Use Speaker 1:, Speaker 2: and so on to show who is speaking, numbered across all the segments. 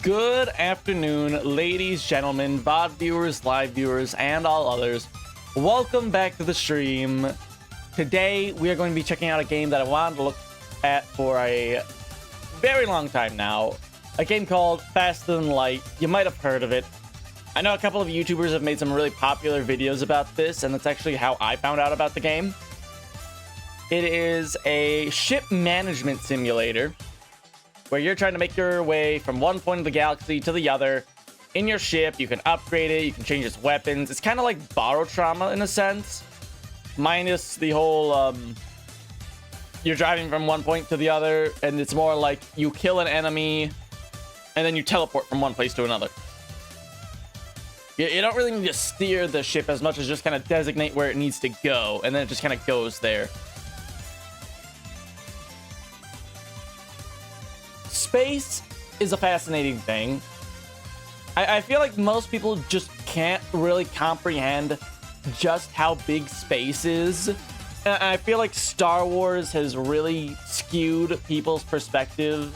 Speaker 1: Good afternoon, ladies, gentlemen, VOD viewers, live viewers, and all others. Welcome back to the stream. Today, we are going to be checking out a game that I wanted to look at for a very long time now. A game called Faster Than Light. You might have heard of it. I know a couple of YouTubers have made some really popular videos about this, and that's actually how I found out about the game. It is a ship management simulator where you're trying to make your way from one point of the galaxy to the other. In your ship, you can upgrade it, you can change its weapons. It's kind of like Borrow Trauma in a sense, minus the whole, you're driving from one point to the other, and it's more like you kill an enemy, and then you teleport from one place to another. You don't really need to steer the ship as much as just kind of designate where it needs to go, and then it just kind of goes there. Space is a fascinating thing. I feel like most people just can't really comprehend just how big space is. And I feel like Star Wars has really skewed people's perspectives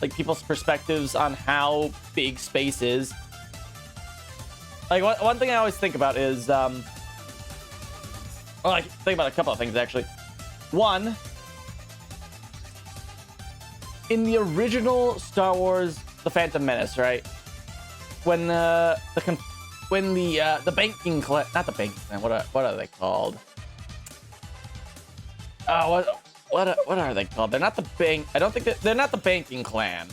Speaker 1: on how big space is. Like, one thing I always think about is, well, I think about a couple of things, actually. One, in the original Star Wars The Phantom Menace, right? When the banking clan, not the banking clan, what are they called? What are they called? They're not the bank. I don't think they're not the banking clan.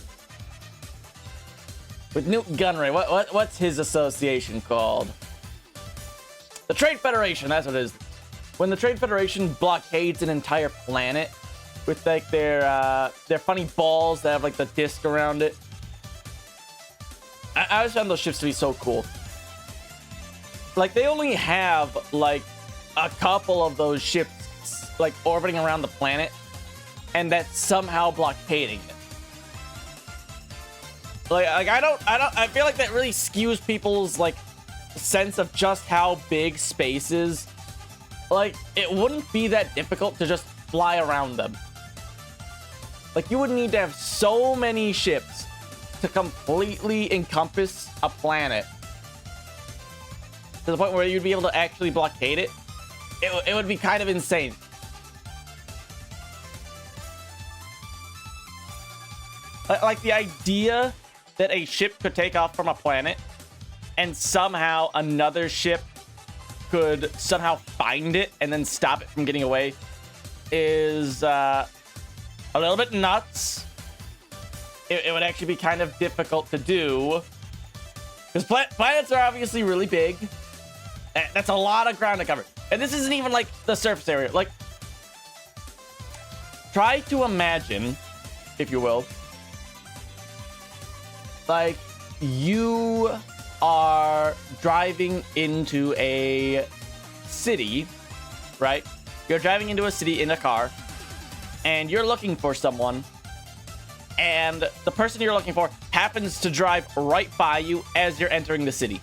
Speaker 1: With Newt Gunray, what's his association called? The Trade Federation, that's what it is. When the Trade Federation blockades an entire planet with like their funny balls that have like the disc around it. I always found those ships to be so cool. Like, they only have like a couple of those ships like orbiting around the planet, and that's somehow blockading it. Like I feel like that really skews people's like sense of just how big space is. Like, it wouldn't be that difficult to just fly around them. Like, you would need to have so many ships to completely encompass a planet to the point where you'd be able to actually blockade it. It would be kind of insane. Like the idea that a ship could take off from a planet and somehow another ship could somehow find it and then stop it from getting away is a little bit nuts. It would actually be kind of difficult to do because planets are obviously really big. That's a lot of ground to cover, and this isn't even like the surface area. Like, try to imagine, if you will, like you are driving into a city, right? You're driving into a city in a car, and you're looking for someone, and the person you're looking for happens to drive right by you as you're entering the city.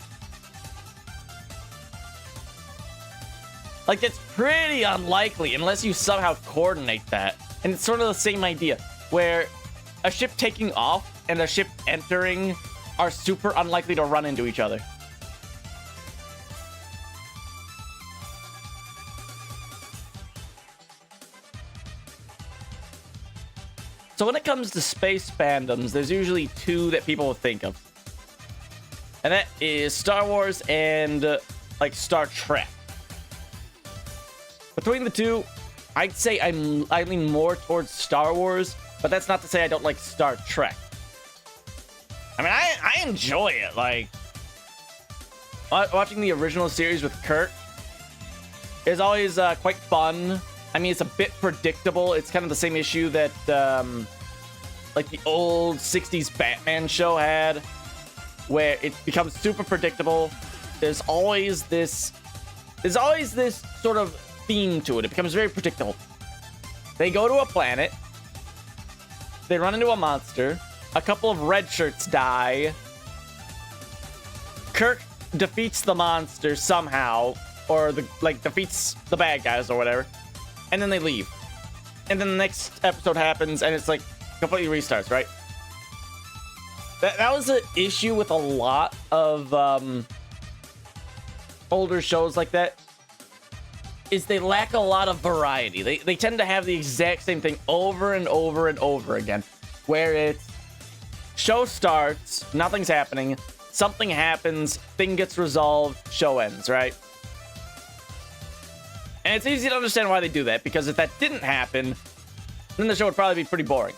Speaker 1: Like, it's pretty unlikely unless you somehow coordinate that. And it's sort of the same idea, where a ship taking off and a ship entering are super unlikely to run into each other. So when it comes to space fandoms, there's usually two that people will think of. And that is Star Wars and like Star Trek. Between the two, I'd say I lean more towards Star Wars, but that's not to say I don't like Star Trek. I mean, I enjoy it. Like, watching the original series with Kirk is always quite fun. I mean, it's a bit predictable. It's kind of the same issue that like the old 60s Batman show had, where it becomes super predictable. There's always this sort of theme to it. It becomes very predictable. They go to a planet, they run into a monster, a couple of red shirts die, Kirk defeats the monster somehow, or defeats the bad guys or whatever, and then they leave. And then the next episode happens and it's like completely restarts, right? That was an issue with a lot of older shows like that, is they lack a lot of variety. They tend to have the exact same thing over and over and over again, where it's show starts, nothing's happening, something happens, thing gets resolved, show ends, right? And it's easy to understand why they do that, because if that didn't happen, then the show would probably be pretty boring.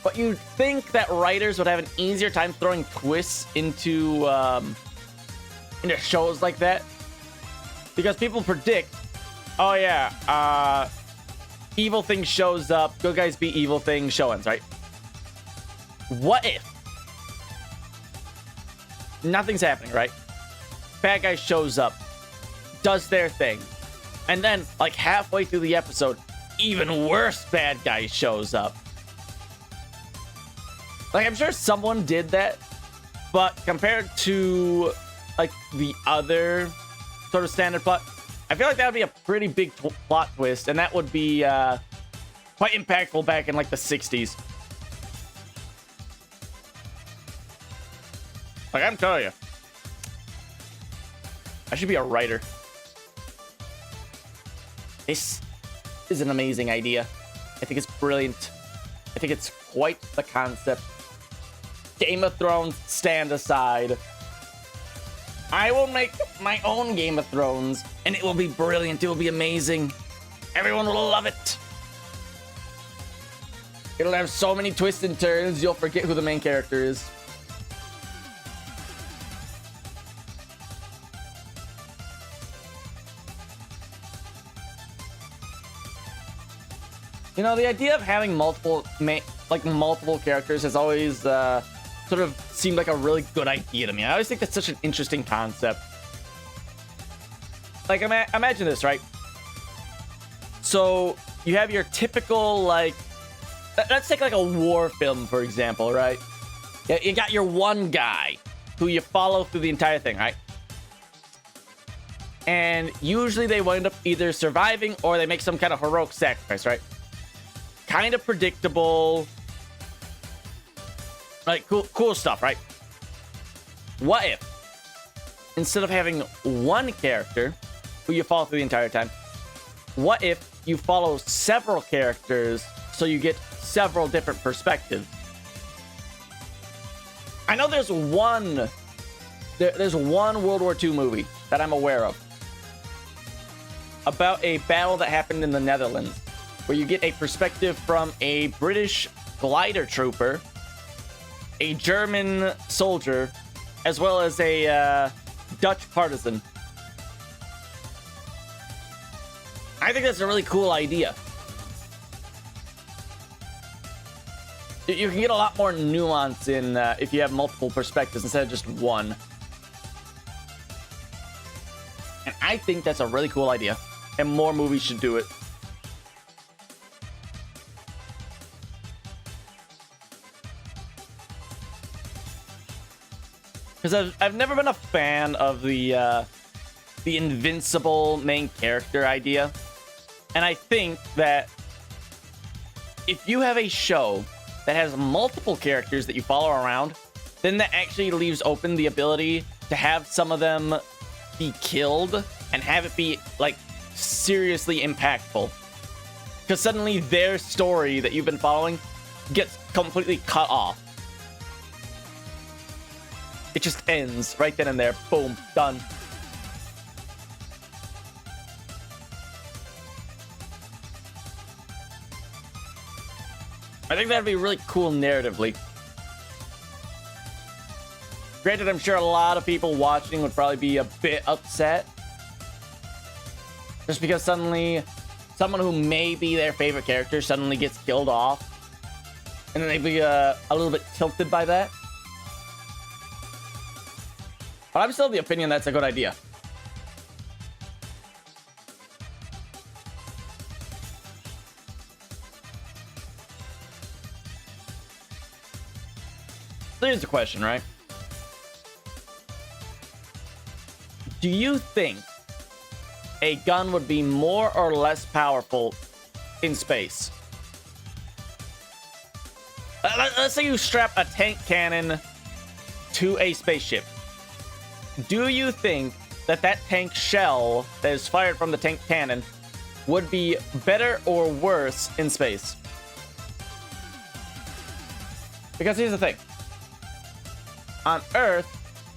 Speaker 1: But you'd think that writers would have an easier time throwing twists into shows like that, because people predict, oh yeah, evil thing shows up, good guys beat evil thing, show ends, right? What if nothing's happening, right? Bad guy shows up, does their thing, and then like halfway through the episode, even worse bad guy shows up. Like, I'm sure someone did that, but compared to like the other sort of standard plot, I feel like that would be a pretty big plot twist, and that would be quite impactful back in like the 60s. Like, I'm telling you, I should be a writer. This is an amazing idea. I think it's brilliant. I think it's quite the concept. Game of Thrones, stand aside. I will make my own Game of Thrones, and it will be brilliant. It will be amazing. Everyone will love it. It'll have so many twists and turns, you'll forget who the main character is. You know, the idea of having multiple characters has always sort of seemed like a really good idea to me. I always think that's such an interesting concept. Like, imagine this, right? So you have your typical, like, let's take like a war film, for example, right? You got your one guy who you follow through the entire thing, right? And usually they wind up either surviving or they make some kind of heroic sacrifice, right? Kind of predictable, like cool stuff, right? What if instead of having one character who you follow through the entire time, what if you follow several characters so you get several different perspectives? I know there's one World War II movie that I'm aware of about a battle that happened in the Netherlands, where you get a perspective from a British glider trooper, a German soldier, as well as a Dutch partisan. I think that's a really cool idea. You can get a lot more nuance in if you have multiple perspectives instead of just one. And I think that's a really cool idea, and more movies should do it. Because I've never been a fan of the invincible main character idea. And I think that if you have a show that has multiple characters that you follow around, then that actually leaves open the ability to have some of them be killed and have it be, like, seriously impactful. Because suddenly their story that you've been following gets completely cut off. It just ends right then and there. Boom. Done. I think that'd be really cool narratively. Granted, I'm sure a lot of people watching would probably be a bit upset. Just because suddenly someone who may be their favorite character suddenly gets killed off. And then they'd be a little bit tilted by that. But I'm still of the opinion that's a good idea. So here's the question, right? Do you think a gun would be more or less powerful in space? let's say you strap a tank cannon to a spaceship. Do you think that tank shell that is fired from the tank cannon would be better or worse in space? Because here's the thing. On Earth,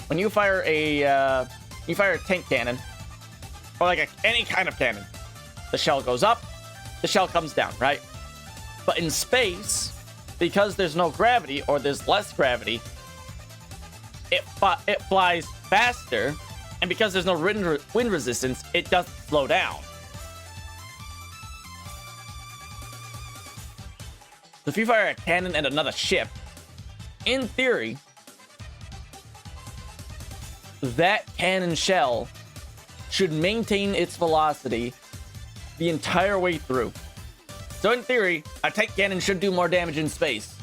Speaker 1: when you fire a tank cannon, or like any kind of cannon, the shell goes up, the shell comes down, right? But in space, because there's no gravity, or there's less gravity, it flies faster, and because there's no wind resistance, it doesn't slow down. So if you fire a cannon at another ship, in theory, that cannon shell should maintain its velocity the entire way through. So in theory, a tank cannon should do more damage in space.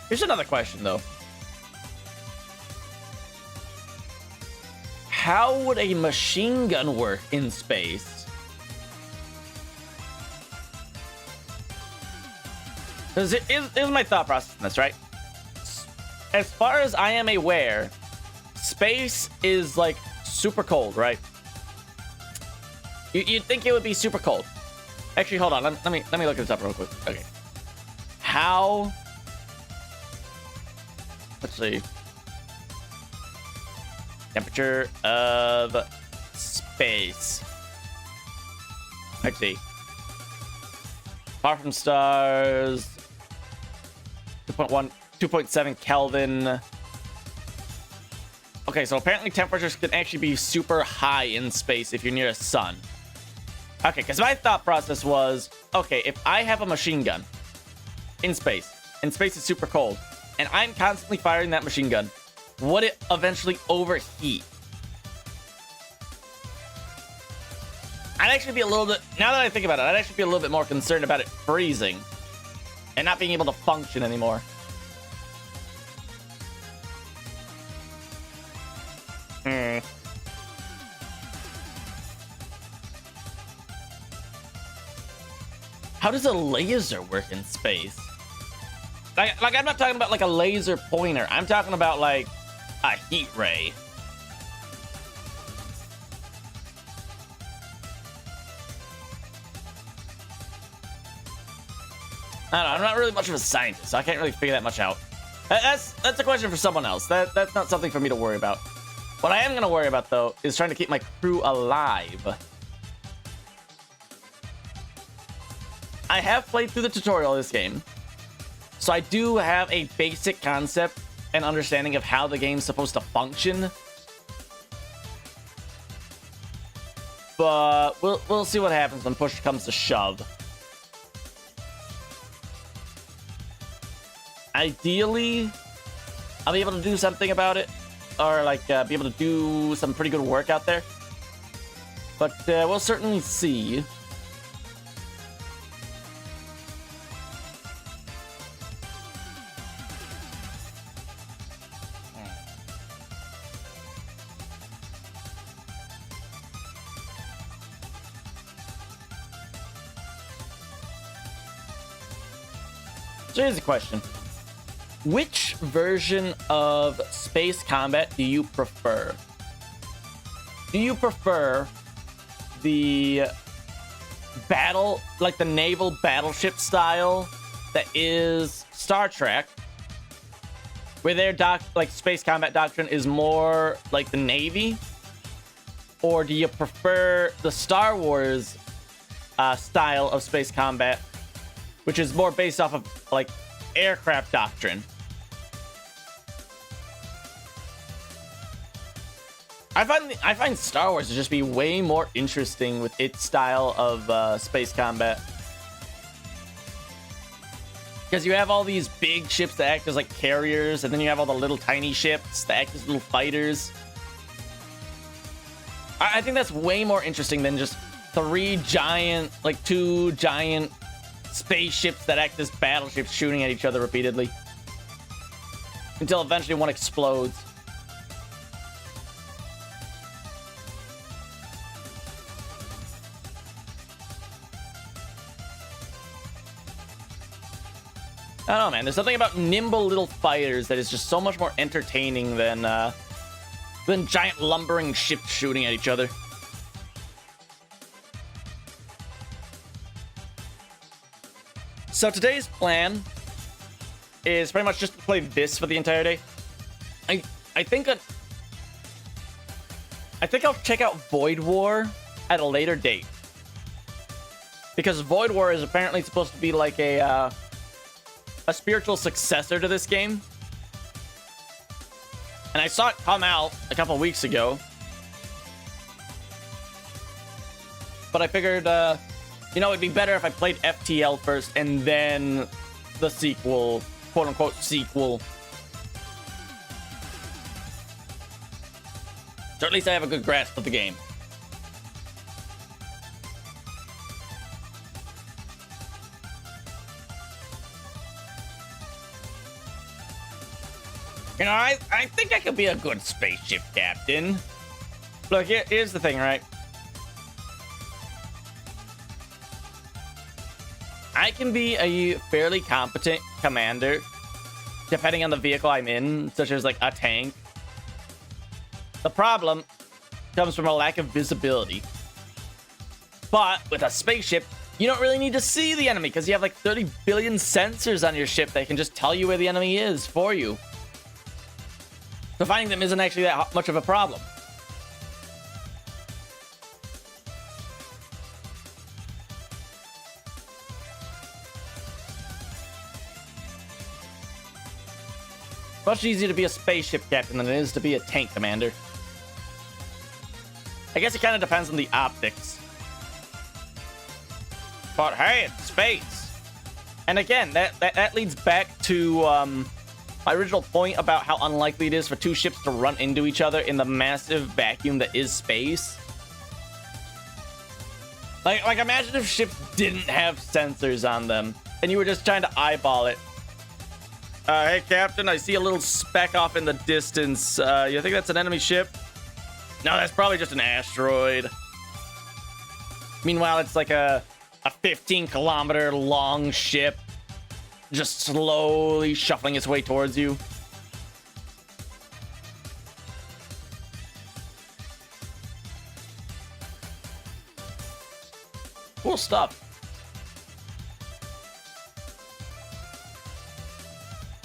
Speaker 1: Here's another question, though. How would a machine gun work in space? Because here's my thought process on this, right? As far as I am aware, space is like super cold, right? You'd think it would be super cold. Actually, hold on. Let me look this up real quick. Okay. How? Let's see. Temperature of space. Let's see. Far from stars. 2.1, 2.7 Kelvin. Okay, so apparently temperatures can actually be super high in space if you're near a sun. Okay, because my thought process was, okay, if I have a machine gun in space, and space is super cold, and I'm constantly firing that machine gun, would it eventually overheat? I'd actually be a little bit, now that I think about it, I'd actually be a little bit more concerned about it freezing and not being able to function anymore. How does a laser work in space? Like I'm not talking about like a laser pointer. I'm talking about like a heat ray. I don't know. I'm not really much of a scientist, so I can't really figure that much out. That's a question for someone else. That's not something for me to worry about. What I am going to worry about, though, is trying to keep my crew alive. I have played through the tutorial of this game, so I do have a basic concept and understanding of how the game's supposed to function. But we'll see what happens when push comes to shove. Ideally, I'll be able to do something about it, or like be able to do some pretty good work out there. But we'll certainly see. So here's a question. Which version of space combat do you prefer? Do you prefer the battle, like the naval battleship style that is Star Trek, where their like space combat doctrine is more like the Navy? Or do you prefer the Star Wars style of space combat, which is more based off of like aircraft doctrine? I find Star Wars to just be way more interesting with its style of space combat, because you have all these big ships that act as like carriers, and then you have all the little tiny ships that act as little fighters. I think that's way more interesting than just two giant spaceships that act as battleships shooting at each other repeatedly until eventually one explodes. I don't know, man. There's something about nimble little fighters that is just so much more entertaining than giant lumbering ships shooting at each other. So today's plan is pretty much just to play this for the entire day. I think I'll check out Void War at a later date, because Void War is apparently supposed to be like a spiritual successor to this game, and I saw it come out a couple weeks ago, but I figured you know, it'd be better if I played FTL first and then the sequel, quote unquote sequel. So at least I have a good grasp of the game. You know, I think I could be a good spaceship captain. Look, here's the thing, right? I can be a fairly competent commander, depending on the vehicle I'm in, such as like a tank. The problem comes from a lack of visibility. But with a spaceship, you don't really need to see the enemy because you have like 30 billion sensors on your ship that can just tell you where the enemy is for you. So finding them isn't actually that much of a problem. Much easier to be a spaceship captain than it is to be a tank commander. I guess it kind of depends on the optics. But hey, it's space. And again, that leads back to my original point about how unlikely it is for two ships to run into each other in the massive vacuum that is space. Like imagine if ships didn't have sensors on them and you were just trying to eyeball it. Hey, Captain, I see a little speck off in the distance. You think that's an enemy ship? No, that's probably just an asteroid. Meanwhile, it's like a 15-kilometer long ship just slowly shuffling its way towards you. Cool stuff.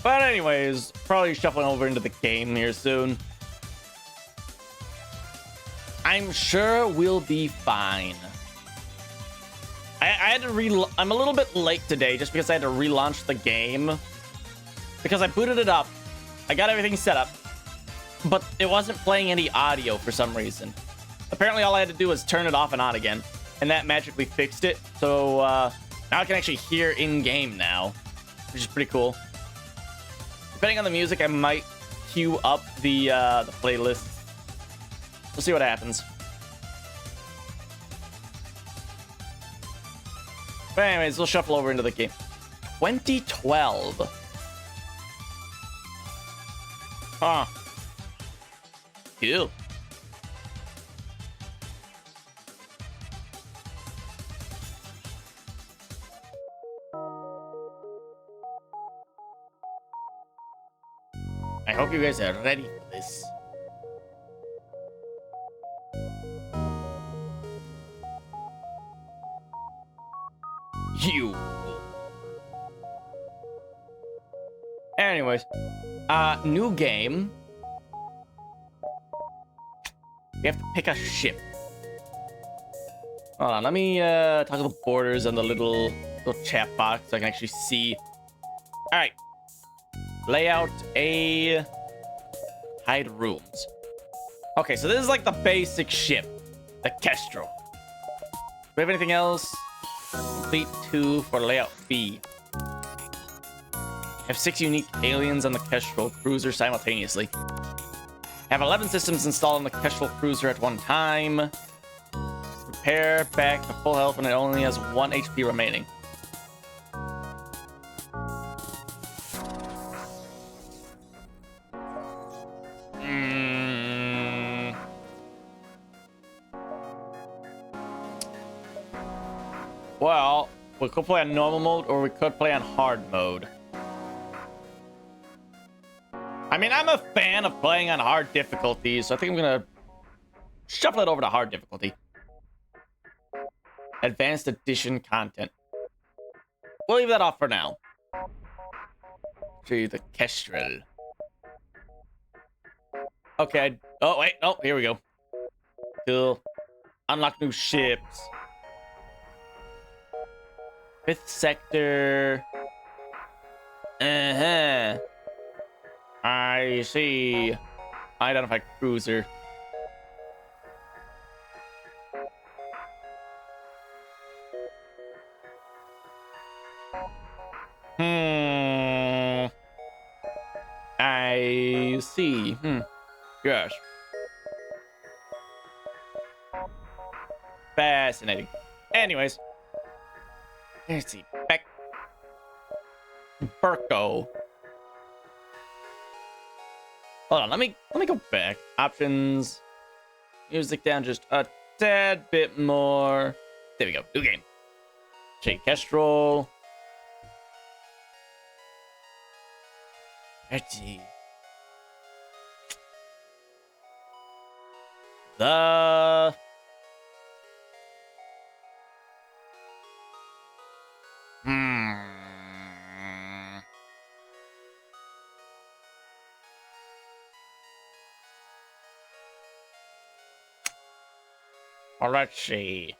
Speaker 1: But anyways, probably shuffling over into the game here soon. I'm sure we'll be fine. I had to I'm a little bit late today just because I had to relaunch the game. Because I booted it up. I got everything set up. But it wasn't playing any audio for some reason. Apparently all I had to do was turn it off and on again. And that magically fixed it. So now I can actually hear in-game now. Which is pretty cool. Depending on the music, I might queue up the playlist. We'll see what happens. But anyways, we'll shuffle over into the game. 2012. Huh. Cool. I hope you guys are ready for this. You. Anyways, new game. We have to pick a ship. Hold on, let me talk to the borders and the little chat box so I can actually see. All right. Lay out a hide rooms. Okay, so this is like the basic ship, the Kestrel. Do we have anything else? Complete 2 for layout B. Have 6 unique aliens on the Kestrel cruiser simultaneously. Have 11 systems installed on the Kestrel cruiser at one time. Repair back to full health when it only has 1 HP remaining. Well, we could play on normal mode or we could play on hard mode. I mean, I'm a fan of playing on hard difficulties, so I think I'm gonna shuffle it over to hard difficulty. Advanced edition content. We'll leave that off for now. To the Kestrel. Okay. Oh, wait. Oh, here we go. Cool. Unlock new ships. 5th sector. Uh-huh. I see. Identify cruiser. I see. Gosh. Fascinating. Anyways. Let's see. Back. Burko. Hold on, let me go back. Options. Music down just a tad bit more. There we go. New game. Shake Kestrel. Let's see. The Well, let's see.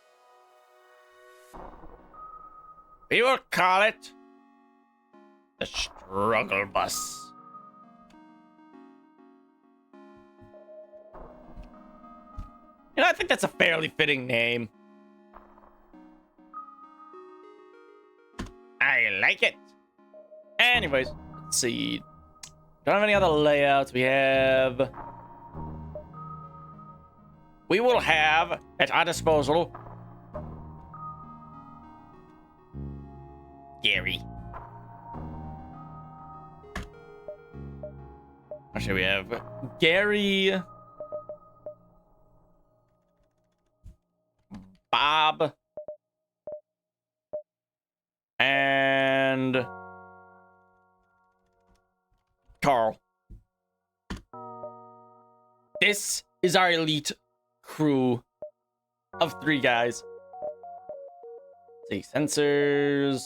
Speaker 1: We will call it the Struggle Bus. You know, I think that's a fairly fitting name. I like it. Anyways, let's see. Don't have any other layouts. We will have at our disposal Gary. Actually, we have Gary, Bob, and Carl. This is our elite crew of 3 guys. Let's see, sensors.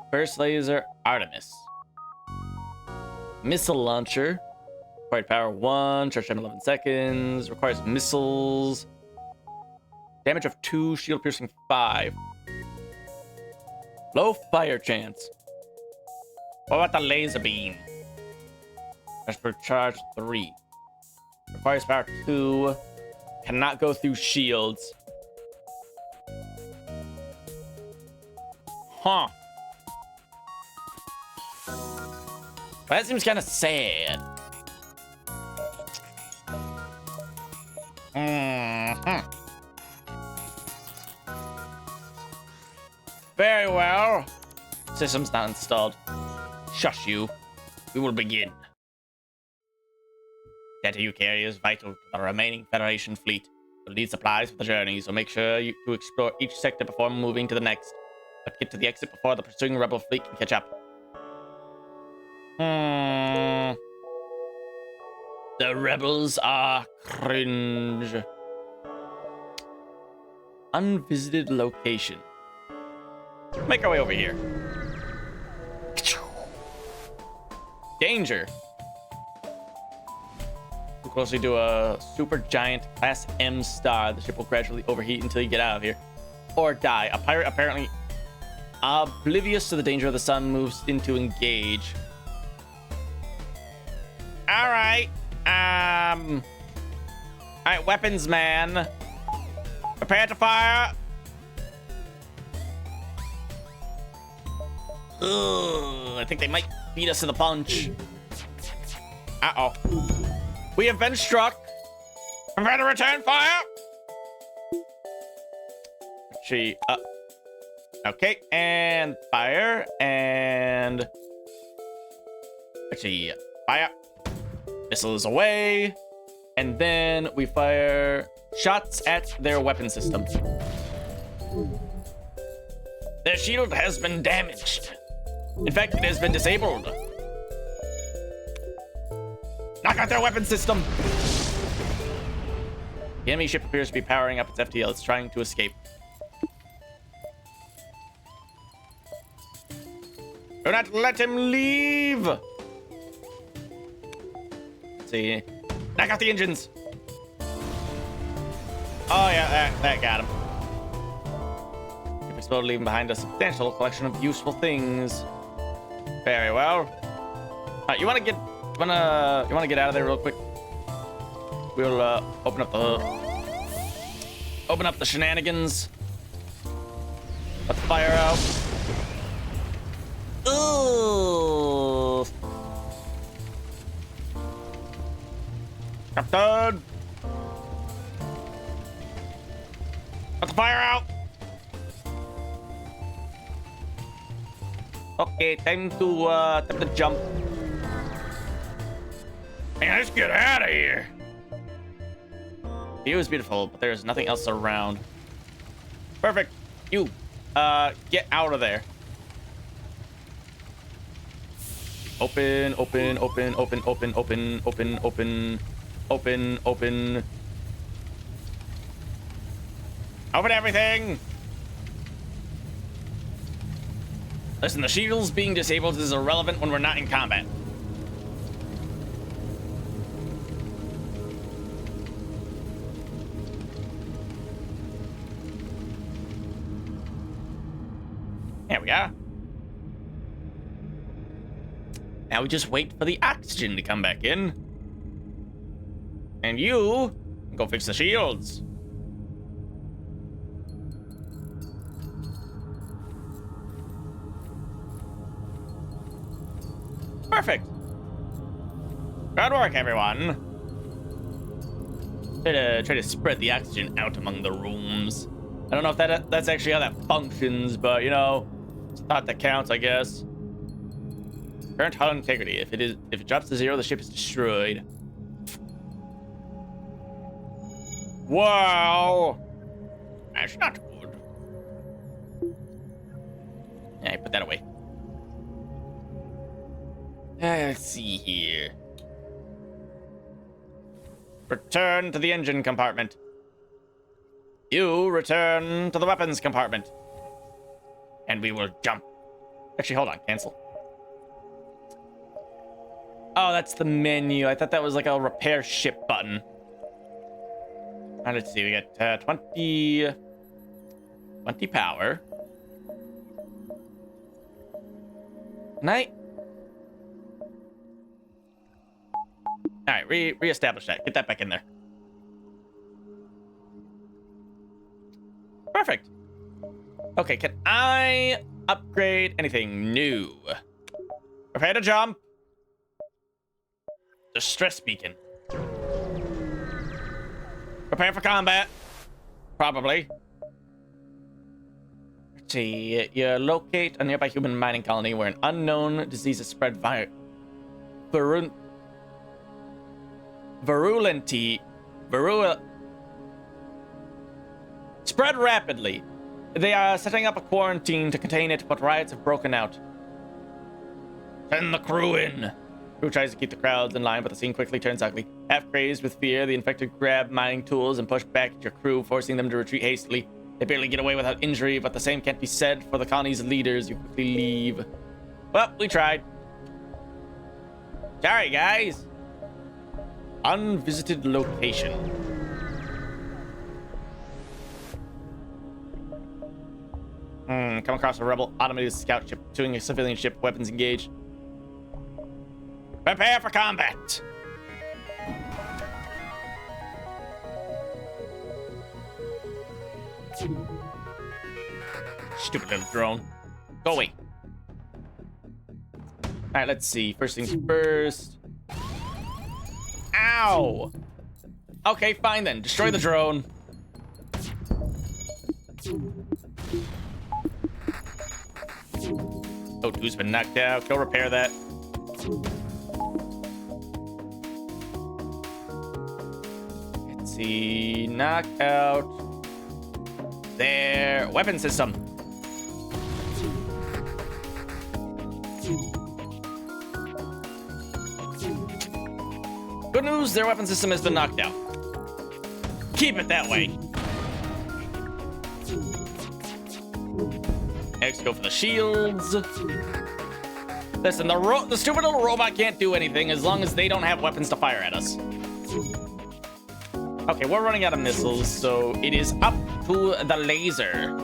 Speaker 1: First laser, Artemis. Missile launcher. Required power 1, charge time 11 seconds. Requires missiles. Damage of 2, shield piercing 5. Low fire chance. What about the laser beam? Charge per charge 3. Requires power 2. Cannot go through shields. Huh. That seems kind of sad. Very well. System's not installed. Shush you. We will begin. Data you carry is vital to the remaining Federation fleet. You'll need supplies for the journey, so make sure to explore each sector before moving to the next. But get to the exit before the pursuing rebel fleet can catch up. The rebels are cringe. Unvisited location. Make our way over here. Danger. Too closely to a super giant Class M star. The ship will gradually overheat until you get out of here. Or die. A pirate apparently oblivious to the danger of the sun moves in to engage. Alright. Alright, weapons man. Prepare to fire. Ugh, I think they might beat us to the punch. Uh-oh. We have been struck. Prepare to return fire. Okay, and fire, and actually, fire. Missiles away. And then we fire shots at their weapon system. Their shield has been damaged. In fact, it has been disabled. Knock out their weapon system. The enemy ship appears to be powering up its FTL. It's trying to escape. Do not let him leave. Let's see. Knock out the engines. Oh yeah, that got him. Ship exploded, leaving behind a substantial collection of useful things. Very well. You wanna get out of there real quick? We'll open up the shenanigans. Let's fire out. Ooh. Captain! Let the fire out! Okay, time to jump. Man, let's get out of here. The view is beautiful, but there's nothing else around. Perfect. You, get out of there. Open. Open everything! Listen, the shields being disabled is irrelevant when we're not in combat. There we are. Now we just wait for the oxygen to come back in. And you go fix the shields. Perfect. Good work, everyone. Try to spread the oxygen out among the rooms. I don't know if that's actually how that functions, but you know, it's a thought that counts, I guess. Current hull integrity. If it drops to 0, the ship is destroyed. Wow. That's not good. Yeah, put that away. Let's see here. Return to the engine compartment. You return to the weapons compartment. And we will jump. Actually, hold on. Cancel. Oh, that's the menu. I thought that was like a repair ship button. Now, let's see. We got 20 power. Night. All right, reestablish that. Get that back in there. Perfect. Okay, can I upgrade anything new? Prepare to jump. Distress beacon. Prepare for combat. Probably. Let's see. You locate a nearby human mining colony where an unknown disease is spread spread rapidly. They are setting up a quarantine to contain it, but riots have broken out. Send the crew in. Crew tries to keep the crowds in line, but the scene quickly turns ugly. Half crazed with fear, the infected grab mining tools and push back at your crew, forcing them to retreat hastily. They barely get away without injury, but the same can't be said for the colony's leaders. You quickly leave. Well, we tried. Sorry, guys. Unvisited location. Come across a rebel automated scout ship, pursuing a civilian ship, weapons engaged. Prepare for combat. Stupid little drone. Go away. All right, let's see. First things first. Ow! Okay, fine then. Destroy the drone. Oh, two's been knocked out. Go repair that. see. Knock out their weapon system. Good news, their weapon system has been knocked out. Keep it that way. Next, go for the shields. Listen, the stupid little robot can't do anything as long as they don't have weapons to fire at us. Okay, we're running out of missiles, so it is up to the laser.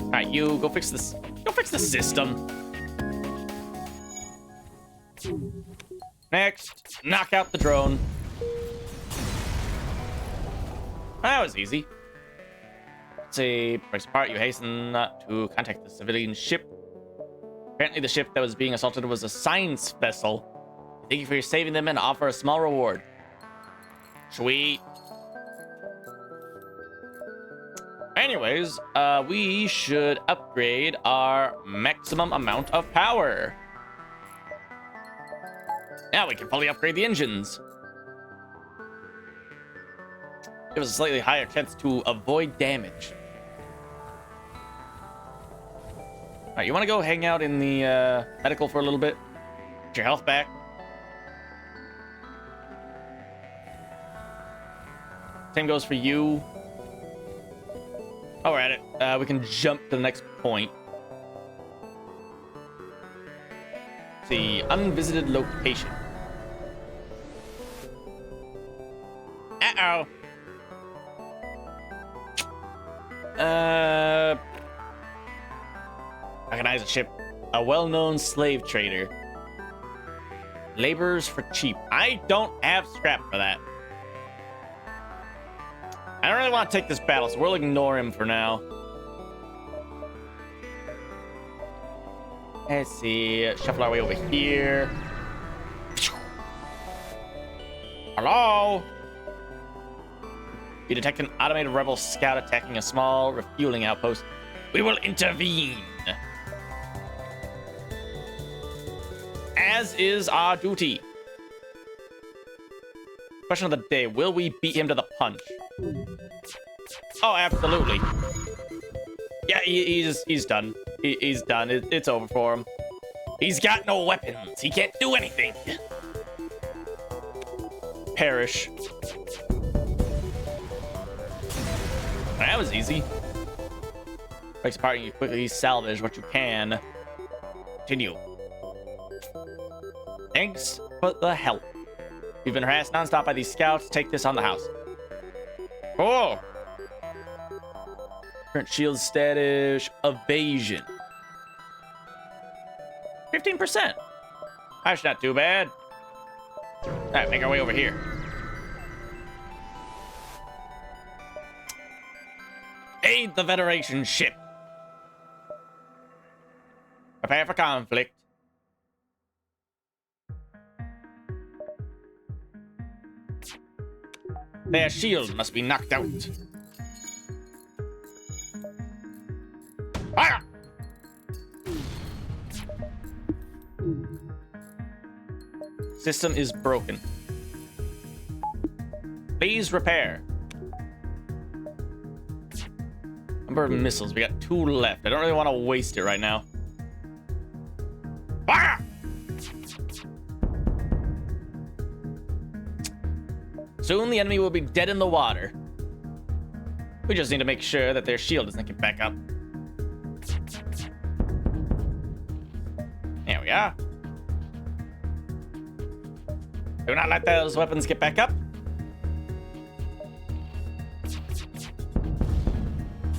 Speaker 1: All right, you go fix this. Go fix the system. Next, knock out the drone. That was easy. Let's see, breaks apart. You hasten to contact the civilian ship. Apparently, the ship that was being assaulted was a science vessel. Thank you for saving them and offer a small reward. Sweet. Anyways, we should upgrade our maximum amount of power. Now we can fully upgrade the engines. Give us a slightly higher chance to avoid damage. All right, you want to go hang out in the medical for a little bit? Get your health back. Same goes for you. Oh, we're at it. We can jump to the next point. Let's see, unvisited location. Uh-oh. Recognize a ship. A well-known slave trader. Laborers for cheap. I don't have scrap for that. I don't really want to take this battle, so we'll ignore him for now. Let's see. Shuffle our way over here. Hello? You detect an automated rebel scout attacking a small refueling outpost. We will intervene. As is our duty. Question of the day. Will we beat him to the punch? Oh, absolutely. Yeah, he's done. He's done. It's over for him. He's got no weapons. He can't do anything. Perish. That was easy. Breaks apart and you quickly salvage what you can. Continue. Thanks for the help. We've been harassed nonstop by these scouts. Take this on the house. Oh! Current shield status, evasion. 15%. That's not too bad. All right, make our way over here. Aid the Federation ship. Prepare for conflict. Their shield must be knocked out. Fire! System is broken. Please repair. Number of missiles. We got 2 left. I don't really want to waste it right now. Fire! Soon the enemy will be dead in the water. We just need to make sure that their shield doesn't get back up. There we are. Do not let those weapons get back up.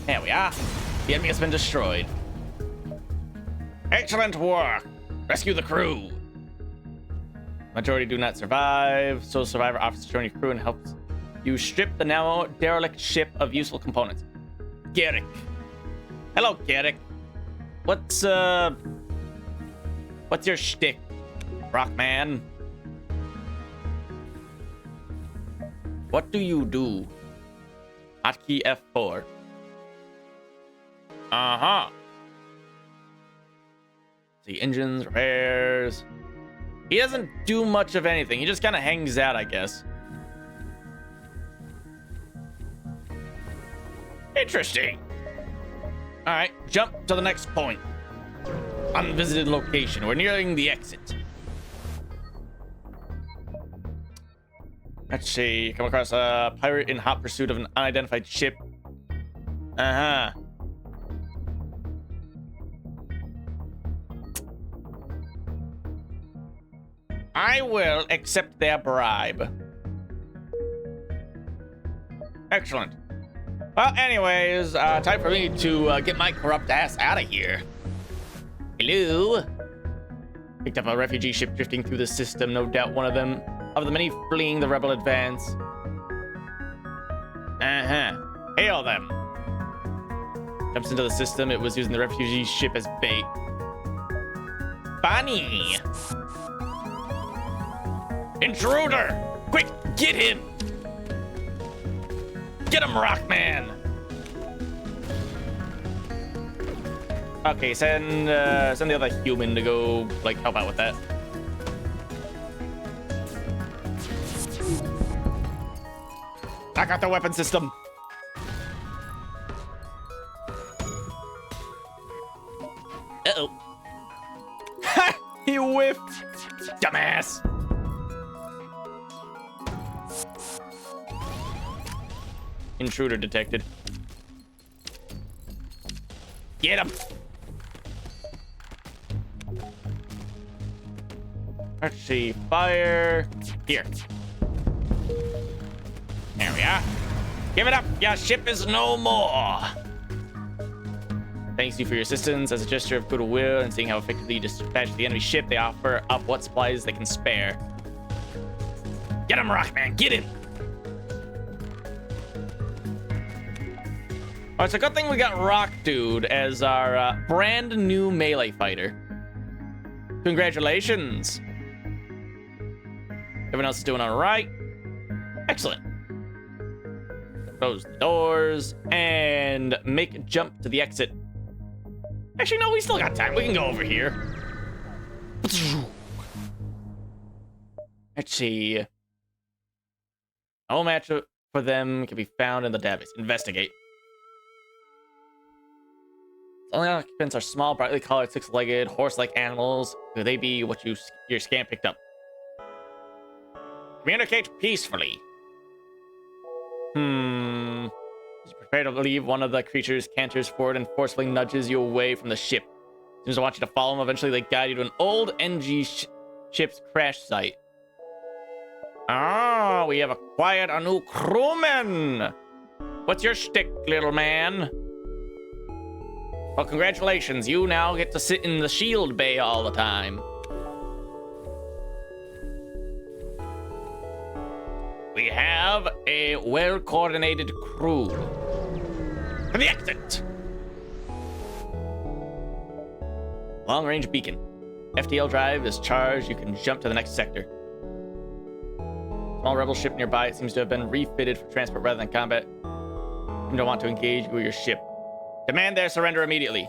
Speaker 1: There we are. The enemy has been destroyed. Excellent work. Rescue the crew. Majority do not survive. So survivor offers to join your crew and helps you strip the now derelict ship of useful components. Garrick. Hello, Garrick. What's your shtick, Rockman? What do you do? Hotkey F4. Uh-huh. See, engines, repairs. He doesn't do much of anything. He just kind of hangs out, I guess. Interesting. All right, jump to the next point. Unvisited location. We're nearing the exit. Let's see. Come across a pirate in hot pursuit of an unidentified ship. Uh-huh. I will accept their bribe. Excellent. Well, anyways, time for me to get my corrupt ass out of here. Hello? Picked up a refugee ship drifting through the system, no doubt one of them, of the many fleeing the rebel advance. Uh-huh. Hail them. Jumps into the system, it was using the refugee ship as bait. Bunny! Intruder! Quick, get him! Get him, Rockman! Okay, send the other human to go, like, help out with that. I got the weapon system. Uh-oh. Ha! He whiffed! Dumbass! Intruder detected. Get him! Let's see. Fire. Here. There we are. Give it up! Your ship is no more! Thanks you for your assistance. As a gesture of goodwill and seeing how effectively you dispatched the enemy ship, they offer up what supplies they can spare. Get him, Rockman! Get him! Oh, it's a good thing we got Rock Dude as our brand new melee fighter. Congratulations. Everyone else is doing all right. Excellent. Close the doors and make a jump to the exit. Actually, no, we still got time. We can go over here. Let's see. No match for them can be found in the database. Investigate. Only occupants are small, brightly colored, six-legged, horse-like animals. Could they be what your scan picked up? Communicate peacefully. Just prepare to leave. One of the creatures canters forward and forcefully nudges you away from the ship. Seems to want you to follow them. Eventually, they guide you to an old NG ship's crash site. Ah, we have acquired a new crewman. What's your shtick, little man? Well, congratulations. You now get to sit in the shield bay all the time. We have a well-coordinated crew. To the exit! Long-range beacon. FTL drive is charged. You can jump to the next sector. Small rebel ship nearby. It seems to have been refitted for transport rather than combat. You don't want to engage with your ship. Demand their surrender immediately.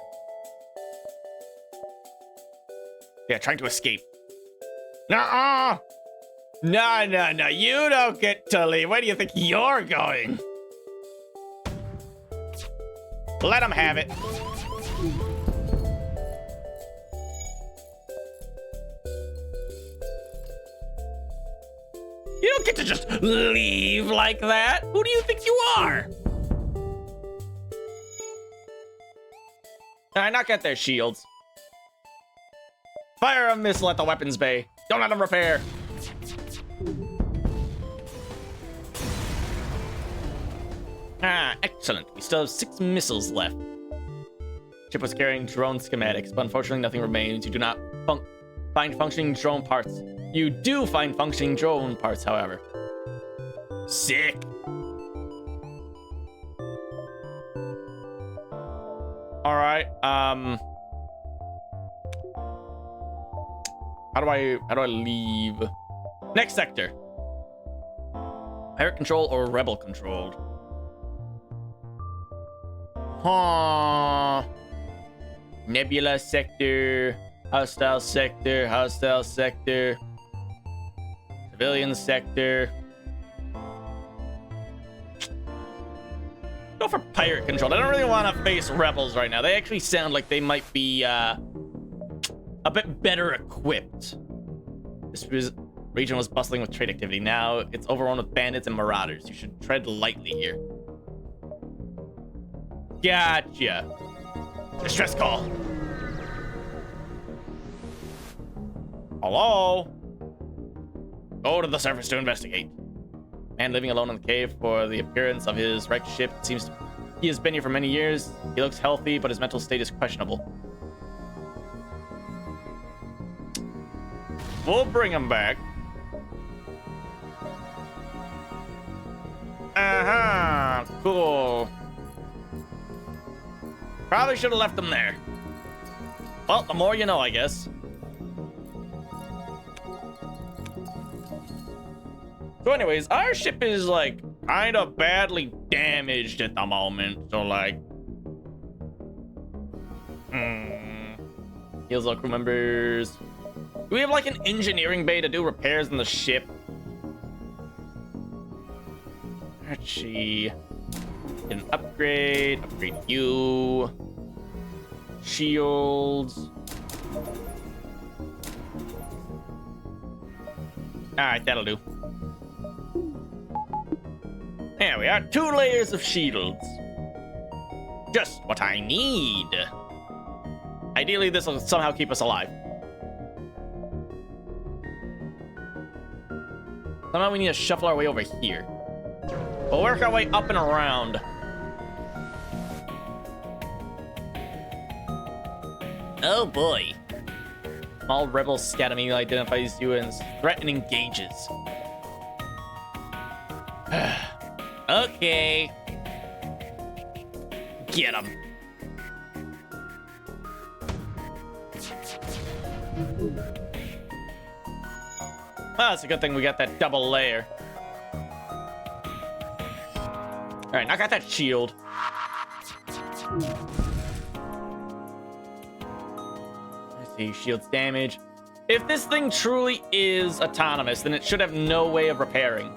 Speaker 1: Yeah, trying to escape. Nuh-uh! No. You don't get to leave. Where do you think you're going? Let them have it. You don't get to just leave like that. Who do you think you are? All right, knock out their shields. Fire a missile at the weapons bay. Don't let them repair. Ah, excellent. We still have 6 missiles left. Ship was carrying drone schematics, but unfortunately nothing remains. You do not find functioning drone parts. You do find functioning drone parts, however. Sick. All right. How do I leave? Next sector. Pirate control or rebel controlled? Huh. Nebula sector, hostile sector, hostile sector, civilian sector. go for pirate control. I don't really want to face rebels right now. They actually sound like they might be a bit better equipped. Region was bustling with trade activity. Now it's overrun with bandits and marauders. You should tread lightly here. Gotcha. Distress call. Hello? Go to the surface to investigate. Man living alone in the cave for the appearance of his wrecked ship. It seems he has been here for many years. He looks healthy, but his mental state is questionable. We'll bring him back. Uh-huh. Cool. Probably should have left him there. Well, the more you know, I guess. So anyways, our ship is, like, kind of badly damaged at the moment. So, like... Heals all crew members. Do we have, like, an engineering bay to do repairs on the ship? Let's see. Get an upgrade. Upgrade you. Shields. Alright, that'll do. There we are. 2 layers of shields. Just what I need. Ideally, this will somehow keep us alive. Somehow we need to shuffle our way over here. We'll work our way up and around. Oh boy. Small rebel scatamy identifies you as threat and engages. Okay. Get him. Oh, it's a good thing we got that double layer. All right, knock out that shield. Let's see, shield's damage. If this thing truly is autonomous, then it should have no way of repairing.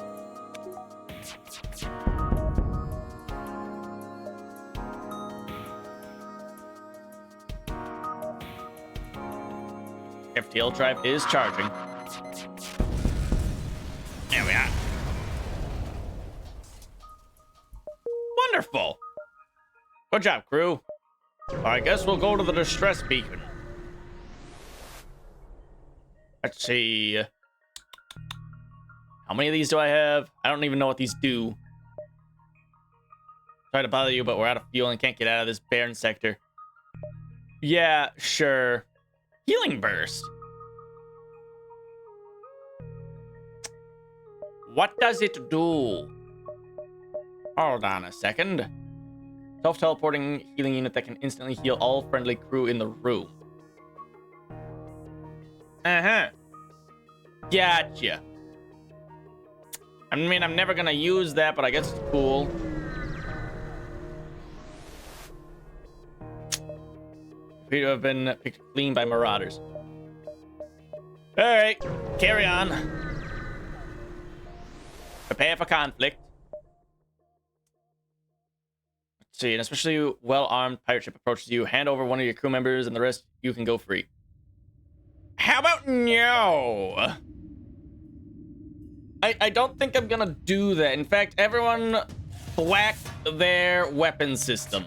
Speaker 1: FTL drive is charging. There we are. Wonderful. Good job, crew. I guess we'll go to the distress beacon. Let's see. How many of these do I have? I don't even know what these do. Sorry to bother you, but we're out of fuel and can't get out of this barren sector. Yeah, sure. Healing burst. What does it do? Hold on a second. Self-teleporting healing unit that can instantly heal all friendly crew in the room. Uh-huh. Gotcha. I mean, I'm never gonna use that, but I guess it's cool. Appear to have been picked clean by marauders. Alright, carry on. Prepare for conflict. Let's see, an especially well-armed pirate ship approaches you. Hand over one of your crew members, and the rest you can go free. How about no? I don't think I'm gonna do that. In fact, everyone whack their weapon system.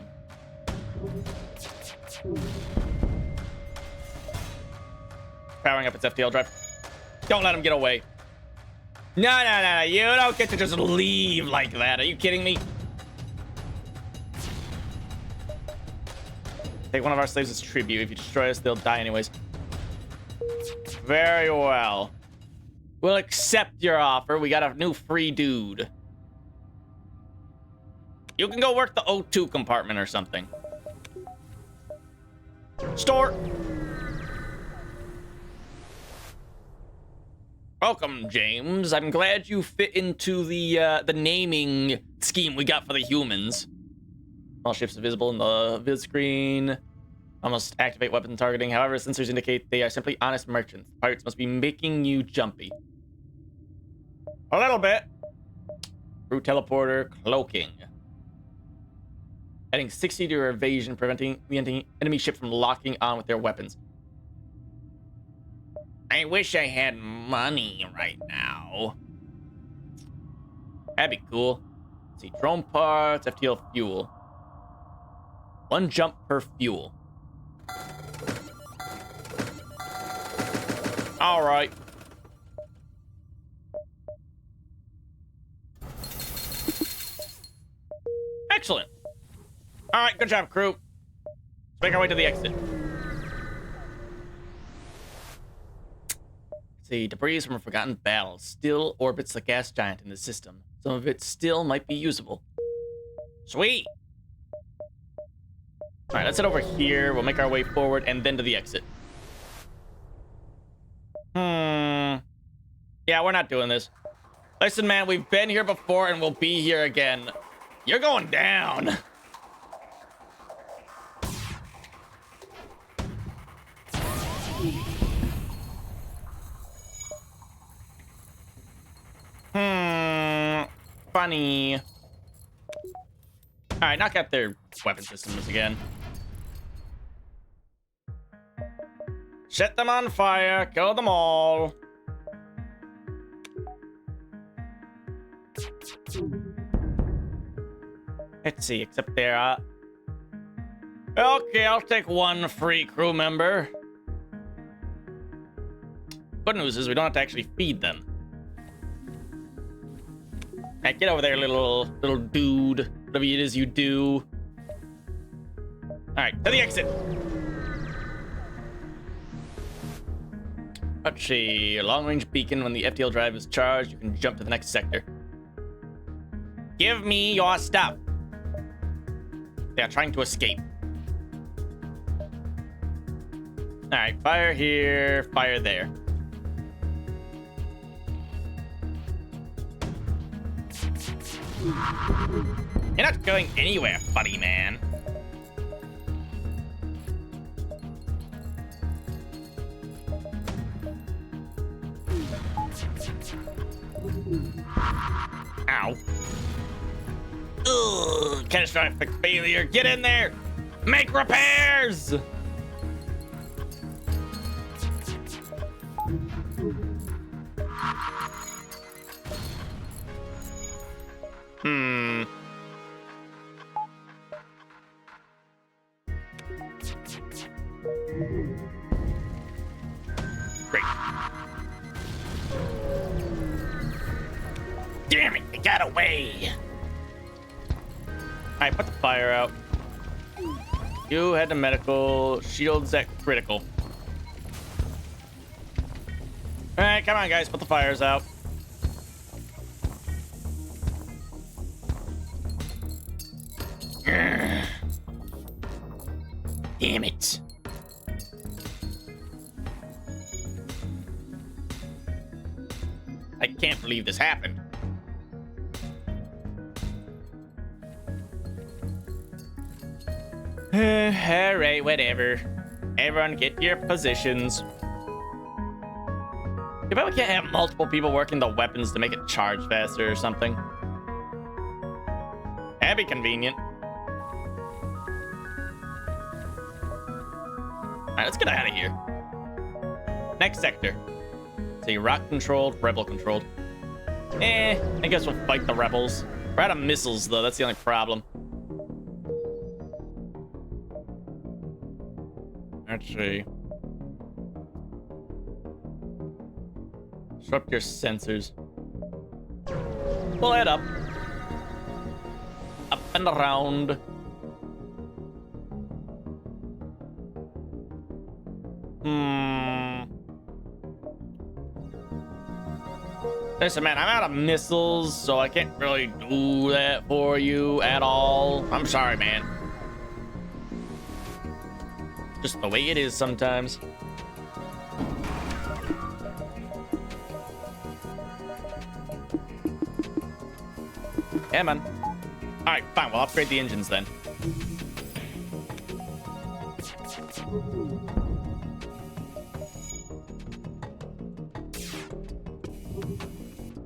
Speaker 1: Powering up its FTL drive. Don't let him get away. No. You don't get to just leave like that. Are you kidding me? Take one of our slaves as tribute. If you destroy us, they'll die anyways. Very well. We'll accept your offer. We got a new free dude. You can go work the O2 compartment or something. Store. Welcome, James. I'm glad you fit into the naming scheme we got for the humans. All ships are visible in the vid screen. Almost activate weapon targeting. However, sensors indicate they are simply honest merchants. Pirates must be making you jumpy. A little bit. Through teleporter, cloaking. adding 60 to your evasion, preventing the enemy ship from locking on with their weapons. I wish I had money right now. That'd be cool. Let's see, drone parts, FTL fuel. 1 jump per fuel. All right. Excellent. All right, good job, crew. Let's make our way to the exit. See, debris from a forgotten battle still orbits the gas giant in the system. Some of it still might be usable. Sweet. All right, let's head over here. We'll make our way forward and then to the exit. Yeah, we're not doing this. Listen, man, we've been here before and we'll be here again. You're going down. Funny. All right, knock out their weapon systems again. Set them on fire. Kill them all. Let's see, except they're, okay, I'll take 1 free crew member. Good news is we don't have to actually feed them. Hey, get over there, little dude. Whatever it is you do. Alright, to the exit. Let's see. Long-range beacon. When the FTL drive is charged, you can jump to the next sector. Give me your stuff. They are trying to escape. Alright, fire here, fire there. You're not going anywhere, buddy man. Ow. Ugh, catastrophic failure. Get in there. Make repairs. Great. Damn it, it got away. Alright, put the fire out. You head to medical. Shields at critical. Alright, come on, guys. Put the fires out. Damn it. I can't believe this happened. Alright, whatever. Everyone get your positions. You probably can't have multiple people working the weapons to make it charge faster or something. That'd be convenient. Alright, let's get out of here. Next sector. See, rock controlled, rebel controlled. I guess we'll fight the rebels. We're out of missiles, though. That's the only problem. Let's see. Disrupt your sensors. Pull it up. Up and around. Listen, man, I'm out of missiles, so I can't really do that for you at all. I'm sorry, man. Just the way it is sometimes. Yeah, man. All right, fine. We'll upgrade the engines then.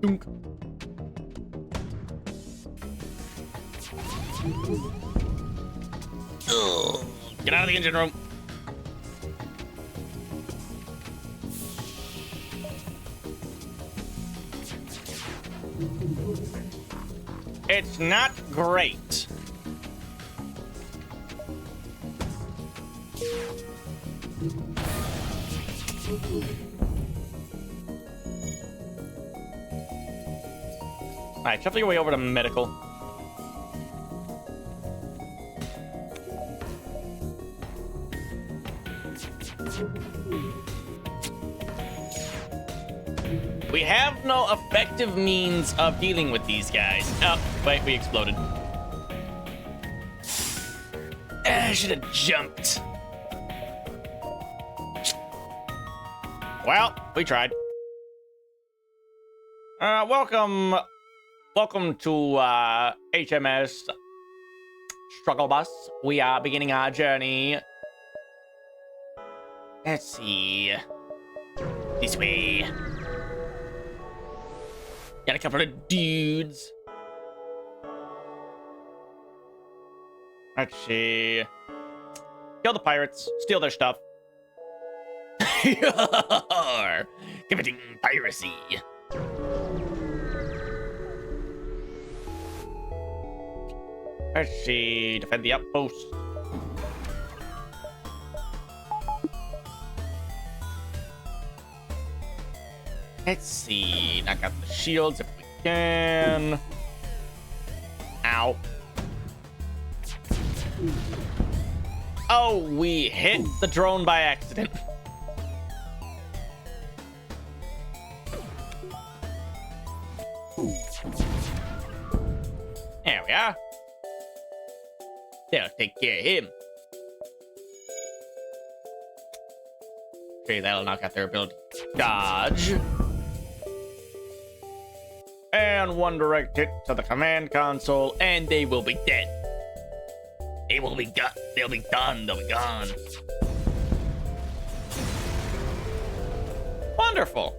Speaker 1: Dunk. Ugh. Get out of the engine room. It's not great. All right, shuffle your way over to medical. We have no effective means of dealing with these guys. Oh, wait, we exploded. I should have jumped. Well, we tried. Welcome to HMS Struggle Bus. We are beginning our journey. Let's see. This way. Got a couple of dudes. Let's see. Kill the pirates. Steal their stuff. Committing piracy. Let's see. Defend the outpost. Let's see. Knock out the shields if we can. Ow. Oh, we hit the drone by accident. There we are. That'll take care of him. Okay, that'll knock out their ability to dodge. And one direct hit to the command console, and they will be dead. They will be done. They'll be done. They'll be gone. Wonderful.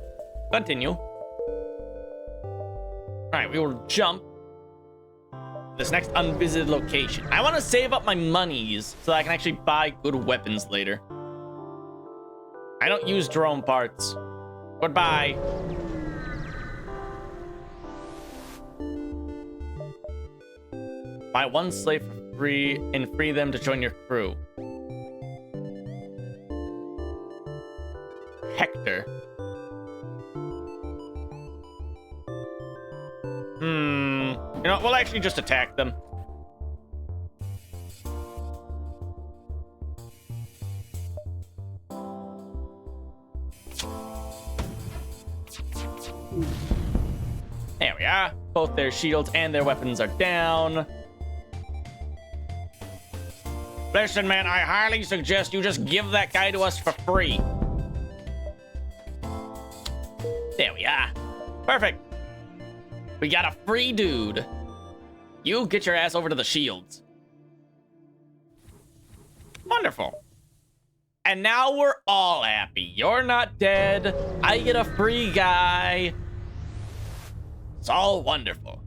Speaker 1: Continue. All right, we will jump this next unvisited location. I want to save up my monies so that I can actually buy good weapons later. I don't use drone parts. Goodbye. Buy one slave for free and free them to join your crew. Hector. You know, we'll actually just attack them. There we are. Both their shields and their weapons are down. Listen, man, I highly suggest you just give that guy to us for free. There we are. Perfect. We got a free dude. You get your ass over to the shields. Wonderful. And now we're all happy. You're not dead. I get a free guy. It's all wonderful.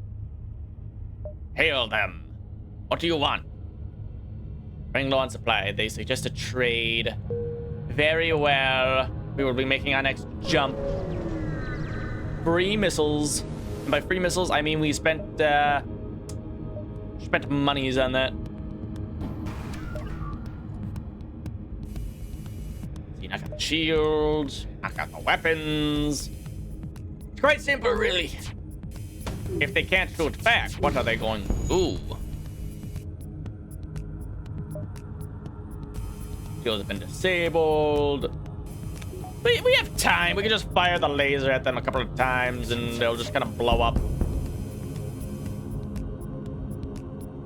Speaker 1: Hail them. What do you want? Running low on supply. They suggest a trade. Very well. We will be making our next jump. Free missiles. And by free missiles, I mean we spent monies on that. See, knock out the shields, knock out the weapons. It's quite simple, really. If they can't shoot back, what are they going to do? Shields have been disabled. We have time. We can just fire the laser at them a couple of times and they'll just kind of blow up.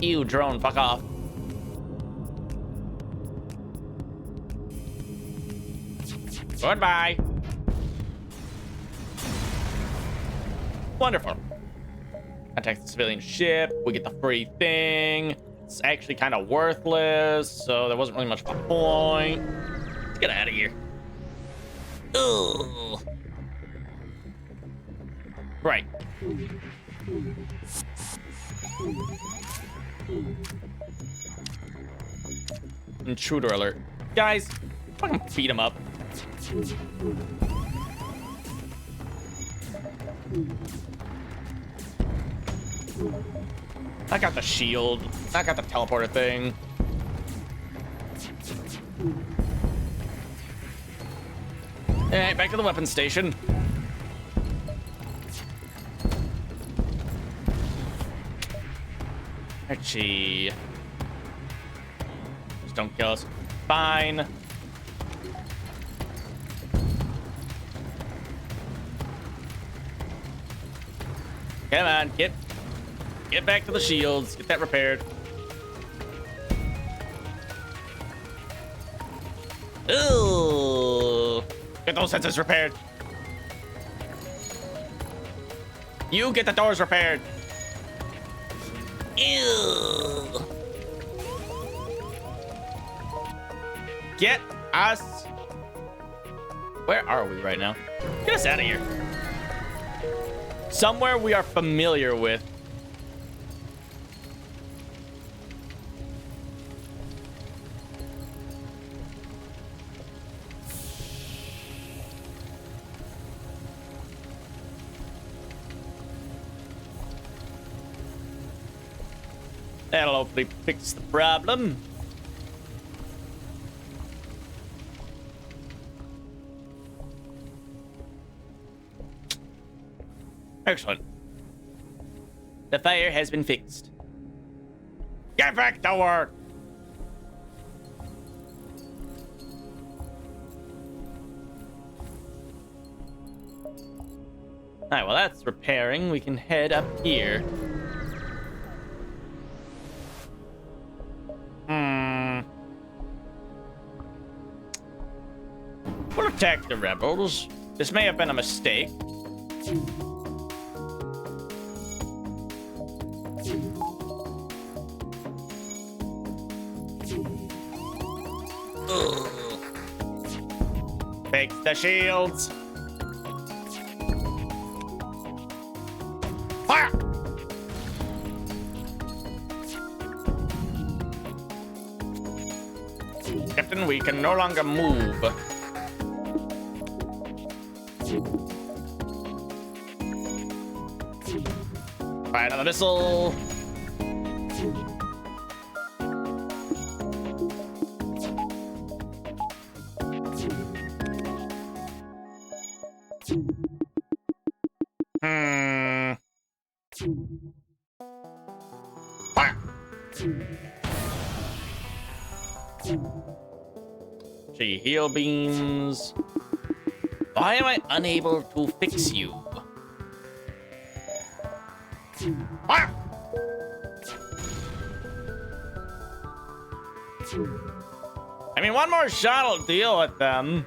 Speaker 1: Ew, drone, fuck off. Goodbye. Wonderful. Contact the civilian ship. We get the free thing. It's actually kind of worthless, so there wasn't really much of a point. Let's get out of here. Ugh. Right. Intruder alert. Guys, fucking beat him up. I got the shield. I got the teleporter thing. Alright, back to the weapons station. Archie. Just don't kill us. Fine. Come on, get back to the shields. Get that repaired. Ooh. Get those sensors repaired. You get the doors repaired. Ew. Get us. Where are we right now? Get us out of here. Somewhere we are familiar with. That'll hopefully fix the problem. Excellent. The fire has been fixed. Get back to work! Alright, well that's repairing. We can head up here. We'll attack the rebels. This may have been a mistake. Fix the shields. Fire! Captain, we can no longer move. Fire another missile. Fire. Gee, heal beams. Why am I unable to fix you? Fire. I mean, one more shot will deal with them.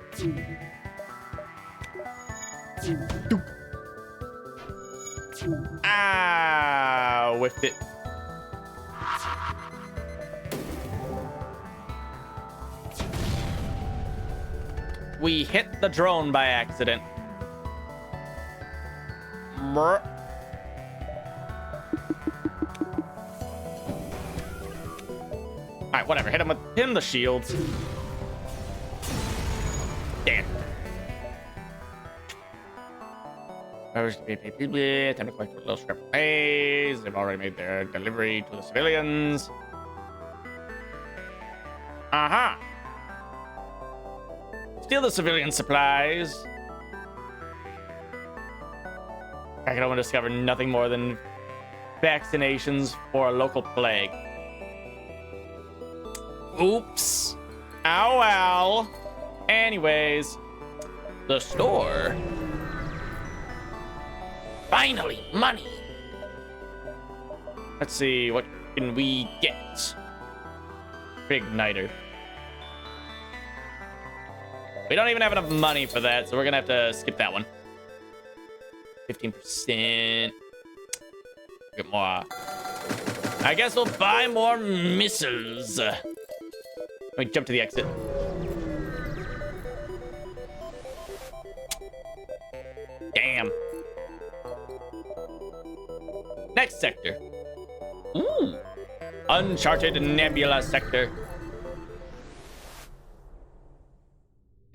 Speaker 1: Ah, whiffed it. We hit the drone by accident. Brr. Alright, whatever. Hit him the shields. Damn. Time to collect a little scrap of maize. They've already made their delivery to the civilians. Uh-huh. Steal the civilian supplies. I can only discover nothing more than vaccinations for a local plague. Oops. Oh well. Anyways, the store. Finally, money. Let's see, what can we get? Igniter. We don't even have enough money for that, so we're gonna have to skip that one. 15%. Get more. I guess we'll buy more missiles. Let me jump to the exit. Damn. Next sector. Ooh. Uncharted Nebula sector.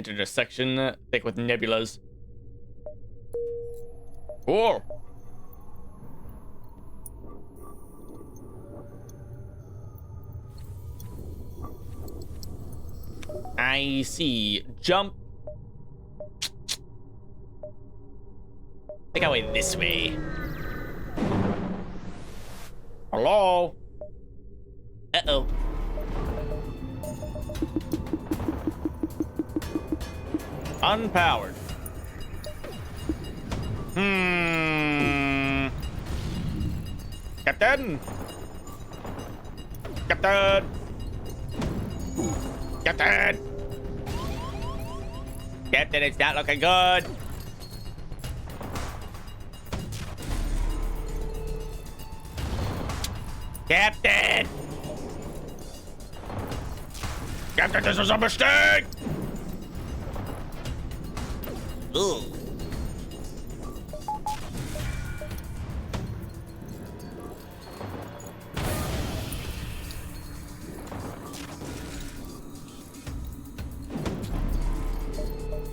Speaker 1: Entered a section thick with nebulas. Cool. I see. Jump. I think I went this way. Hello? Uh-oh. Unpowered. Captain! Captain! Captain! Captain, it's not looking good. Captain! Captain, this was a mistake! Ooh.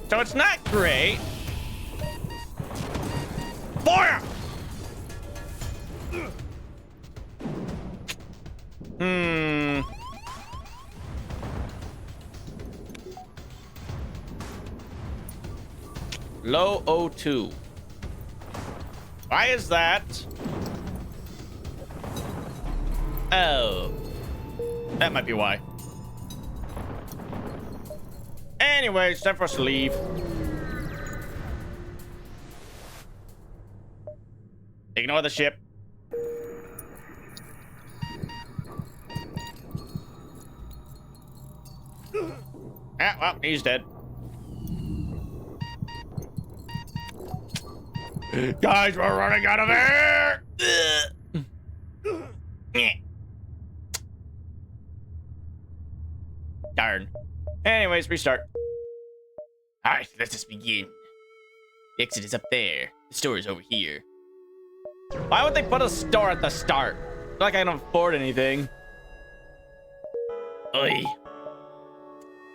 Speaker 1: So it's not great. Fire! Low O2. Why is that? Oh. That might be why. Anyway, it's time for us to leave. Ignore the ship. Ah, well, he's dead. Guys, we're running out of air! Darn. Anyways, restart. Alright, let's just begin. The exit is up there. The store is over here. Why would they put a store at the start? It's not like I can afford anything. Oi.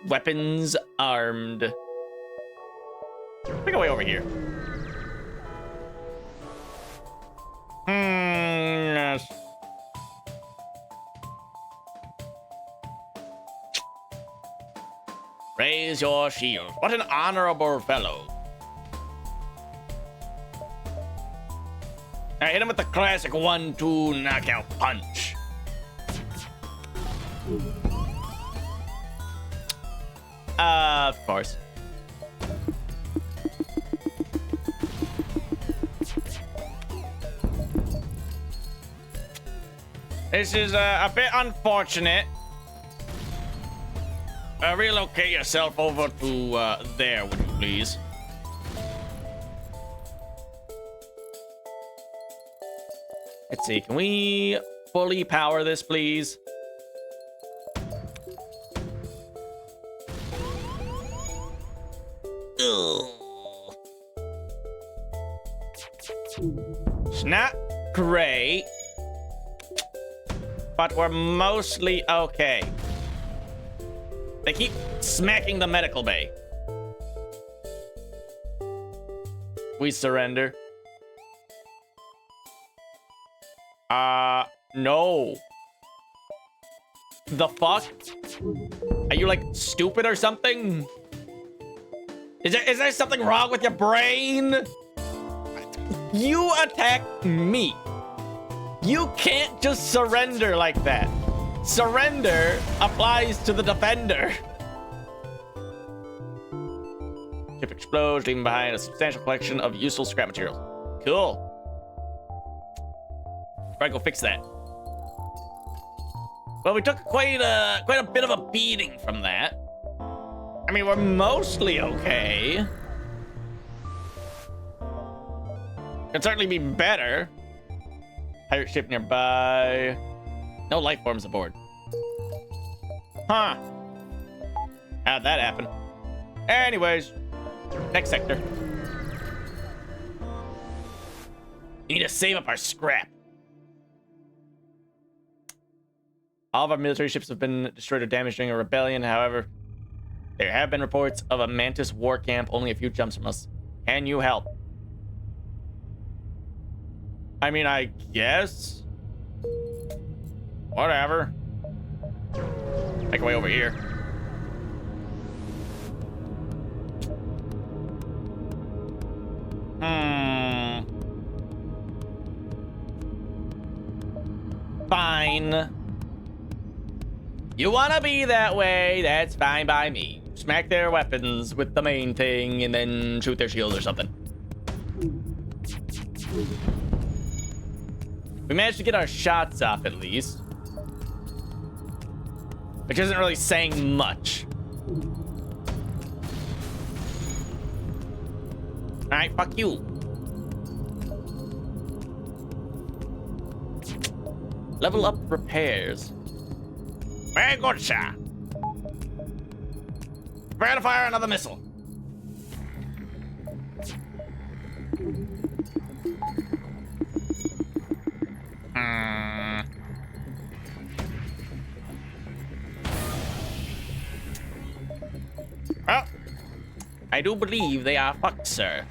Speaker 1: Weapons armed. Make our way over here. Yes. Raise your shield. What an honorable fellow. I hit him with the classic 1-2 knockout punch. Of course. This is a bit unfortunate. Relocate yourself over to there, would you please? Let's see, can we fully power this, please? Ugh. It's not great, but we're mostly okay. They keep smacking the medical bay. We surrender. No. The fuck? Are you, like, stupid or something? Is there something wrong with your brain? You attacked me. You can't just surrender like that. Surrender applies to the defender. Ship explodes, leaving behind a substantial collection of useful scrap materials. Cool. Right, go fix that. Well, we took quite a bit of a beating from that. I mean, we're mostly okay. Could certainly be better. Pirate ship nearby. No life forms aboard. Huh. How'd that happen? Anyways, next sector. We need to save up our scrap. All of our military ships have been destroyed or damaged during a rebellion. However, There have been reports of a Mantis war camp only a few jumps from us. Can you help? I mean, I guess. Whatever. Make our way over here. Fine. You wanna be that way, that's fine by me. Smack their weapons with the main thing and then shoot their shields or something. We managed to get our shots off at least. Which isn't really saying much. Alright, fuck you. Level up repairs. Very good, sir. Prepare to fire another missile. Well, I do believe they are fucked, sir.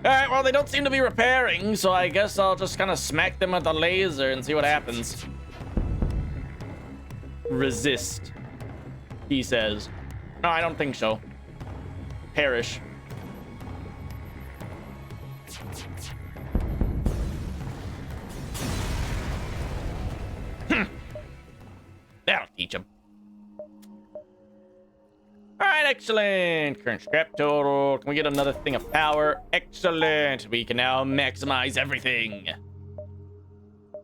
Speaker 1: Alright, well, they don't seem to be repairing, so I guess I'll just kind of smack them with the laser and see what happens. Resist, he says. No, I don't think so. Perish. That'll teach him. All right, excellent. Current scrap total. Can we get another thing of power? Excellent. We can now maximize everything.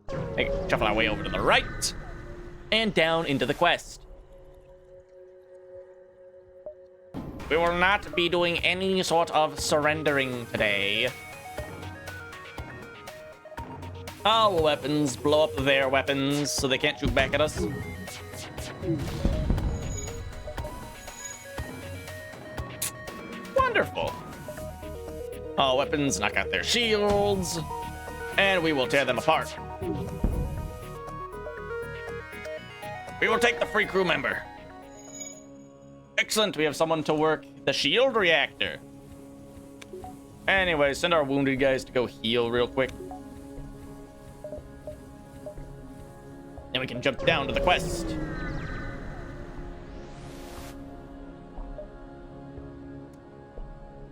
Speaker 1: Okay, shuffle our way over to the right and down into the quest. We will not be doing any sort of surrendering today. All weapons blow up their weapons so they can't shoot back at us. Wonderful. All weapons knock out their shields, and we will tear them apart. We will take the free crew member. Excellent, we have someone to work the shield reactor. Anyway, send our wounded guys to go heal real quick. Then we can jump down to the quest.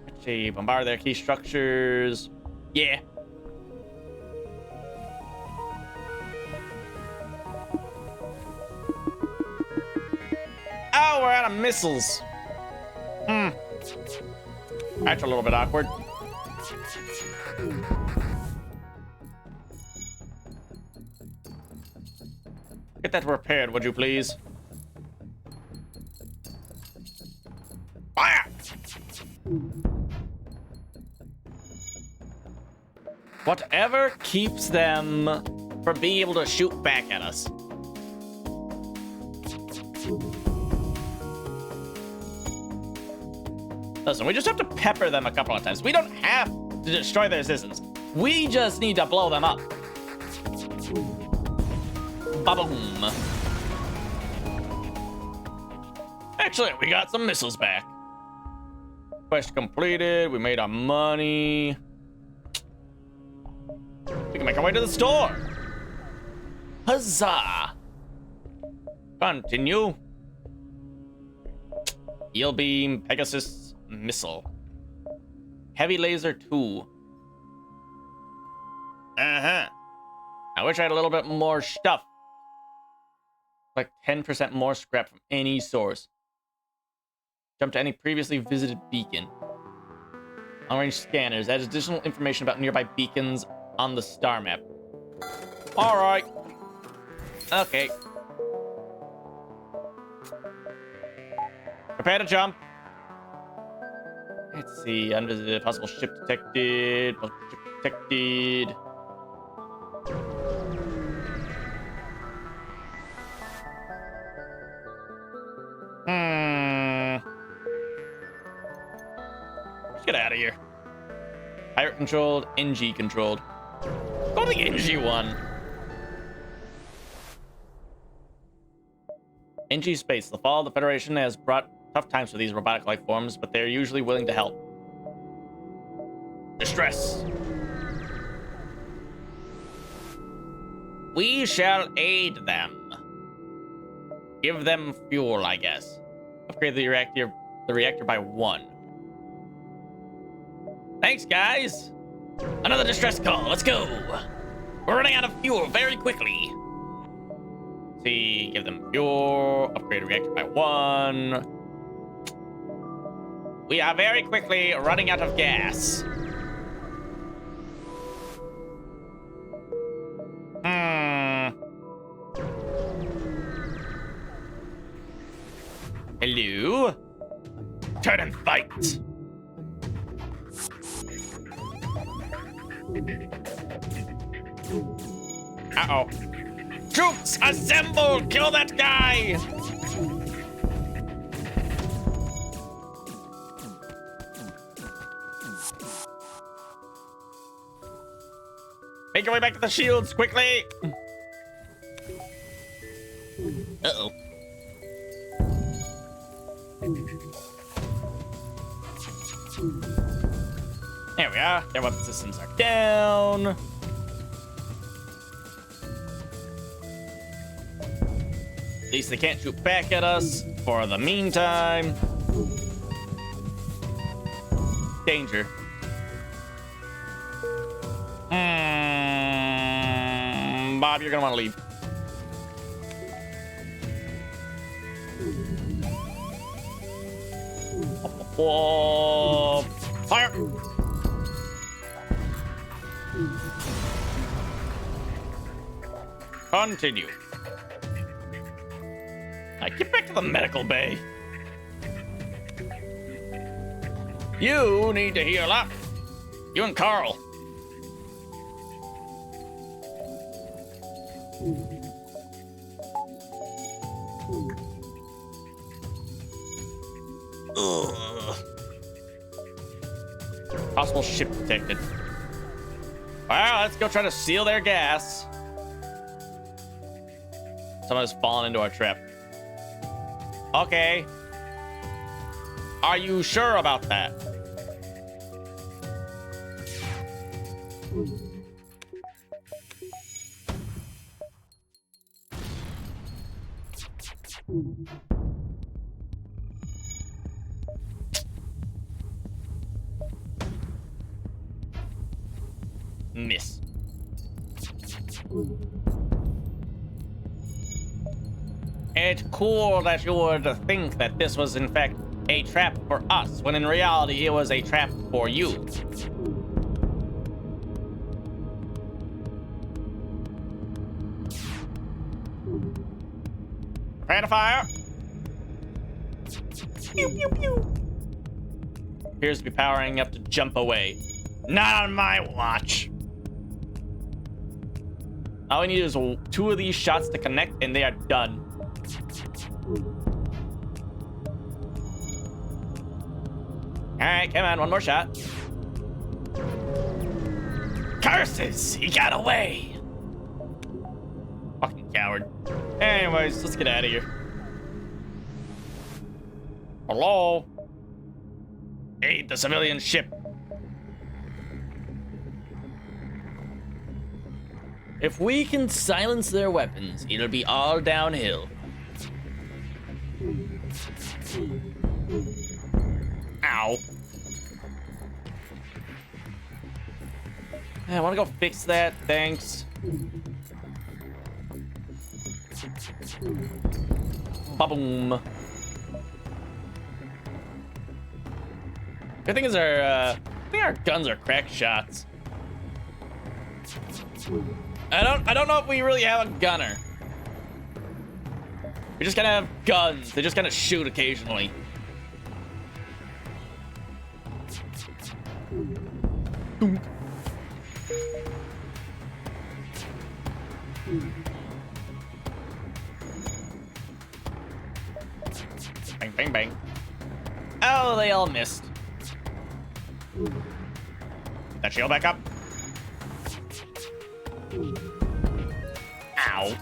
Speaker 1: Let's see, bombard their key structures. Yeah. Oh, we're out of missiles. That's a little bit awkward. Get that repaired, would you please? Fire! Whatever keeps them from being able to shoot back at us. Listen, we just have to pepper them a couple of times. We don't have to destroy their systems. We just need to blow them up. Ba-boom. Excellent, we got some missiles back. Quest completed, we made our money. We can make our way to the store. Huzzah! Continue. Eel beam, Pegasus missile. Heavy laser 2. Uh-huh. I wish I had a little bit more stuff. Like 10% more scrap from any source. Jump to any previously visited beacon. Long-range scanners. Adds additional information about nearby beacons on the star map. Alright. Okay. Prepare to jump. Let's see. Unvisited. Possible ship detected. Possible ship detected. Let's get out of here. Pirate controlled, NG controlled. Go to the NG one. NG Space. The fall of the Federation has brought tough times for these robotic life forms, but they're usually willing to help. Distress. We shall aid them. Give them fuel, I guess. Upgrade the reactor by 1. Thanks, guys. Another distress call. Let's go. We're running out of fuel very quickly. See, give them fuel. Upgrade reactor by 1. We are very quickly running out of gas. Hello? Turn and fight. Uh-oh. Troops, assemble! Kill that guy! Make your way back to the shields, quickly! Uh-oh. There we are. Their weapon systems are down. At least they can't shoot back at us for the meantime. Danger. Bob, you're gonna want to leave. Whoa. Fire! Continue. Now get back to the medical bay. You need to heal up. You and Carl. Ugh. Possible ship detected. Well, let's go try to seal their gas. Someone's fallen into our trap. Okay. Are you sure about that? Miss. It's cool that you would think that this was in fact a trap for us, when in reality it was a trap for you. Prepare to fire. Pew, pew, pew. Appears to be powering up to jump away. Not on my watch. All we need is 2 of these shots to connect, and they are done. All right, come on, one more shot. Curses! He got away! Fucking coward. Anyways, let's get out of here. Hello? Aid the civilian ship. If we can silence their weapons, it'll be all downhill. Ow. I want to go fix that, thanks. Ba-boom. Good thing is I think our guns are crack shots. I don't know if we really have a gunner. We just kind of have guns. They just kind of shoot occasionally. Dunk. Bang, bang, bang. Oh, they all missed. That shield back up. Ow.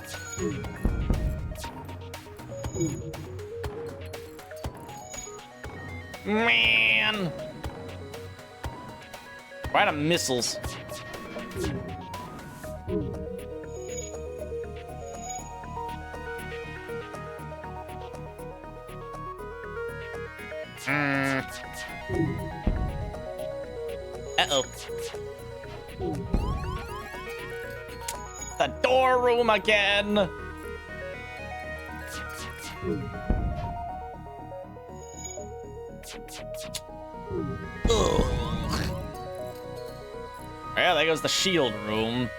Speaker 1: Man! Right on missiles. Uh-oh. The door room again. Ugh. Yeah, there goes the shield room.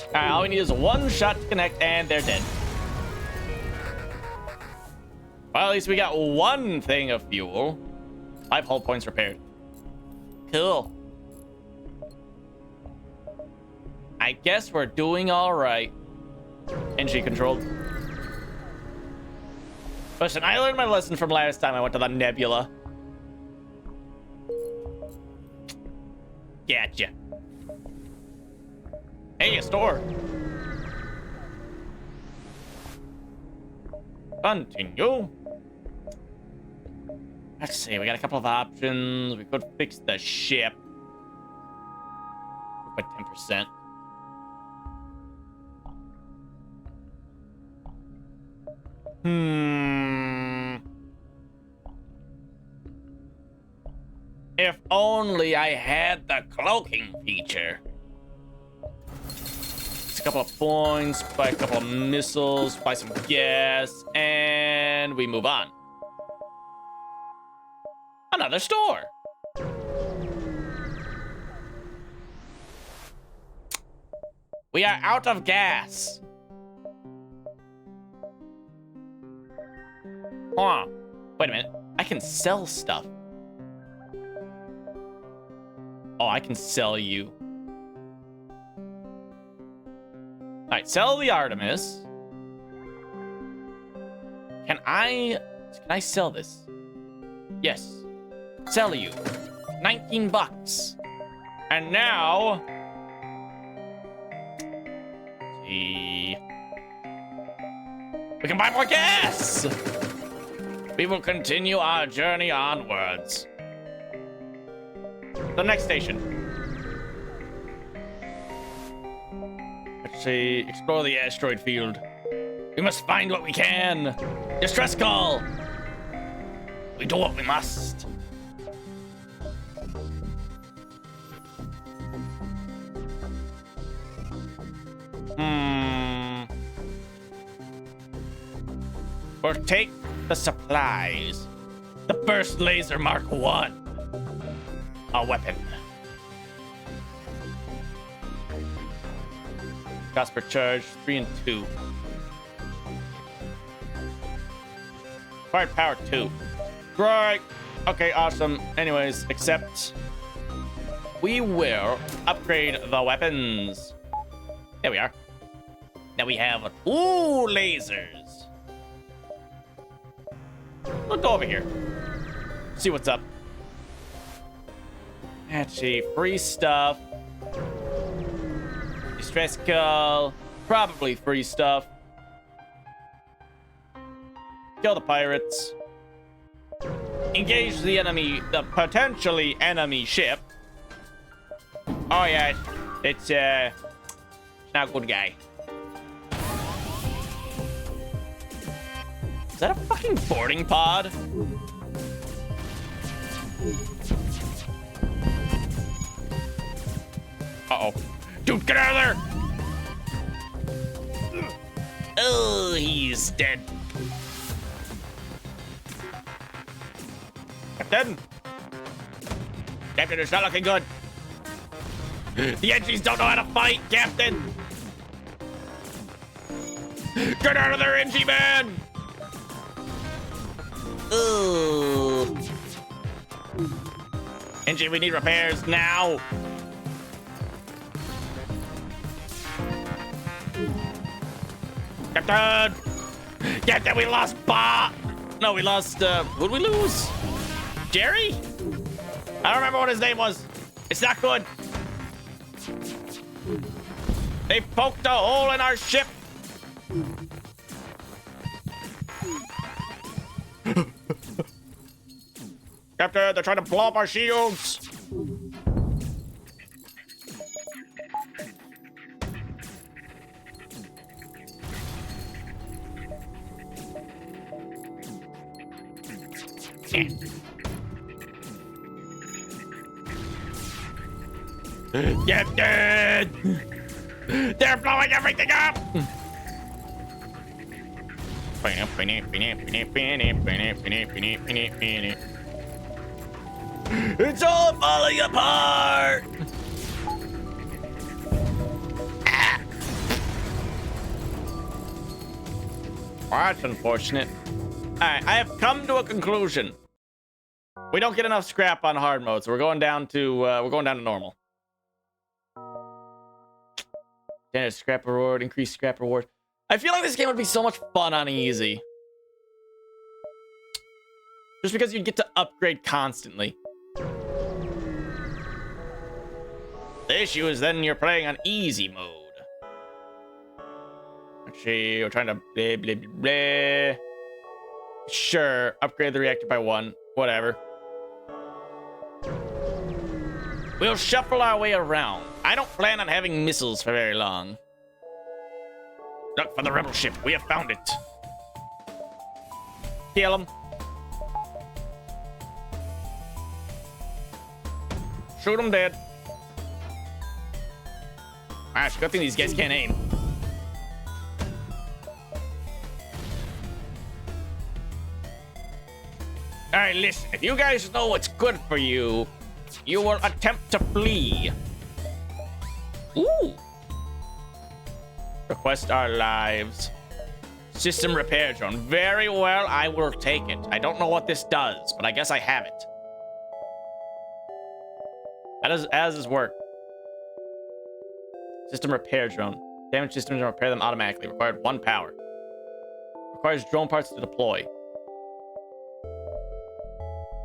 Speaker 1: Alright, all we need is one shot to connect, and they're dead. Well, at least we got one thing of fuel. 5 hull points repaired. Cool. I guess we're doing all right. Engine controlled. Listen, I learned my lesson from last time I went to the Nebula. Gotcha. Hey, a store. Continue. Let's see, we got a couple of options. We could fix the ship. By 10%. If only I had the cloaking feature. It's a couple of points, buy a couple of missiles, buy some gas, and we move on. Another store. We are out of gas. Huh. Wait a minute. I can sell stuff. Oh, I can sell you. All right, sell the Artemis. Can I sell this? Yes. Sell you. 19 bucks. And now, see, we can buy more gas. We will continue our journey onwards. The next station. Let's see, explore the asteroid field. We must find what we can. Distress call. We do what we must. Or take the supplies. The burst laser Mark 1. A weapon. Cost per charge, 3 and 2. Fired power 2. Great. Okay, awesome. Anyways, except we will upgrade the weapons. There we are. Now we have 2 lasers. Let's go over here. See what's up. Actually, free stuff. Distress call. Probably free stuff. Kill the pirates. Engage the enemy, the potentially enemy ship. Oh yeah, it's not a good guy. Is that a fucking boarding pod? Uh-oh. Dude, get out of there! Oh, he's dead. Captain? Captain, it's not looking good. The engines don't know how to fight, Captain! Get out of there, engine man! Ooh. Engine, we need repairs now. Captain! Captain, we lost Bob! No, we lost, who'd we lose? Jerry? I don't remember what his name was. It's not good. They poked a hole in our ship. Captain, they're trying to blow up our shields. Captain! They're blowing everything up! It's all falling apart! Ah. Well, that's unfortunate. Alright, I have come to a conclusion. We don't get enough scrap on hard mode, so we're going down to normal. Standard scrap reward, increased scrap reward. I feel like this game would be so much fun on easy. Just because you'd get to upgrade constantly. The issue is then you're playing on easy mode. Actually, we're trying to blah, blah, blah, blah. Sure, upgrade the reactor by 1. Whatever. We'll shuffle our way around. I don't plan on having missiles for very long. Look for the rebel ship. We have found it. Kill him. Shoot him dead. Ah, good thing these guys can't aim. Alright, listen. If you guys know what's good for you, you will attempt to flee. Ooh. Request our lives. System repair drone. Very well, I will take it. I don't know what this does, but I guess I have it. How does this work? System repair drone. Damage systems and repair them automatically. Required 1 power. Requires drone parts to deploy.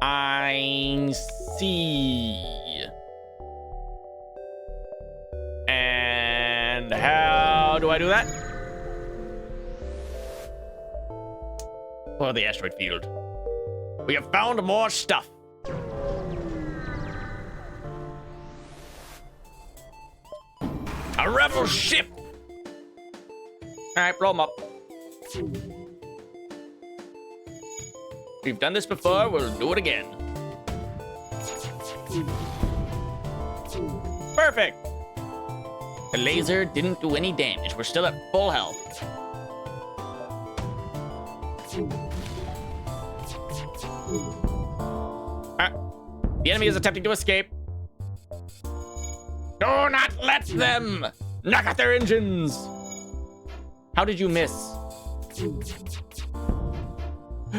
Speaker 1: I see. And how do I do that? Oh, the asteroid field. We have found more stuff. A rebel ship. All right, blow them up. We've done this before, we'll do it again. Perfect! The laser didn't do any damage. We're still at full health. The enemy is attempting to escape. Do not let them! Knock out their engines! How did you miss?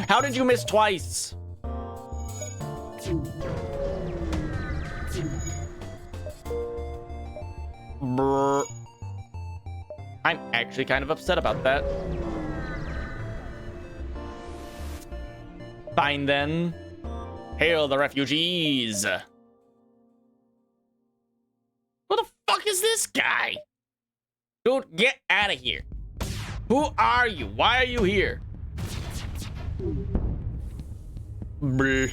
Speaker 1: How did you miss twice? Brr. I'm actually kind of upset about that. Fine then. Hail the refugees. Who the fuck is this guy? Dude, get out of here. Who are you? Why are you here? Bleh.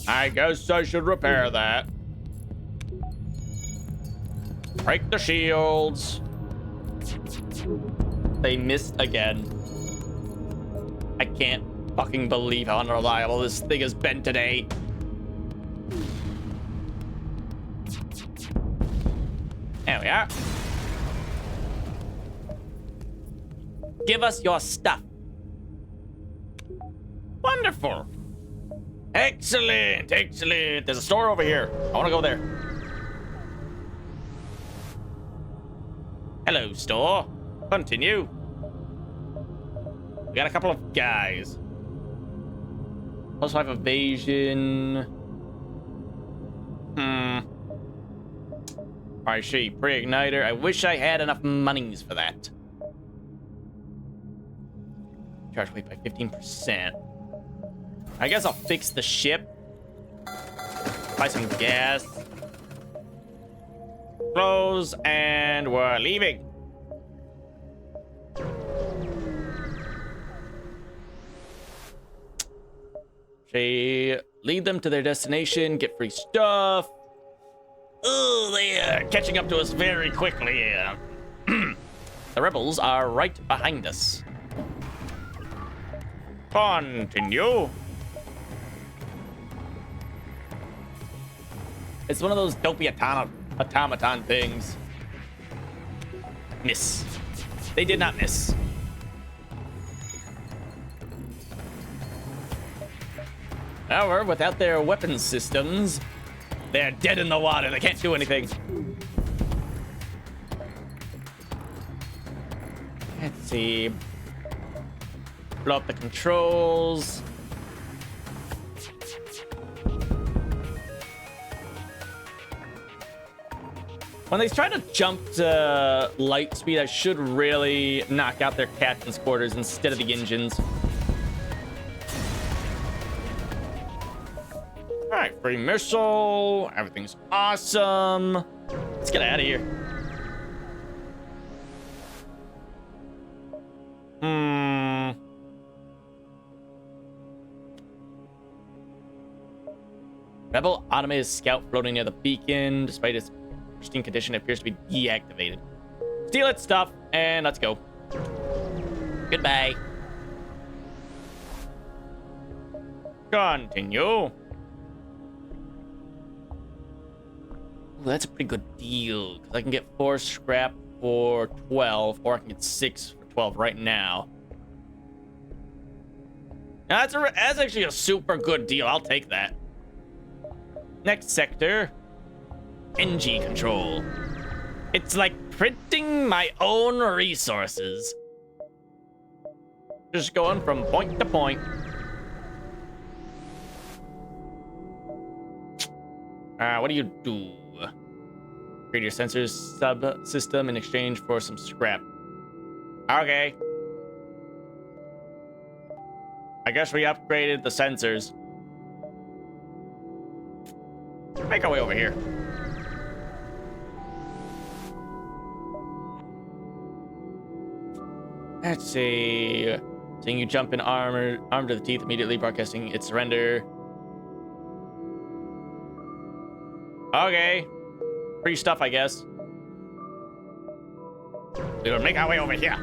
Speaker 1: I guess I should repair that. Break the shields. They missed again. I can't fucking believe how unreliable this thing has been today. There we are. Give us your stuff. Wonderful. Excellent, excellent. There's a store over here. I want to go there. Hello, store. Continue. We got a couple of guys. +5 evasion. Alright, she pre-igniter. I wish I had enough monies for that. Charge weight by 15%. I guess I'll fix the ship. Buy some gas. Close, and we're leaving. They lead them to their destination, get free stuff. Oh, they are catching up to us very quickly. The rebels are right behind us. Continue. It's one of those dopey automaton things. Miss. They did not miss. However, without their weapon systems, they're dead in the water. They can't do anything. Let's see. Blow up the controls. When they try to jump to light speed, I should really knock out their captain's quarters instead of the engines. All right, free missile. Everything's awesome. Let's get out of here. Rebel automated scout floating near the beacon. Despite its pristine condition, it appears to be deactivated. Steal its stuff and let's go. Goodbye. Continue. Ooh, that's a pretty good deal because I can get 4 scrap for 12, or I can get 6 for 12 right now. Now, that's actually a super good deal. I'll take that. Next sector, NG control. It's like printing my own resources. Just going from point to point. What do you do? Create your sensors subsystem in exchange for some scrap. Okay. I guess we upgraded the sensors. Make our way over here. Let's see. Seeing you jump in armed to the teeth, immediately broadcasting its surrender. Okay. Free stuff, I guess. We'll make our way over here.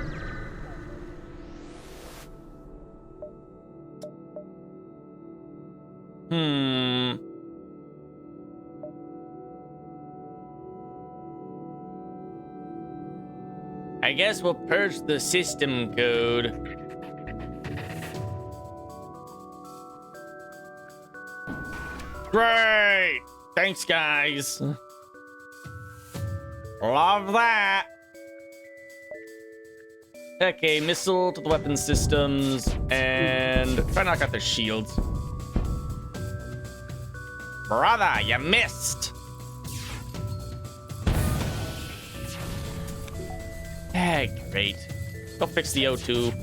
Speaker 1: I guess we'll purge the system code. Great! Thanks, guys. Love that. Okay, missile to the weapon systems and try to knock out their shields. Brother, you missed. Ah, great. Go fix the O2.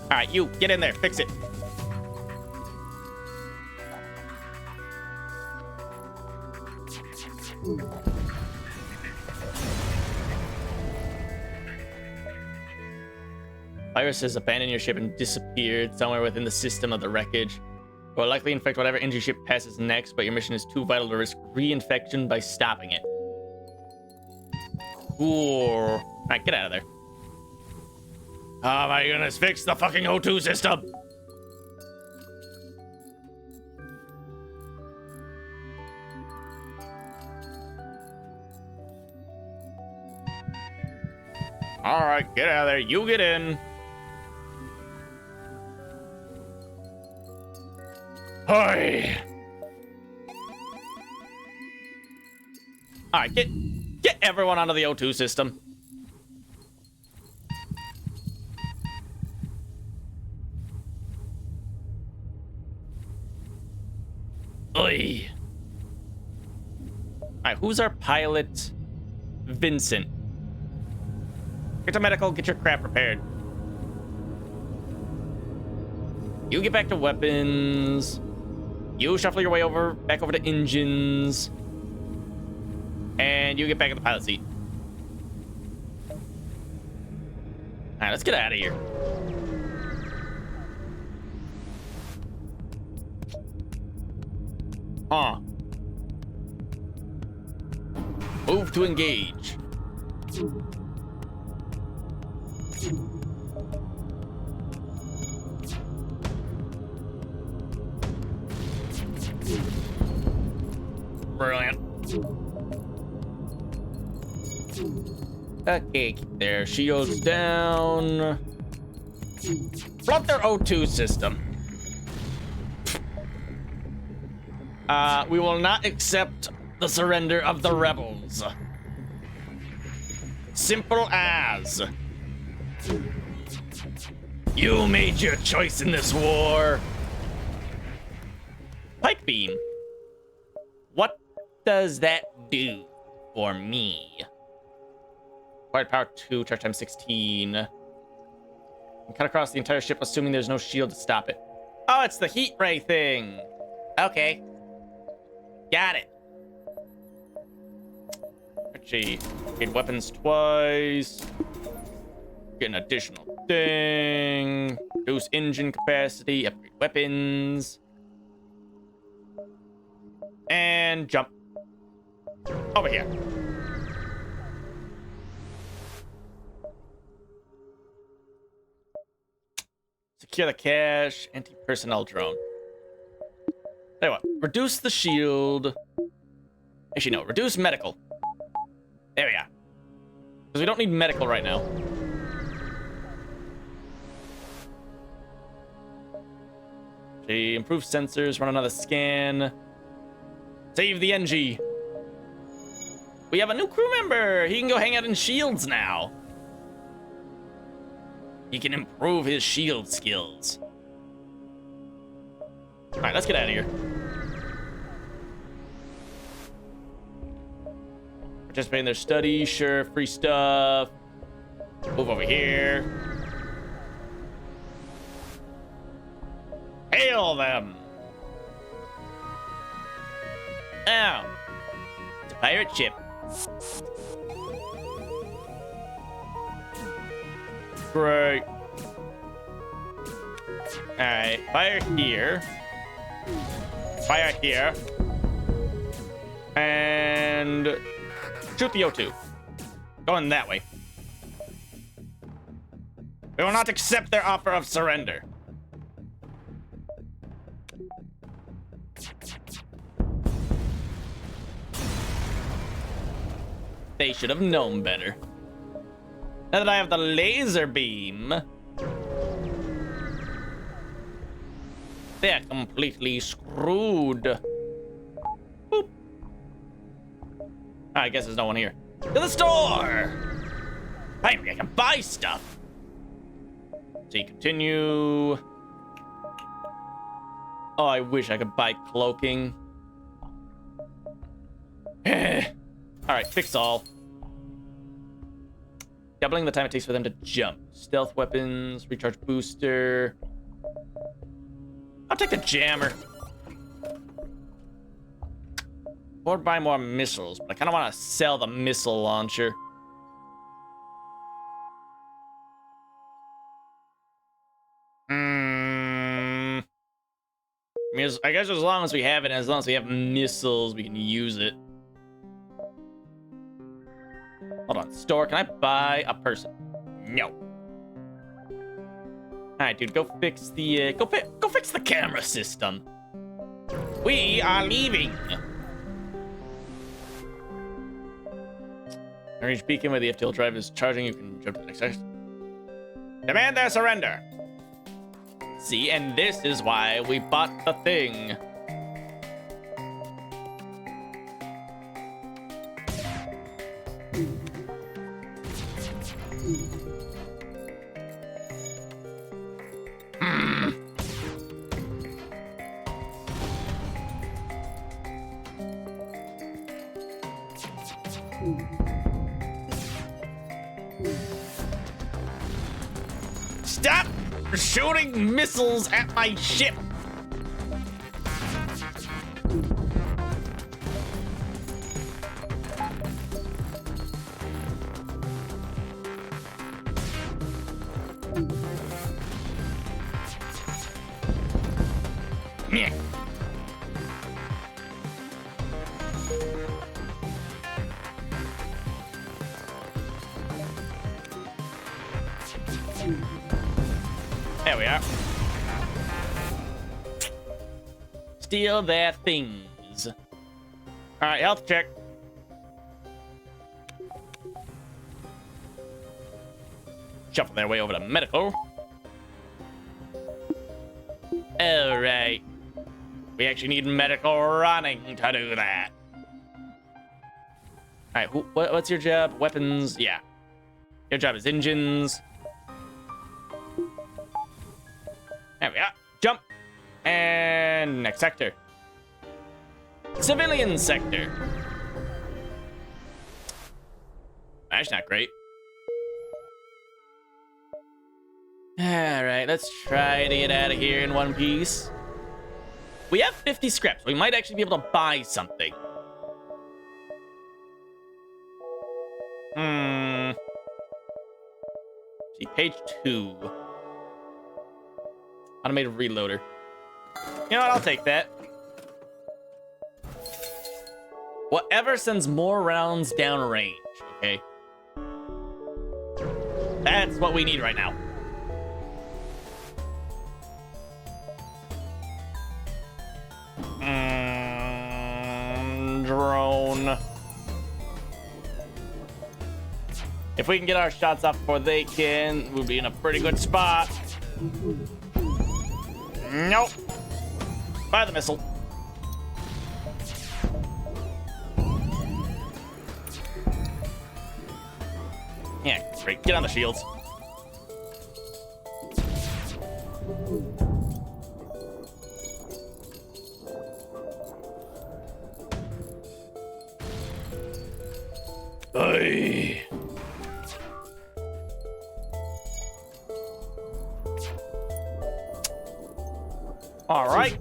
Speaker 1: All right, you get in there, fix it. Virus has abandoned your ship and disappeared somewhere within the system of the wreckage. It will likely infect whatever entry ship passes next, but your mission is too vital to risk reinfection by stopping it. Cool. All right, get out of there. Oh my goodness, fix the fucking O2 system. All right, get out of there. You get in. Hi. All right, get everyone onto the O2 system. Oi. Alright, who's our pilot? Vincent. Get to medical, get your crap repaired. You get back to weapons. You shuffle your way back over to engines. And you get back in the pilot seat. Alright, let's get out of here. Move to engage. Brilliant. Okay, keep their shields down. Flood their O2 system. We will not accept the surrender of the rebels. Simple as. You made your choice in this war. Pike beam. What does that do for me? Acquired power 2, charge time 16. And cut across the entire ship, assuming there's no shield to stop it. Oh, it's the heat ray thing. Okay. Got it. Gee, get weapons twice. Get an additional thing. Reduce engine capacity. Upgrade weapons. And jump. Over here. Secure the cache. Anti-personnel drone. Tell you what. Reduce the shield. Actually, no. Reduce medical. There we go. Because we don't need medical right now. Okay, improve sensors, run another scan. Save the NG. We have a new crew member. He can go hang out in shields now. He can improve his shield skills. All right, let's get out of here. Participate in their study, sure, free stuff. Move over here. Hail them! Oh, it's a pirate ship. Great. Alright, fire here. Fire here. And shoot the O2. Going that way. We will not accept their offer of surrender. They should have known better. Now that I have the laser beam, they're completely screwed. Boop. I guess there's no one here. To the store! Finally, I can buy stuff. So you continue. Oh, I wish I could buy cloaking. Alright, fix all. Doubling the time it takes for them to jump. Stealth weapons, recharge booster. I'll take the jammer. Or buy more missiles, but I kind of want to sell the missile launcher. I guess as long as we have it, and as long as we have missiles, we can use it. Hold on, store, can I buy a person? No. Alright, dude, go fix the, go fix the camera system. We are leaving. Orange beacon where the FTL drive is charging, you can jump to the next section. Demand their surrender. See, and this is why we bought the thing. Stop shooting missiles at my ship! Yeah. There we are. Steal their things. All right, health check. Shuffle their way over to medical. All right. We actually need medical running to do that. All right, what's your job? Weapons, yeah. Your job is engines. There we are. Jump. And next sector. Civilian sector. That's not great. All right, let's try to get out of here in one piece. We have 50 scraps. We might actually be able to buy something. See, page 2. Automated reloader. You know what? I'll take that. Whatever sends more rounds downrange. Okay. That's what we need right now. Drone. If we can get our shots off before they can, we'll be in a pretty good spot. Nope. Fire the missile. Yeah, great. Get on the shields. Hey. All right.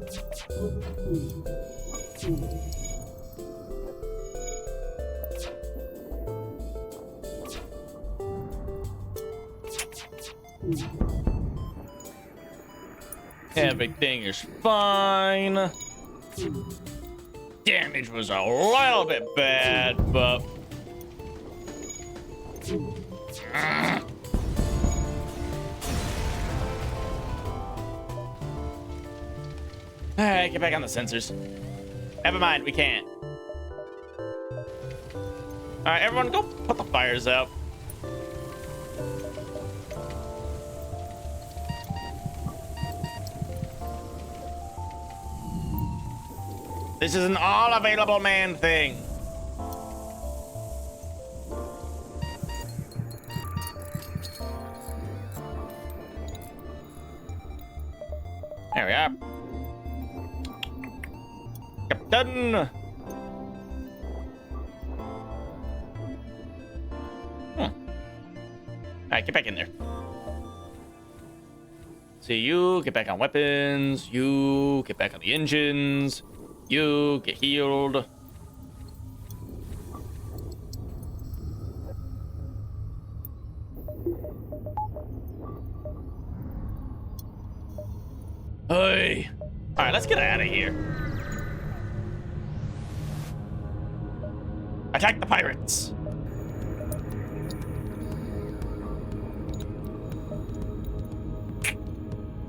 Speaker 1: Everything is fine. Damage was a little bit bad, but... Alright, get back on the sensors. Never mind, we can't. Alright, everyone go put the fires out. This is an all-available man thing. There we are. Captain! Alright, get back in there. See, you get back on weapons. You get back on the engines. You get healed. Hey. All right, let's get out of here. Attack the pirates.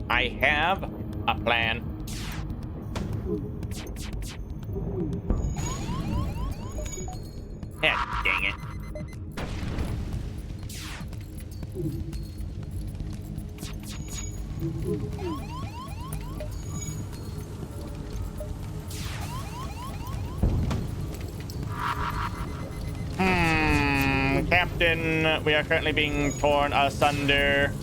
Speaker 1: I have a plan. Yeah, dang it. Captain, we are currently being torn asunder.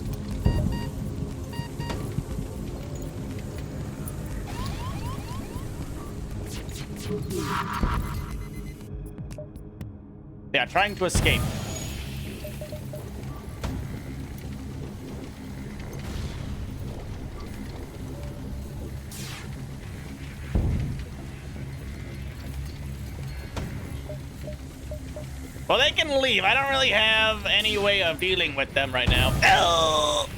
Speaker 1: Yeah, trying to escape. Well, they can leave. I don't really have any way of dealing with them right now. Oh!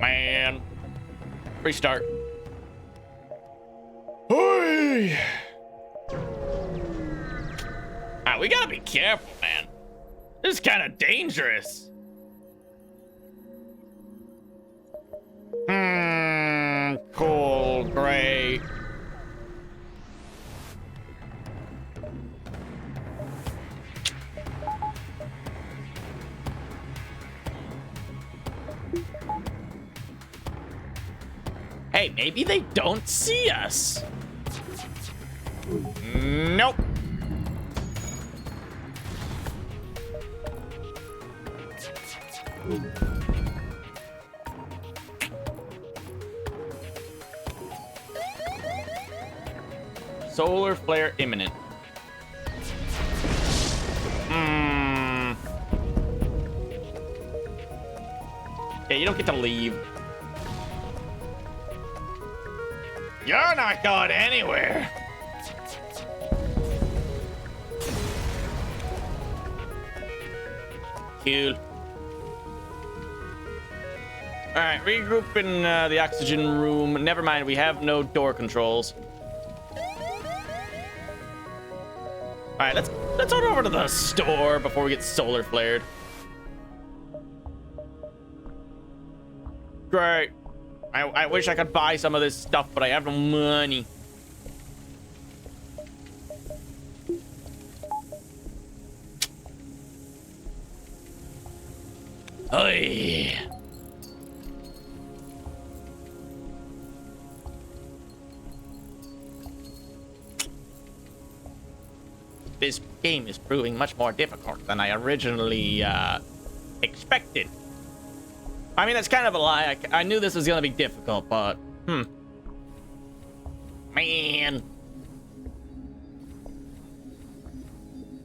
Speaker 1: Man. Restart. Hey! We gotta be careful, man. This is kind of dangerous. Cool, great. Hey, maybe they don't see us. Nope. Solar flare imminent. Yeah, you don't get to leave. You're not going anywhere. Cool. All right, regroup in the oxygen room. Never mind, we have no door controls. All right, let's head over to the store before we get solar flared. Great. I wish I could buy some of this stuff, but I have no money. Oy. This game is proving much more difficult than I originally expected. I mean, that's kind of a lie. I knew this was gonna be difficult, but man,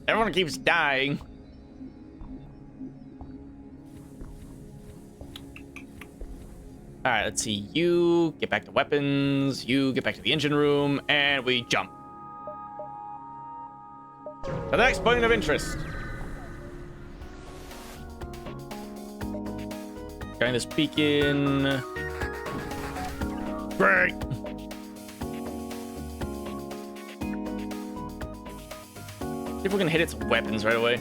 Speaker 1: everyone keeps dying. All right, let's see. You get back to weapons. You get back to the engine room, and we jump. The next point of interest. Getting this peek in. Great. See if we can hit its weapons right away.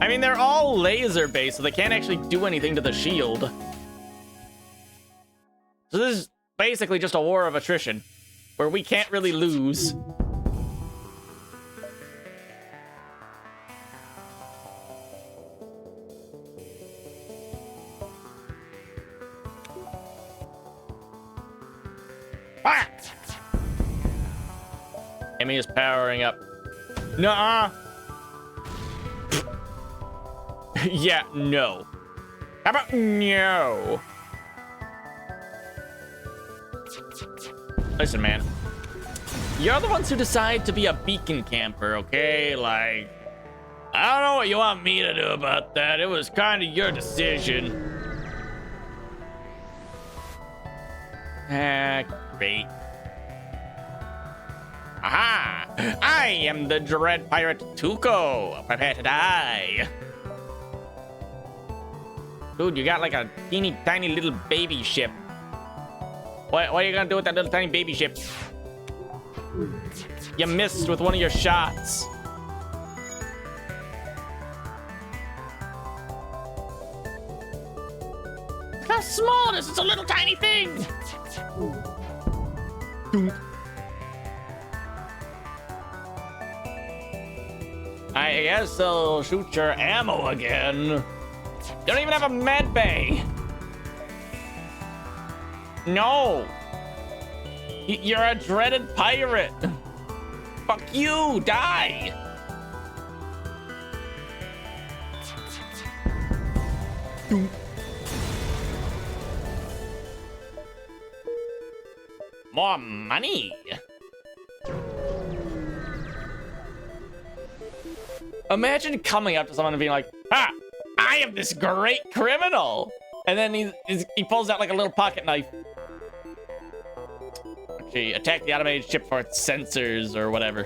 Speaker 1: I mean, they're all laser based, so they can't actually do anything to the shield. So this is basically just a war of attrition, where we can't really lose. Ah! Amy is powering up. Nuh-uh. Yeah, no. How about no? Listen, man. You're the ones who decide to be a beacon camper, okay? Like, I don't know what you want me to do about that. It was kind of your decision. Great. Aha! I am the dread pirate Tuco. Prepare to die. Dude, you got like a teeny tiny little baby ship. What are you gonna do with that little tiny baby ship? You missed with one of your shots. Look how small it is. It's a little tiny thing. I guess I'll shoot your ammo again. You don't even have a med bay. No. You're a dreaded pirate. Fuck you, die. More money. Imagine coming up to someone and being like, "Ah, I am this great criminal," and then he pulls out like a little pocket knife. Okay, attack the automated ship for its sensors or whatever.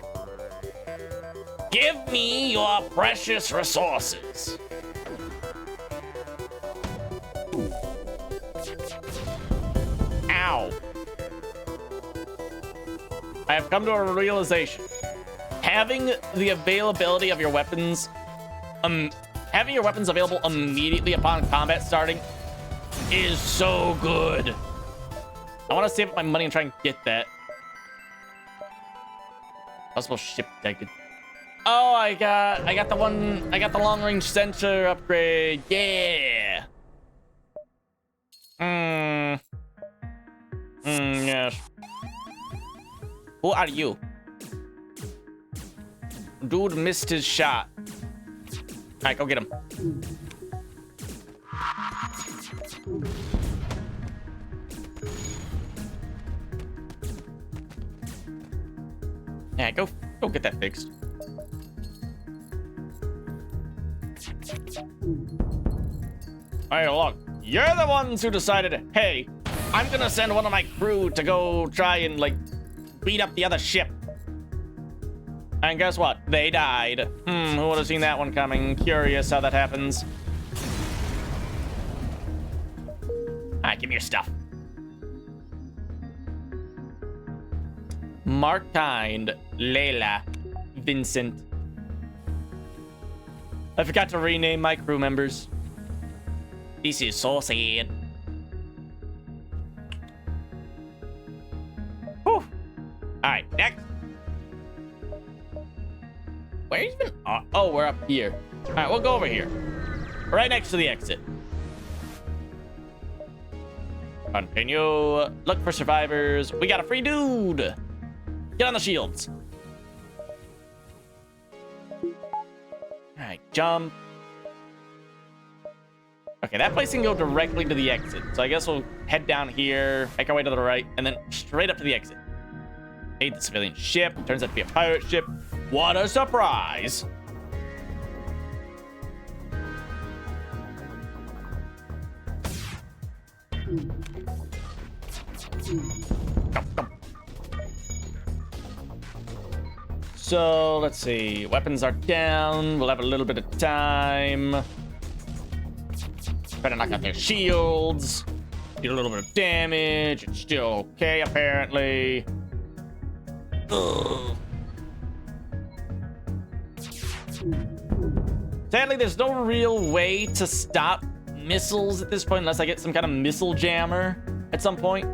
Speaker 1: Give me your precious resources. Ow. I have come to a realization. Having the availability of your weapons, having your weapons available immediately upon combat starting is so good. I want to save up my money and try and get that. Possible ship detected. Oh, I got the long range sensor upgrade. Yeah. Yes. Who are you? Dude missed his shot. All right, go get him. Yeah, go get that fixed. Hey, look, you're the ones who decided, hey, I'm gonna send one of my crew to go try and, like, beat up the other ship. And guess what? They died. Who would have seen that one coming? Curious how that happens. All right, give me your stuff. Mark Kind, Layla, Vincent. I forgot to rename my crew members. This is so sad. Whew. All right, next. Where even? Oh, we're up here. All right, we'll go over here. Right next to the exit. Continue. Look for survivors. We got a free dude. Get on the shields. All right, jump. Okay, that place can go directly to the exit. So I guess we'll head down here, make our way to the right, and then straight up to the exit. Aid the civilian ship. Turns out to be a pirate ship. What a surprise! Go. So, let's see. Weapons are down. We'll have a little bit of time. Better knock out their shields. Did a little bit of damage. It's still okay, apparently. Ugh. Sadly, there's no real way to stop missiles at this point unless I get some kind of missile jammer at some point.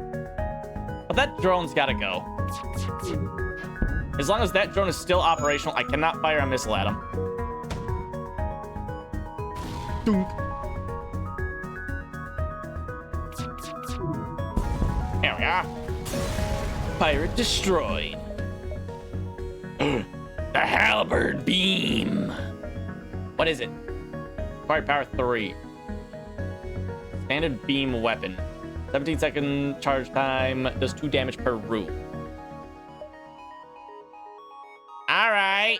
Speaker 1: But that drone's gotta go. As long as that drone is still operational, I cannot fire a missile at him. Dunk. There we are. Pirate destroyed. The halberd beam. What is it? Required power 3. Standard beam weapon. 17-second charge time. Does 2 damage per room. All right.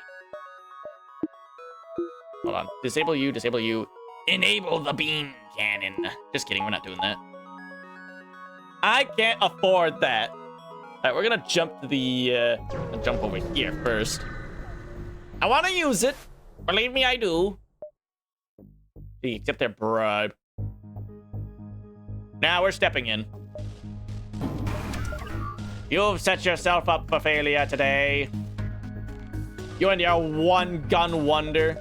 Speaker 1: Hold on. Disable you. Disable you. Enable the beam cannon. Just kidding. We're not doing that. I can't afford that. All right, we're gonna jump to the jump over here first. I want to use it. Believe me, I do. Accept their bribe. Now we're stepping in. You've set yourself up for failure today. You and your one-gun wonder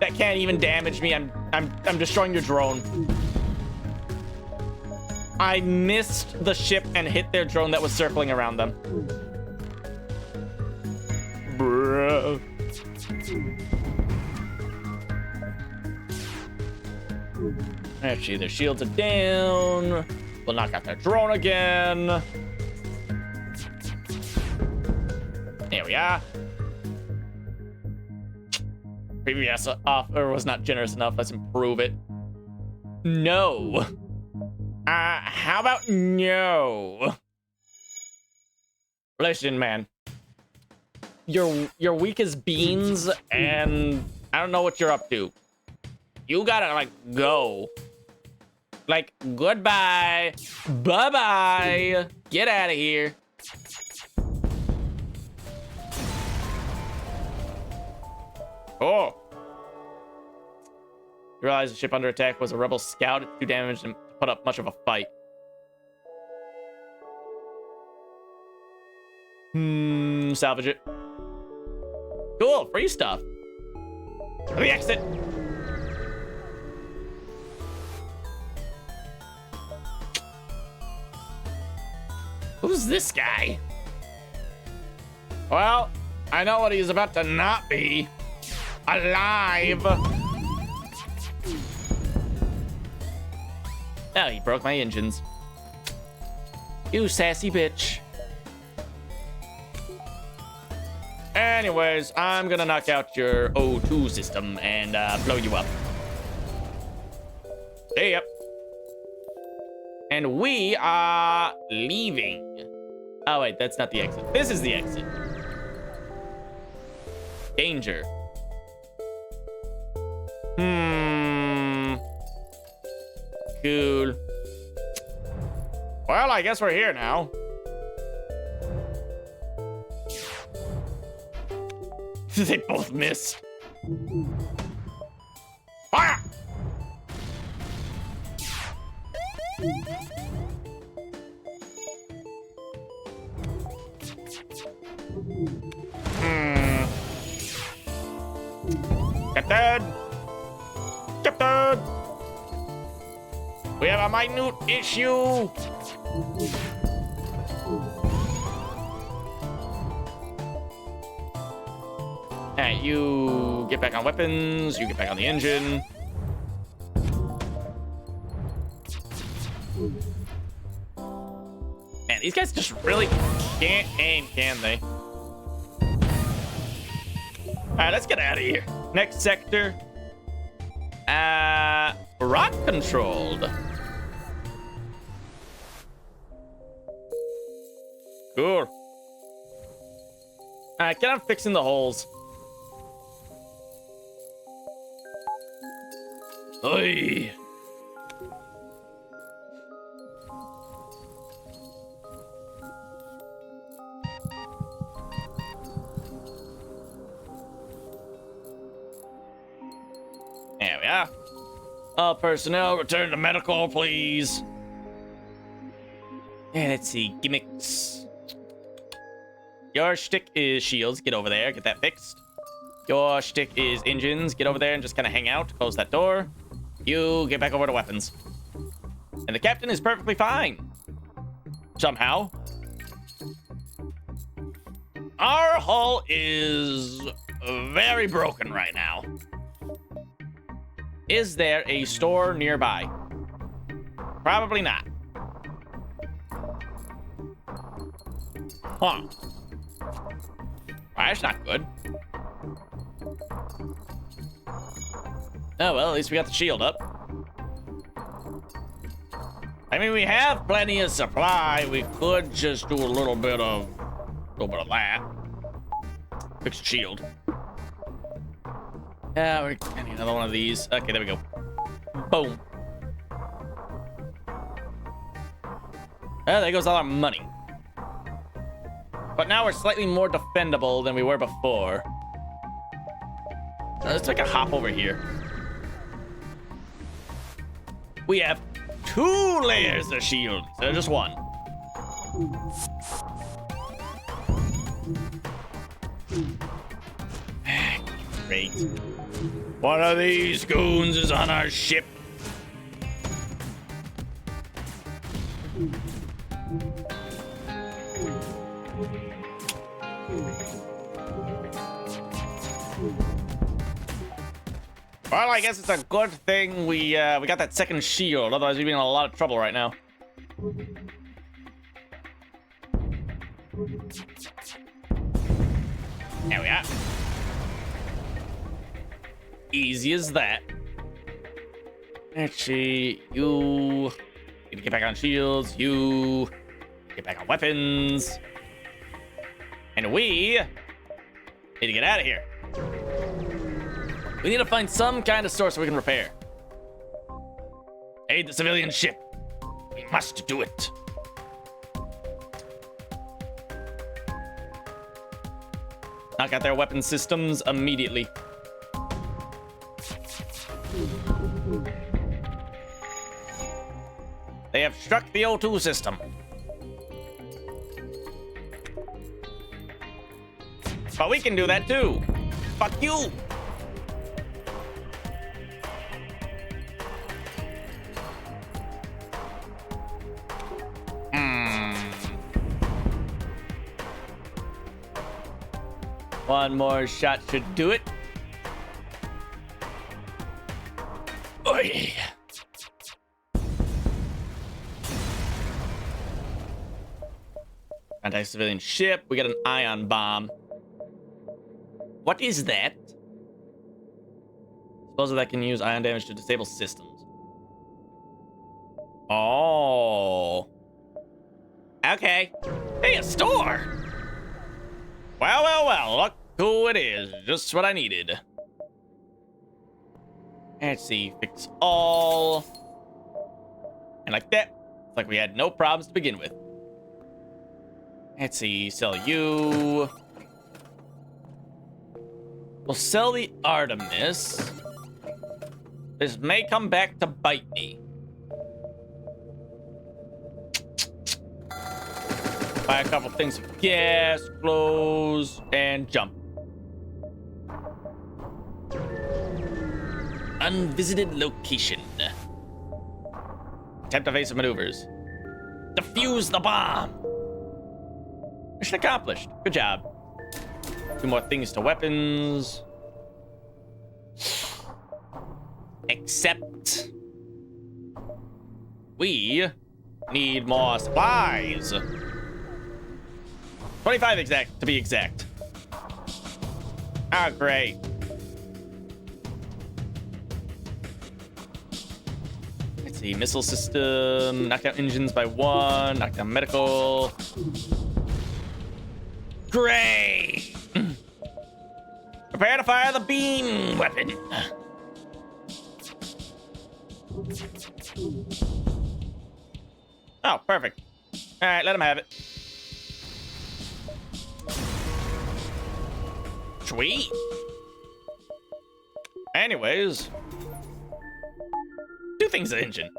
Speaker 1: that can't even damage me. I'm destroying your drone. I missed the ship and hit their drone that was circling around them. Bruh. Actually, their shields are down. We'll knock out their drone again. There we are. Previous offer was not generous enough. Let's improve it. No. How about no? Listen, man. You're weak as beans, and I don't know what you're up to. You gotta, like, go. Like, goodbye. Bye-bye. Get out of here. Oh. You realize the ship under attack was a rebel scout. It's too damaged to put up much of a fight. Salvage it. Cool, free stuff. Let me exit. Who's this guy? Well, I know what he's about to not be. Alive. Oh, he broke my engines. You sassy bitch. Anyways, I'm gonna knock out your O2 system and blow you up. See ya. And we are leaving. Oh, wait, that's not the exit. This is the exit. Danger. Cool. Well, I guess we're here now. They both missed. Fire! Captain! Captain! We have a minute issue! Alright, you get back on weapons, you get back on the engine. Man, these guys just really can't aim, can they? Alright, let's get out of here. Next sector. Rock controlled. Cool. Alright, get on fixing the holes. Oi. There we are. All personnel, return to medical, please. And let's see, gimmicks. Your shtick is shields. Get over there, get that fixed. Your shtick is engines. Get over there and just kind of hang out. Close that door. You get back over to weapons. And the captain is perfectly fine. Somehow. Our hull is very broken right now. Is there a store nearby? Probably not. Huh. That's not good. Oh, well, at least we got the shield up. I mean, we have plenty of supply. We could just do a little bit of that. Fix the shield. Yeah, I need another one of these. Okay, there we go. Boom. Well, there goes all our money. But now we're slightly more defendable than we were before. So let's take a hop over here. We have 2 layers of shield instead of just 1. Great. One of these goons is on our ship. Well, I guess it's a good thing we got that second shield. Otherwise, we'd be in a lot of trouble right now. There we are. Easy as that. Actually, you get back on shields. You get back on weapons. And we need to get out of here. We need to find some kind of source we can repair. Aid the civilian ship. We must do it. Knock out their weapon systems immediately. They have struck the O2 system. But we can do that too. Fuck you. One more shot should do it. Oh yeah. Anti-civilian ship. We got an ion bomb. What is that? Supposedly that can use ion damage to disable systems. Oh. Okay. Hey, a store! Well, well, well. Look who it is. Just what I needed. Let's see. Fix all. And like that. It's like we had no problems to begin with. Let's see. Sell you. We'll sell the Artemis. This may come back to bite me. Buy a couple things of gas, clothes, and jump. Unvisited location. Attempt evasive maneuvers. Defuse the bomb. Mission accomplished. Good job. Two more things to weapons. Except we need more supplies. 25 exact, to be exact. Ah, great. Let's see, missile system, knock down engines by 1, knock down medical. Great! Prepare to fire the beam weapon. Oh, perfect. All right, let him have it. Sweet. Anyways, two things to engine.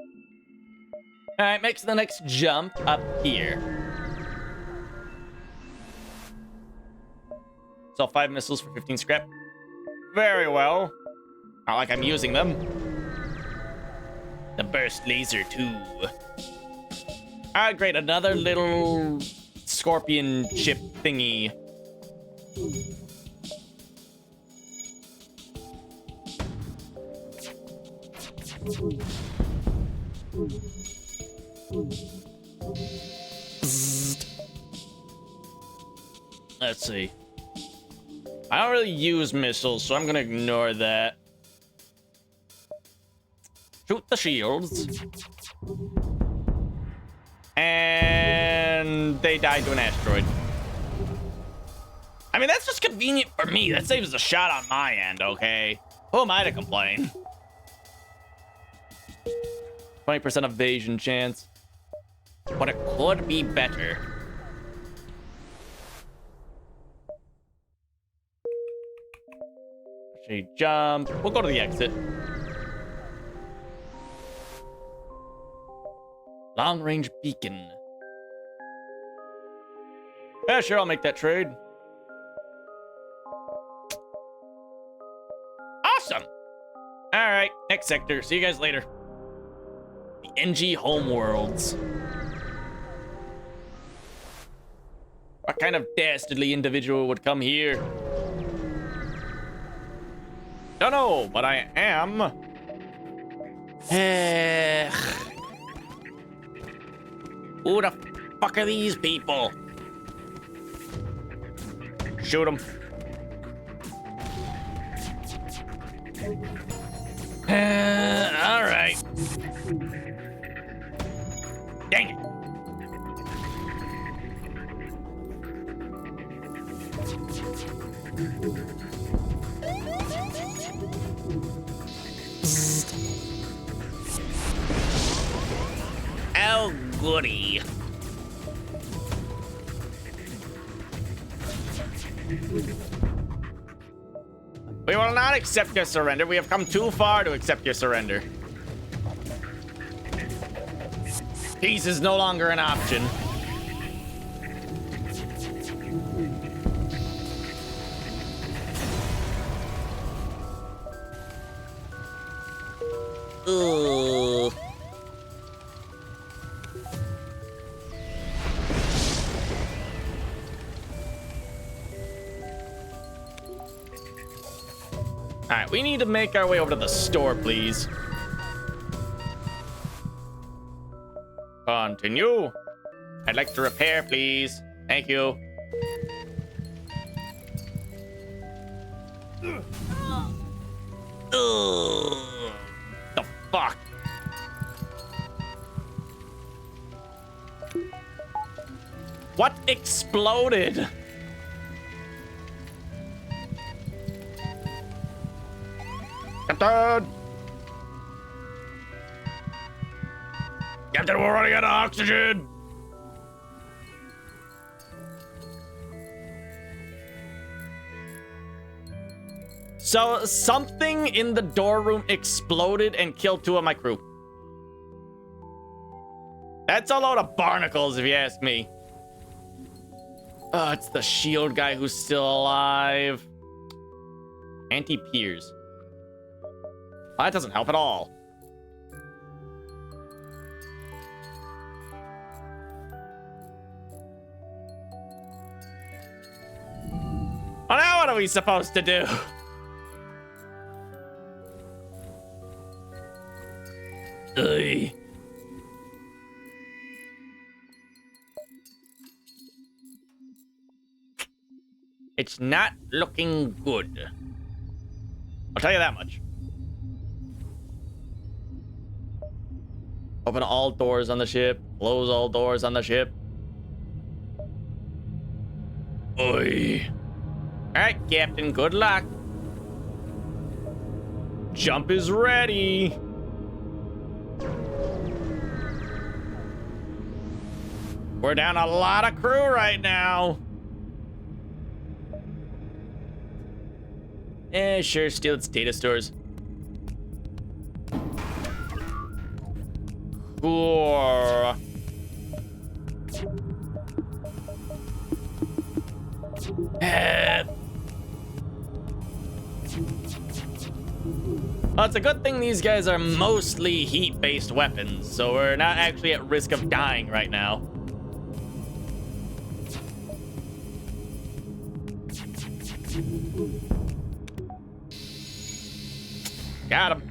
Speaker 1: All right, makes the next jump up here. Sell 5 missiles for 15 scrap. Very well. Not like I'm using them. The burst laser too. Ah, great, another little scorpion ship thingy. Let's see. I don't really use missiles, so I'm gonna ignore that. Shoot the shields. And they died to an asteroid. I mean, that's just convenient for me. That saves a shot on my end, okay? Who am I to complain? 20% evasion chance. But it could be better. Actually, jump. We'll go to the exit. Long-range beacon. Yeah, sure, I'll make that trade. Awesome. All right, next sector. See you guys later. The NG Homeworlds. What kind of dastardly individual would come here? Don't know, but I am. Who the fuck are these people? Shoot them. All right. Dang it. goody. We will not accept your surrender. We have come too far to accept your surrender. Peace is no longer an option. Ugh. All right, we need to make our way over to the store, please. Continue. I'd like to repair, please. Thank you. Ugh. The fuck? What exploded? Captain! Captain, we're running out of oxygen! So, something in the door room exploded and killed 2 of my crew. That's a load of barnacles, if you ask me. Oh, it's the shield guy who's still alive. Anti-Piers. Well, that doesn't help at all. Well, now what are we supposed to do? Ugh. It's not looking good. I'll tell you that much. Open all doors on the ship. Close all doors on the ship. Oi. All right, Captain, good luck. Jump is ready. We're down a lot of crew right now. Sure, steal its data stores. Cool. Well, it's a good thing these guys are mostly heat-based weapons, so we're not actually at risk of dying right now. Got him.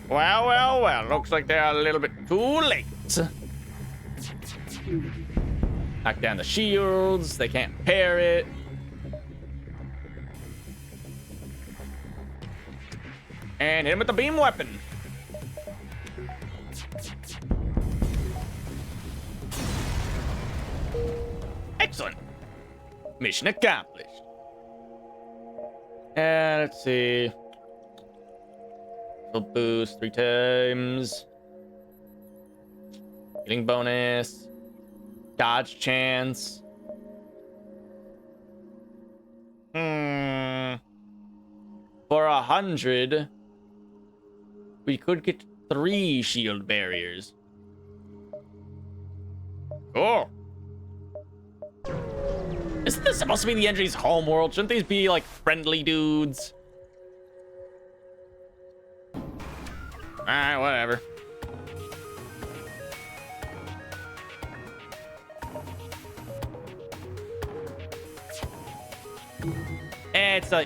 Speaker 1: Well, well, well. Looks like they're a little bit too late. Knock down the shields. They can't repair it. And hit him with the beam weapon. Excellent. Mission accomplished. And let's see. Full boost 3 times. Healing bonus. Dodge chance. For 100, we could get 3 shield barriers. Cool. Isn't this supposed to be the entry's home world? Shouldn't these be like friendly dudes? Alright, whatever.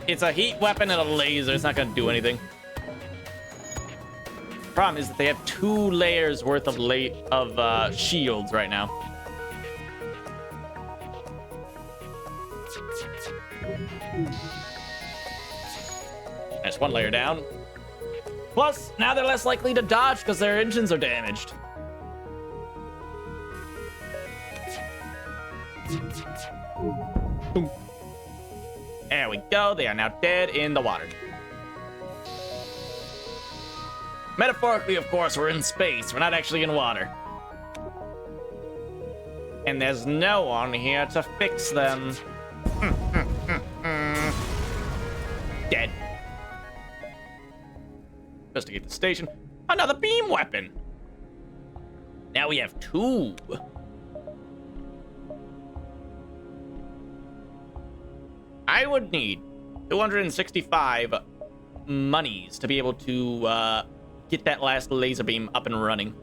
Speaker 1: It's a heat weapon and a laser. It's not gonna do anything. Problem is that they have 2 layers worth of shields right now. That's 1 layer down. Plus, now they're less likely to dodge because their engines are damaged. Boom. There we go. They are now dead in the water. Metaphorically, of course, we're in space. We're not actually in water. And there's no one here to fix them. Dead. Investigate the station. Another beam weapon. Now we have 2. I would need 265 monies to be able to get that last laser beam up and running.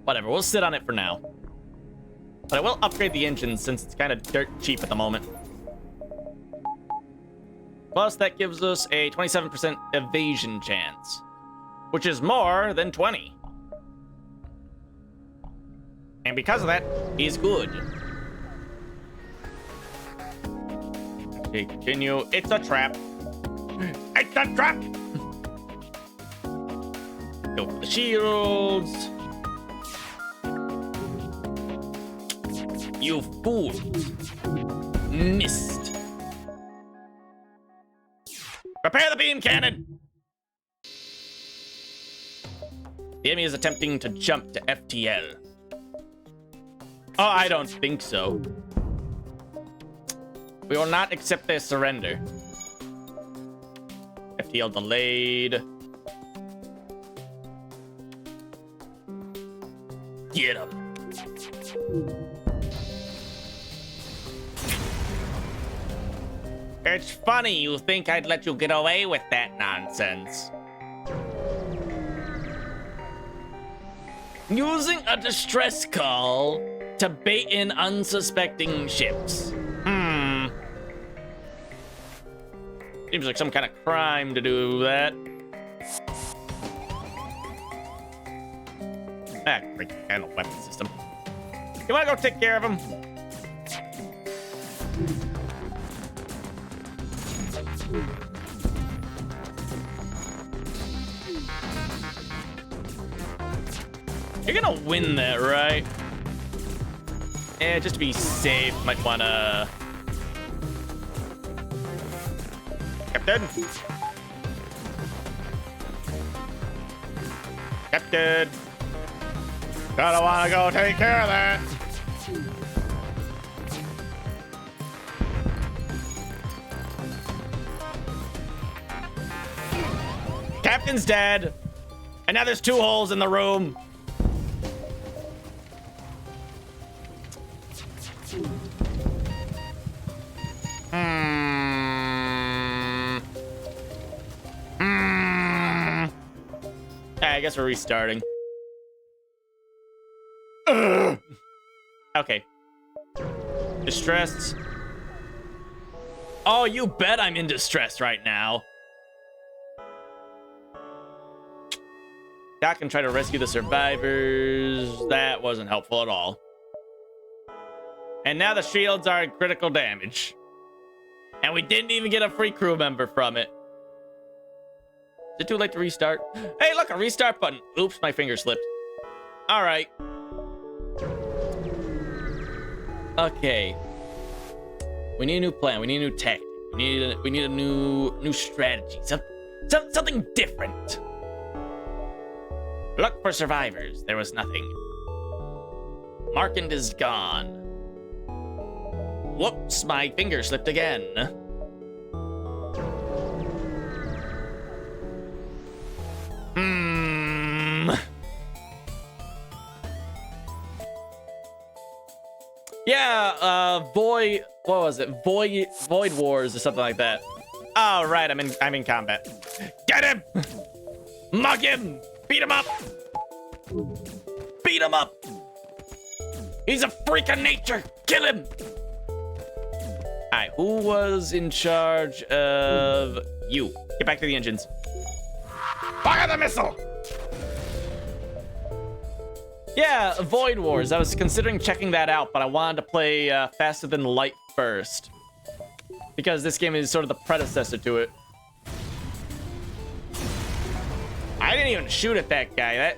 Speaker 1: Whatever, we'll sit on it for now. But I will upgrade the engine since it's kind of dirt cheap at the moment. Plus, that gives us a 27% evasion chance, which is more than 20. And because of that, he's good. Okay, continue. It's a trap. It's a trap! Go for the shields. You fool. Missed. Prepare the beam cannon! The enemy is attempting to jump to FTL. Oh, I don't think so. We will not accept their surrender. FTL delayed. Get him. It's funny you think I'd let you get away with that nonsense. Using a distress call to bait in unsuspecting ships. Seems like some kind of crime to do that. Great handle weapon system. You wanna go take care of him? You're gonna win that, right? Yeah, just to be safe, might wanna... Captain! Captain! Gotta wanna go take care of that! Captain's dead! And now there's 2 holes in the room! I guess we're restarting. Ugh. Okay. Distressed. Oh, you bet I'm in distress right now. Doc can try to rescue the survivors. That wasn't helpful at all. And now the shields are in critical damage. And we didn't even get a free crew member from it. Is it too late to restart? Hey, look, a restart button. Oops, my finger slipped. All right. Okay. We need a new plan. We need a new tactic. We need a new strategy. Something different. Look for survivors. There was nothing. Markand is gone. Whoops, my finger slipped again. Yeah, Void, what was it? Void Wars or something like that. Oh, right, I'm in combat. Get him! Mug him! Beat him up! Beat him up! He's a freak of nature! Kill him! Alright, who was in charge of you? Get back to the engines. Fire the missile! Yeah, Void Wars. I was considering checking that out, but I wanted to play Faster Than Light first. Because this game is sort of the predecessor to it. I I didn't even shoot at that guy.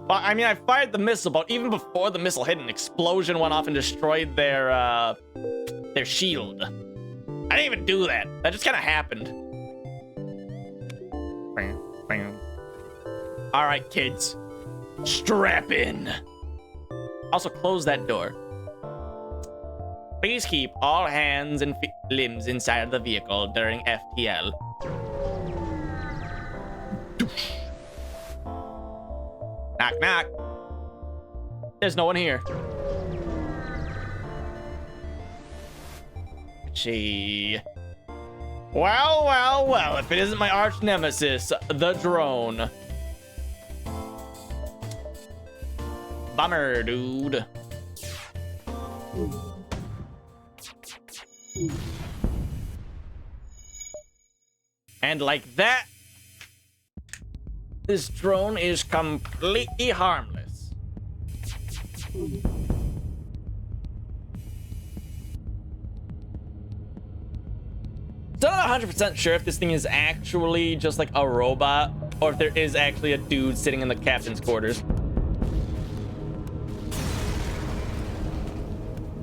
Speaker 1: Well, I mean, I fired the missile, but even before the missile hit, an explosion went off and destroyed their shield. I didn't even do that. That just kind of happened. All right, kids. Strap in. Also, close that door. Please keep all hands and limbs inside of the vehicle during FTL. Knock, knock. There's no one here. Gee. Well, if it isn't my arch nemesis, the drone. Bummer, dude. And like that, this drone is completely harmless. Still not 100% sure if this thing is actually just like a robot or if there is actually a dude sitting in the captain's quarters.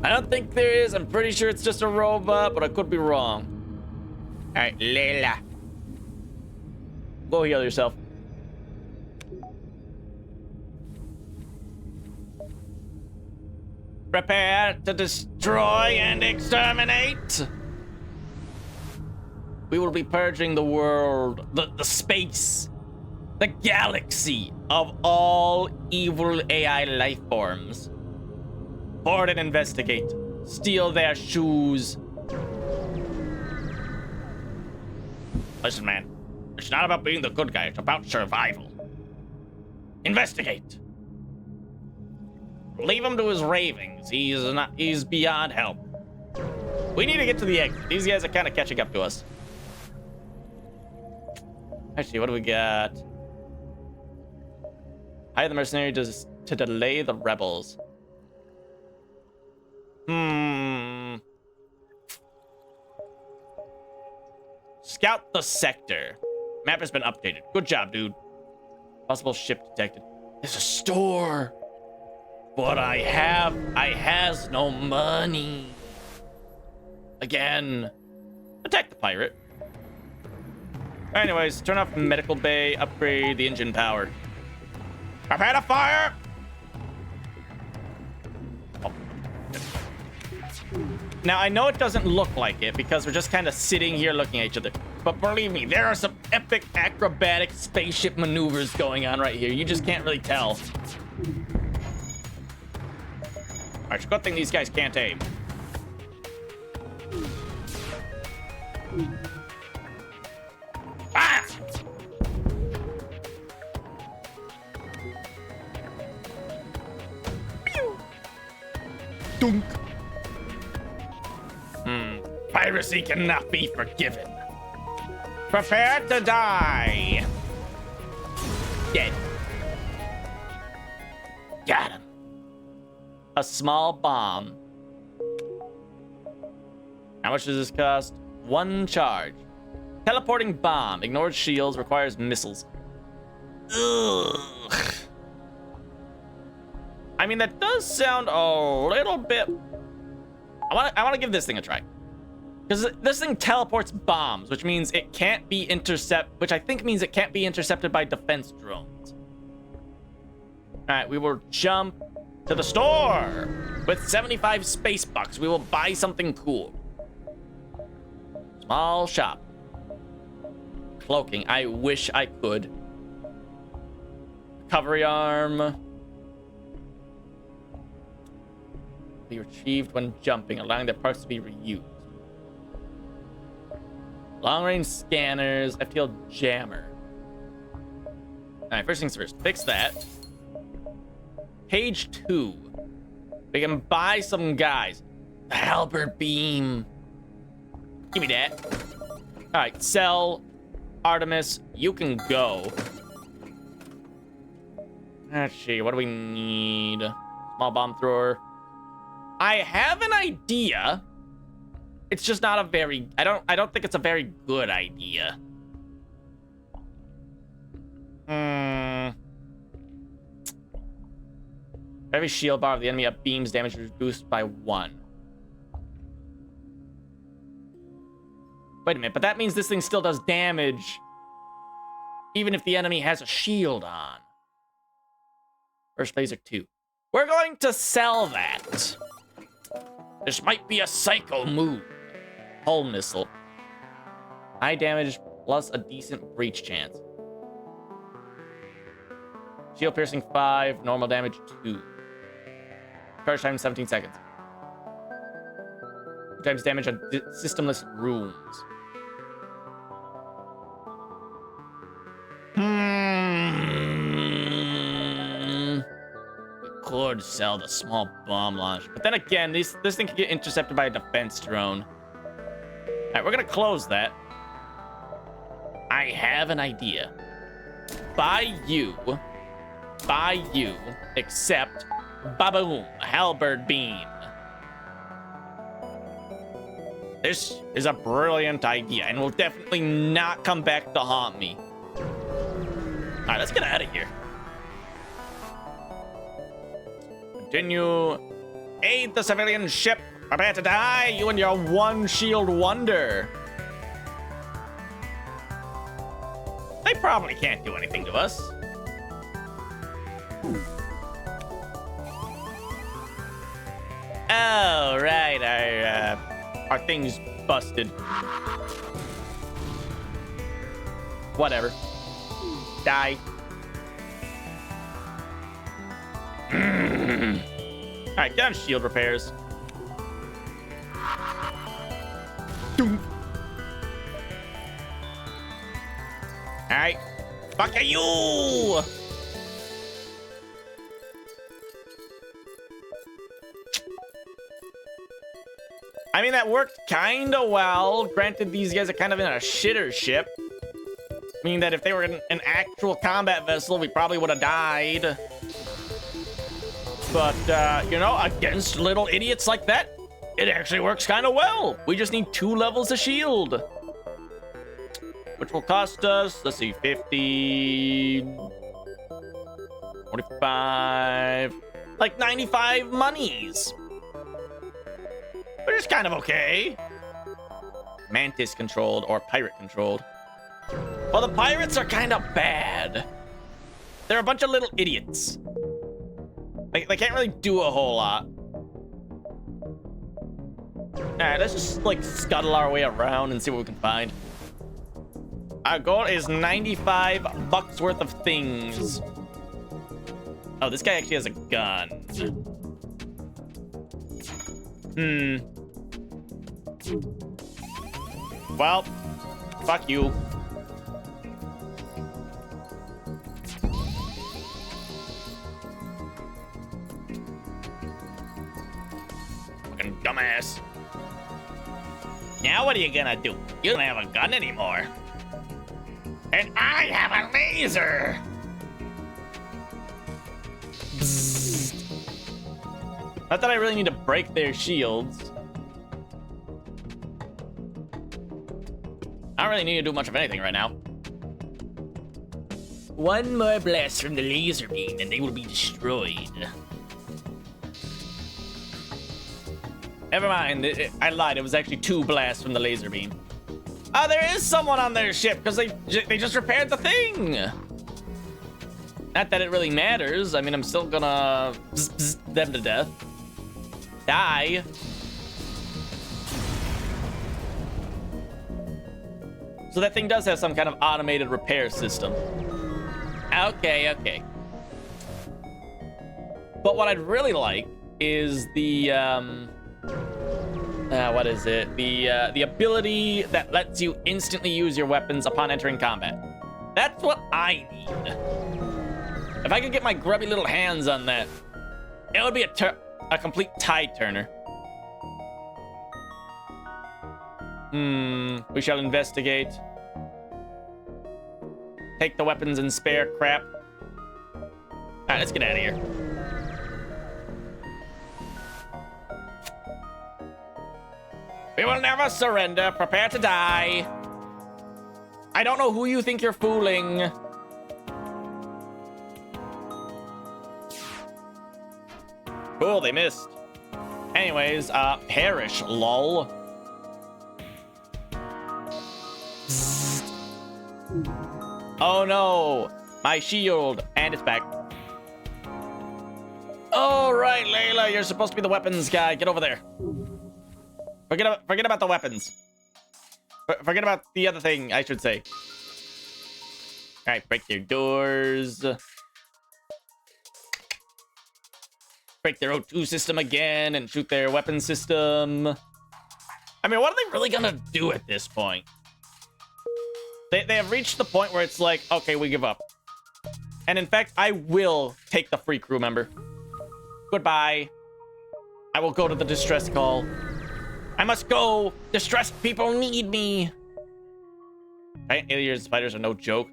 Speaker 1: I don't think there is. I'm pretty sure it's just a robot, but I could be wrong. All right, Layla. Go heal yourself. Prepare to destroy and exterminate. We will be purging the world, the space, the galaxy of all evil AI life forms. Board and investigate. Steal their shoes. Listen, man. It's not about being the good guy. It's about survival. Investigate. Leave him to his ravings. He's beyond help. We need to get to the exit. These guys are kind of catching up to us. Actually, what do we got? Hire the mercenary to delay the rebels. Scout the sector. Map has been updated. Good job, dude. Possible ship detected. There's a store. But I has no money. Again. Attack the pirate. Anyways, turn off medical bay, upgrade the engine power. I've had a fire! Oh. Now, I know it doesn't look like it because we're just kind of sitting here looking at each other. But believe me, there are some epic acrobatic spaceship maneuvers going on right here. You just can't really tell. Alright, it's a good thing these guys can't aim. Ah! Pew! Dunk! Piracy cannot be forgiven. Prepare to die! Dead. Got him. A small bomb. How much does this cost? 1 charge. Teleporting bomb. Ignores shields. Requires missiles. Ugh. I mean, that does sound a little bit... I want to give this thing a try. Because this thing teleports bombs, which means it can't be which I think means it can't be intercepted by defense drones. Alright, we will jump to the store. With 75 space bucks, we will buy something cool. Small shop. Cloaking. I wish I could. Recovery arm. Be retrieved when jumping, allowing their parts to be reused. Long-range scanners. FTL jammer. Alright, first things first. Fix that. Page 2. We can buy some guys. The halberd beam. Give me that. Alright, sell. Artemis, you can go. Let's see, what do we need? Small bomb thrower. I have an idea. It's just not a very... I don't think it's a very good idea. Hmm. Every shield bar of the enemy up beams damage reduced by 1. Wait a minute, but that means this thing still does damage even if the enemy has a shield on. First laser 2. We're going to sell that. This might be a psycho move. Hull missile. High damage plus a decent breach chance. Shield piercing 5, normal damage 2. Charge time 17 seconds. 2 times damage on systemless rooms. We could sell the small bomb launch, but then again, this thing could get intercepted by a defense drone. Alright, we're gonna close that. I have an idea. Buy you, except baboom, halberd beam. This is a brilliant idea and will definitely not come back to haunt me. Alright, let's get out of here. Continue. Aid the civilian ship. Prepare to die, you and your one shield wonder. They probably can't do anything to us. Oh, right, our thing's busted. Whatever. Die. Alright, get on shield repairs. Alright. Fuck you! I mean, that worked kinda well. Granted, these guys are kind of in a shitter ship. Meaning that if they were in an actual combat vessel, we probably would have died. But, you know, against little idiots like that, it actually works kind of well. We just need 2 levels of shield. Which will cost us, let's see, 50... 45... Like 95 monies. Which is kind of okay. Mantis controlled or pirate controlled. Well, the pirates are kind of bad. They're a bunch of little idiots. They can't really do a whole lot. Alright, let's just, like, scuttle our way around and see what we can find. Our goal is 95 bucks worth of things. Oh, this guy actually has a gun. Well, fuck you. Fucking dumbass. Now what are you gonna do? You don't have a gun anymore. And I have a laser! Bzzz. Not that I really need to break their shields. I don't really need to do much of anything right now. One more blast from the laser beam and they will be destroyed. Never mind, I lied. It was actually 2 blasts from the laser beam. Oh, there is someone on their ship because they just repaired the thing. Not that it really matters. I mean, I'm still gonna bzz them to death. Die. So that thing does have some kind of automated repair system. Okay. But what I'd really like is the, what is it? The ability that lets you instantly use your weapons upon entering combat. That's what I need. If I could get my grubby little hands on that, it would be a complete tide turner. We shall investigate. Take the weapons and spare crap. All right, let's get out of here. We will never surrender. Prepare to die. I don't know who you think you're fooling. Cool, they missed. Anyways, perish, lol. Oh no, my shield, and it's back. All right, Layla, you're supposed to be the weapons guy. Get over there. Forget about the weapons. Forget about the other thing, I should say. All right, break their doors. Break their O2 system again and shoot their weapon system. I mean, what are they really gonna do at this point? They have reached the point where it's like, okay, we give up. And in fact, I will take the free crew member. Goodbye. I will go to the distress call. I must go. Distressed people need me. Giant alien spiders are no joke.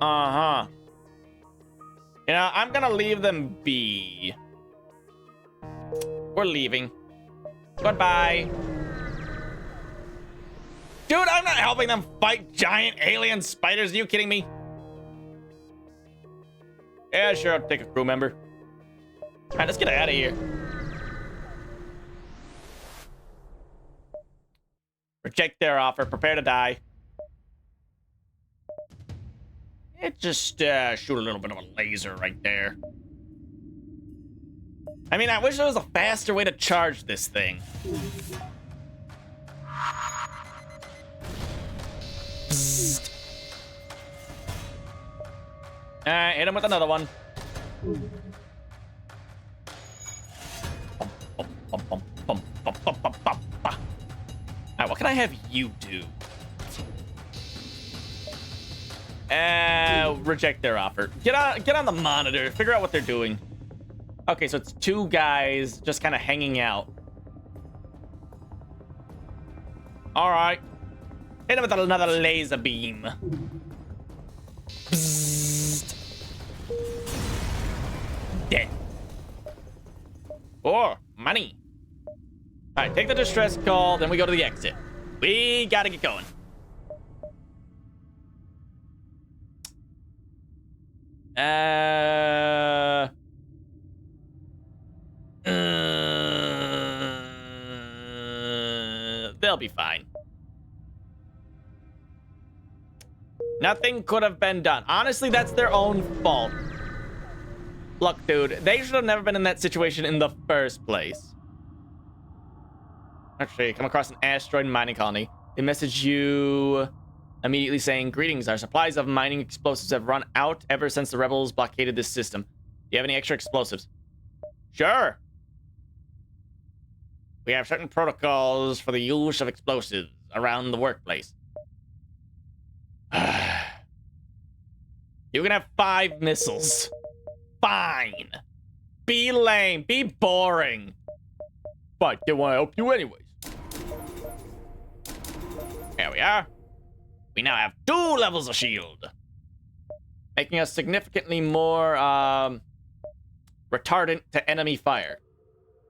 Speaker 1: Uh-huh. You know, I'm gonna leave them be. We're leaving. Goodbye. Dude, I'm not helping them fight giant alien spiders. Are you kidding me? Yeah, sure, I'll take a crew member. All right, let's get out of here. Reject their offer. Prepare to die. Just shoot a little bit of a laser right there. I mean, I wish there was a faster way to charge this thing. Alright, hit him with another one. Alright, what can I have you do? Reject their offer. Get on the monitor. Figure out what they're doing. Okay, so it's two guys just kind of hanging out. All right. Hit him with another laser beam. Bzzzt. Dead. Oh, money. All right, take the distress call, then we go to the exit. We gotta get going. They'll be fine. Nothing could have been done. Honestly, that's their own fault. Look, dude, they should have never been in that situation in the first place. Actually, come across an asteroid mining colony. They message you immediately saying, greetings, our supplies of mining explosives have run out ever since the rebels blockaded this system. Do you have any extra explosives? Sure. We have certain protocols for the use of explosives around the workplace. You can have 5 missiles. Fine. Be lame. Be boring. But they want to help you anyways. There we are. We now have 2 levels of shield, making us significantly more retardant to enemy fire.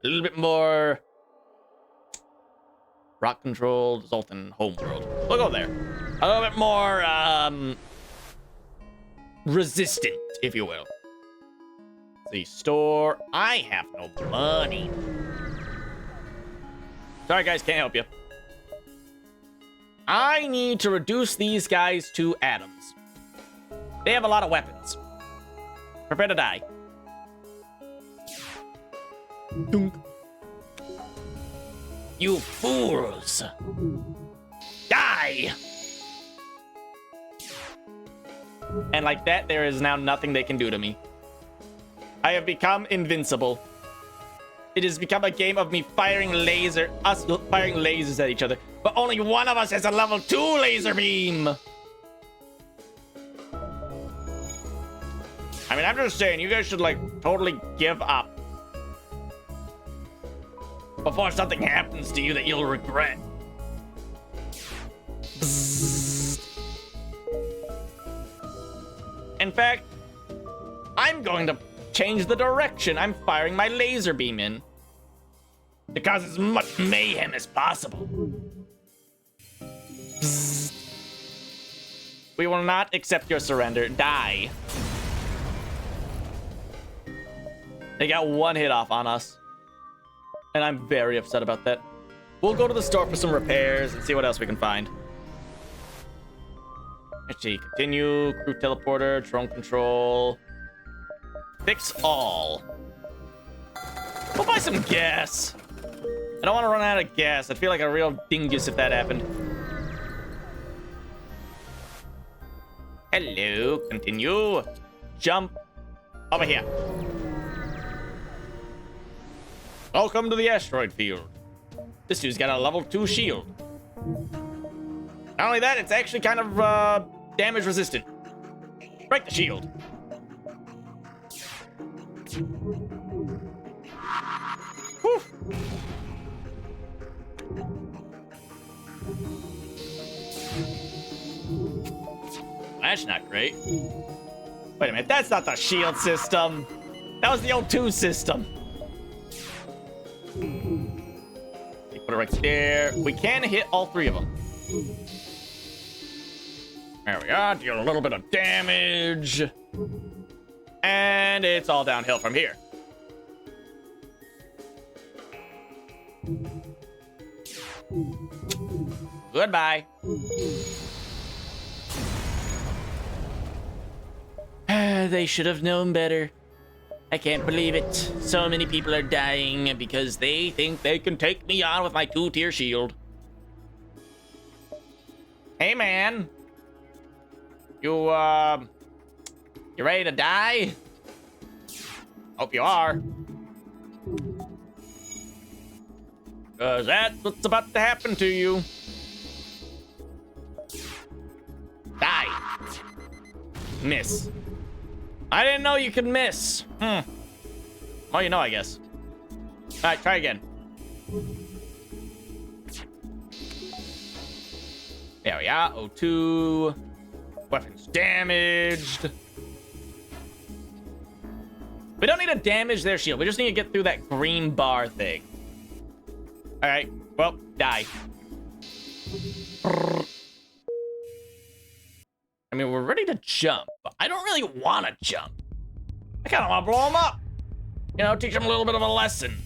Speaker 1: A little bit more rock controlled, Zoltan homeworld. We'll go there. A little bit more resistant, if you will. The store. I have no money. Sorry, guys, can't help you. I need to reduce these guys to atoms. They have a lot of weapons. Prepare to die. Dunk. You fools! Die! And like that, there is now nothing they can do to me. I have become invincible. It has become a game of me firing firing lasers at each other. But only one of us has a level 2 laser beam! I mean, I'm just saying, you guys should, like, totally give up. Before something happens to you that you'll regret. Bzzzt. In fact, I'm going to change the direction I'm firing my laser beam in to cause as much mayhem as possible. Bzzzt. We will not accept your surrender. Die. They got one hit off on us. And I'm very upset about that. We'll go to the store for some repairs and see what else we can find. Let's see. Continue. Crew teleporter. Drone control. Fix all. We'll buy some gas. I don't want to run out of gas. I'd feel like a real dingus if that happened. Hello. Continue. Jump. Over here. Welcome to the asteroid field. This dude's got a level 2 shield. Not only that, it's actually kind of damage resistant. Break the shield. Whew. That's not great. Wait a minute, that's not the shield system. That was the O2 system. Put it right there. We can hit all 3 of them. There we are. Deal a little bit of damage. And it's all downhill from here. Goodbye. They should have known better. I can't believe it. So many people are dying because they think they can take me on with my 2-tier shield. Hey, man. You ready to die? Hope you are. Cause that's what's about to happen to you. Die. Miss. I didn't know you could miss. Oh, you know, I guess. All right, try again. There we are. O2. Weapons damaged. We don't need to damage their shield. We just need to get through that green bar thing. All right. Well, die. I mean, we're ready to jump, but I don't really want to jump. I kind of want to blow them up. You know, teach them a little bit of a lesson.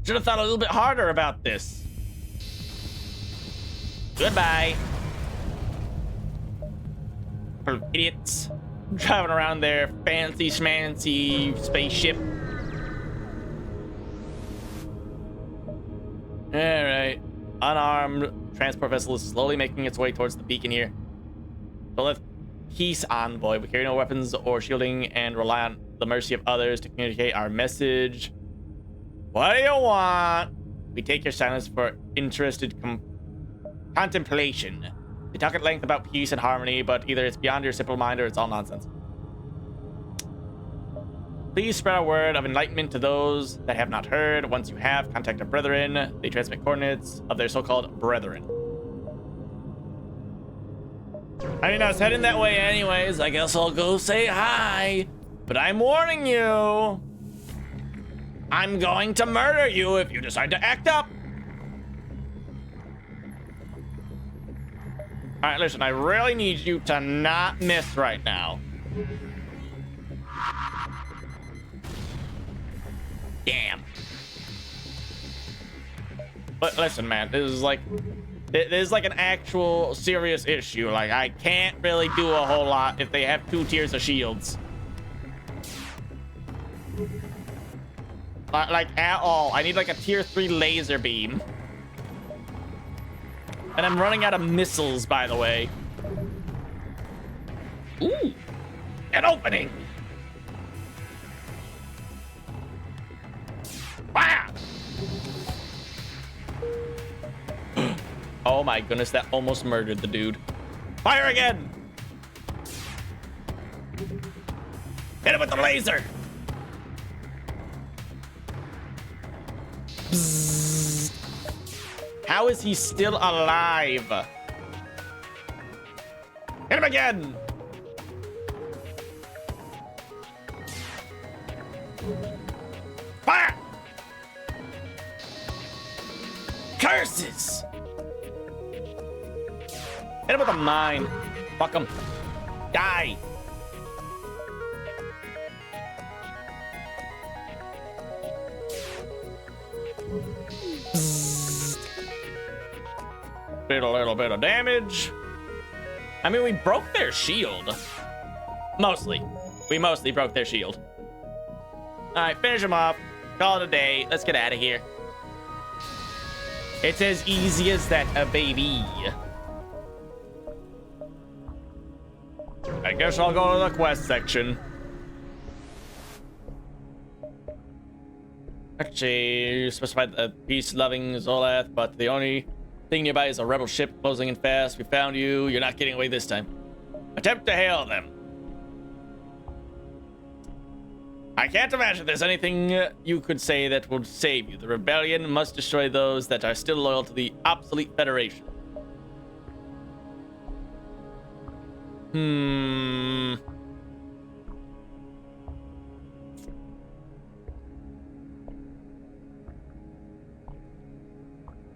Speaker 1: Should have thought a little bit harder about this. Goodbye. Idiots. Driving around their fancy schmancy spaceship. Alright. Unarmed transport vessel is slowly making its way towards the beacon here. So let's peace envoy. We carry no weapons or shielding and rely on the mercy of others to communicate our message. What do you want? We take your silence for interested contemplation. We talk at length about peace and harmony, but either it's beyond your simple mind or it's all nonsense. Please spread our word of enlightenment to those that have not heard. Once you have, contact our brethren. They transmit coordinates of their so-called brethren. I mean, I was heading that way anyways. I guess I'll go say hi. But I'm warning you. I'm going to murder you if you decide to act up. All right, listen, I really need you to not miss right now. Damn. But listen, man, this is like an actual serious issue. Like, I can't really do a whole lot if they have 2 tiers of shields. Like, at all. I need like a tier 3 laser beam. And I'm running out of missiles, by the way. Ooh, an opening. Wow. Oh my goodness, that almost murdered the dude. Fire again. Hit him with the laser. Bzzz. How is he still alive? Hit him again. Fire! Curses! Hit him with a mine. Fuck him. Die. Did a little bit of damage. I mean, we broke their shield. Mostly. We mostly broke their shield. Alright, finish them off. Call it a day. Let's get out of here. It's as easy as that, baby. I guess I'll go to the quest section. Actually, you specified a peace-loving Zolath, but the only thing nearby is a rebel ship closing in fast. We found you. You're not getting away this time. Attempt to hail them. I can't imagine there's anything you could say that would save you. The rebellion must destroy those that are still loyal to the obsolete Federation.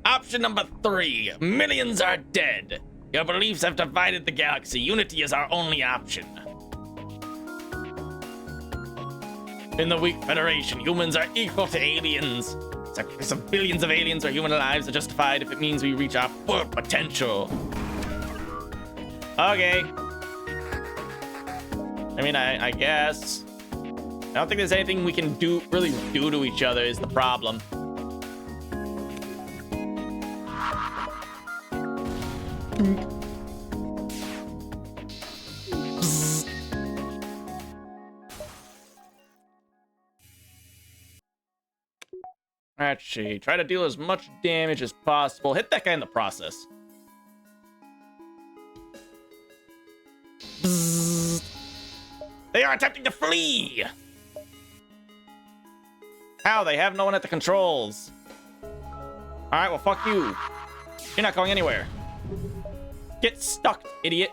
Speaker 1: Option number 3. Millions are dead. Your beliefs have divided the galaxy. Unity is our only option. In the weak Federation, humans are equal to aliens. Sacrifice of billions of aliens or human lives are justified if it means we reach our full potential. Okay. I mean, I guess. I don't think there's anything we can really do to each other is the problem. Actually, try to deal as much damage as possible. Hit that guy in the process. They are attempting to flee! How? They have no one at the controls. Alright, well, fuck you. You're not going anywhere. Get stuck, idiot.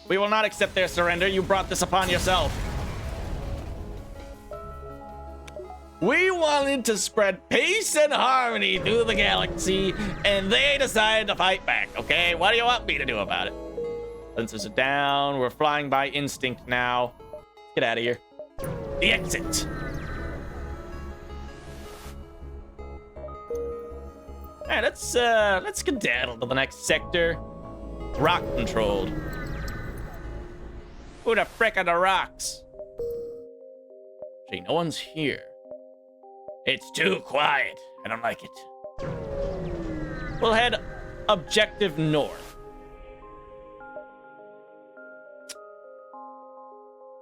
Speaker 1: We will not accept their surrender. You brought this upon yourself. We wanted to spread peace and harmony through the galaxy, and they decided to fight back, okay? What do you want me to do about it? Sensors are down. We're flying by instinct now. Get out of here. The exit. All right, let's skedaddle to the next sector. Rock controlled. Who the frick are the rocks? Gee, no one's here. It's too quiet. I don't like it. We'll head objective north.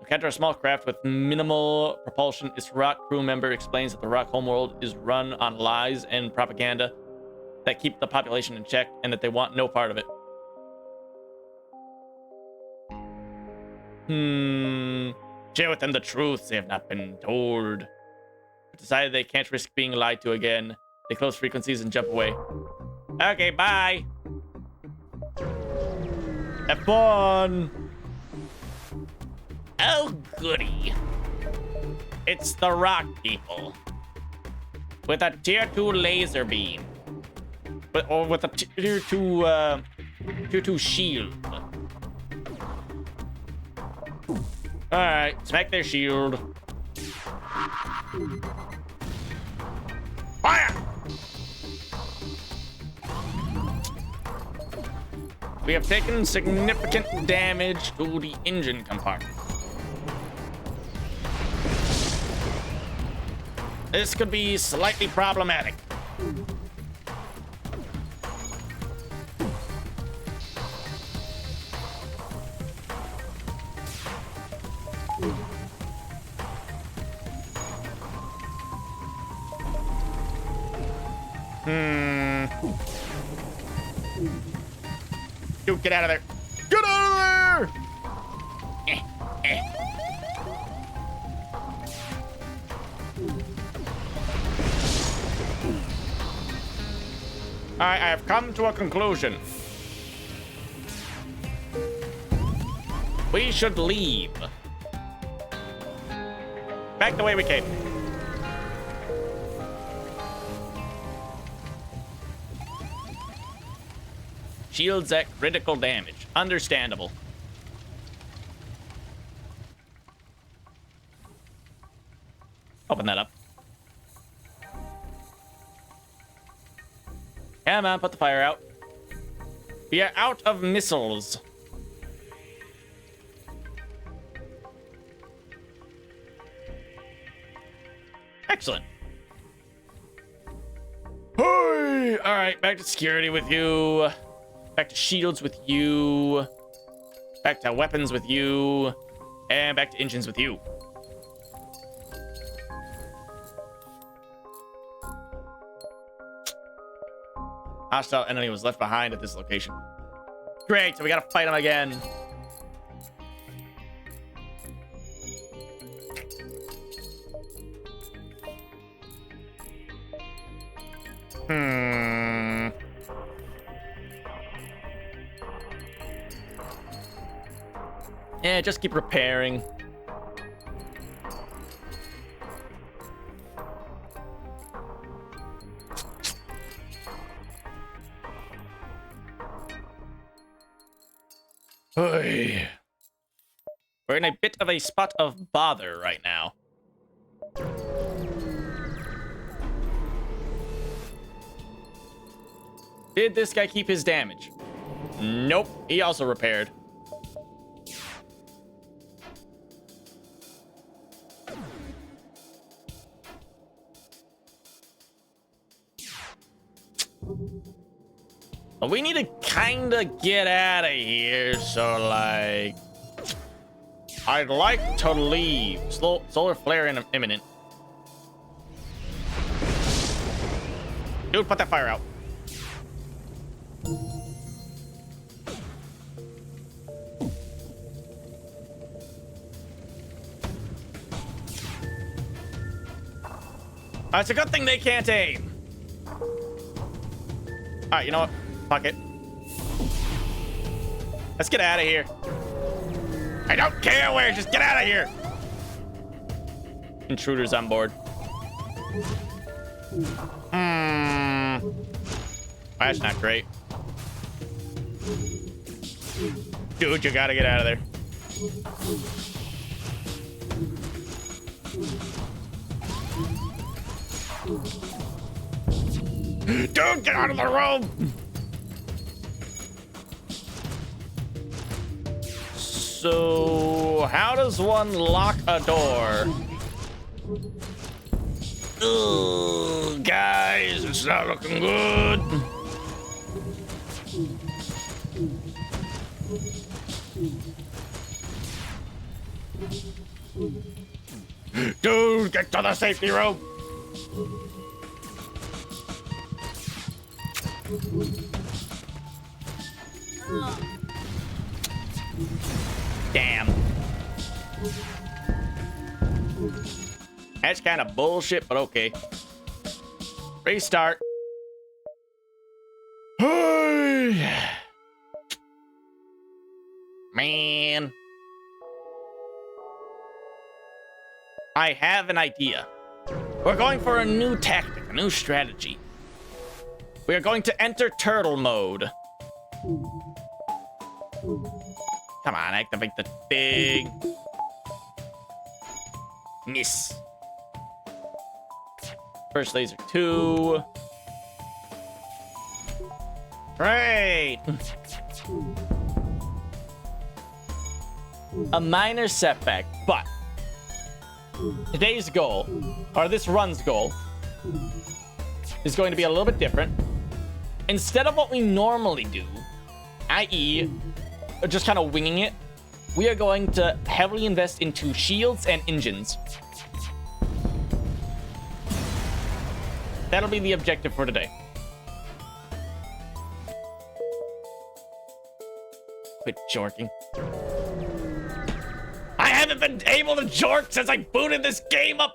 Speaker 1: Encounter a small craft with minimal propulsion. Its rock crew member explains that the rock homeworld is run on lies and propaganda that keep the population in check and that they want no part of it. Share with them the truth. They have not been told. Decided they can't risk being lied to again. They close frequencies and jump away. Okay, bye. Have fun. Oh, goody. It's the rock people. With a tier 2 laser beam. Or with a tier 2 shield. Alright, smack their shield. Fire! We have taken significant damage to the engine compartment. This could be slightly problematic. Dude, get out of there. Get out of there! I have come to a conclusion. We should leave. Back the way we came. Shields at critical damage. Understandable. Open that up. Come on, put the fire out. We are out of missiles. Excellent. Hey! All right, back to security with you. Back to shields with you. Back to weapons with you. And back to engines with you. Hostile enemy was left behind at this location. Great, so we gotta fight him again. Yeah, just keep repairing. Oy. We're in a bit of a spot of bother right now. Did this guy keep his damage? Nope, he also repaired. We need to kind of get out of here, so like... I'd like to leave. Solar flare imminent. Dude, put that fire out. It's a good thing they can't aim. Alright, you know what? Fuck it. Let's get out of here. I don't care where, just get out of here. Intruders on board. That's not great. Dude, you gotta get out of there. Dude, get out of the room! So, how does one lock a door? Ugh, guys, it's not looking good. Dude, get to the safety room. Damn. That's kind of bullshit, but okay. Restart. Man. I have an idea. We're going for a new tactic, a new strategy. We are going to enter turtle mode. Come on, activate the thing. Miss. First laser 2. Great. A minor setback, but today's goal, or this run's goal, is going to be a little bit different. Instead of what we normally do, i.e., just kind of winging it, we are going to heavily invest into shields and engines. That'll be the objective for today. Quit jorking. I haven't been able to jork since I booted this game up.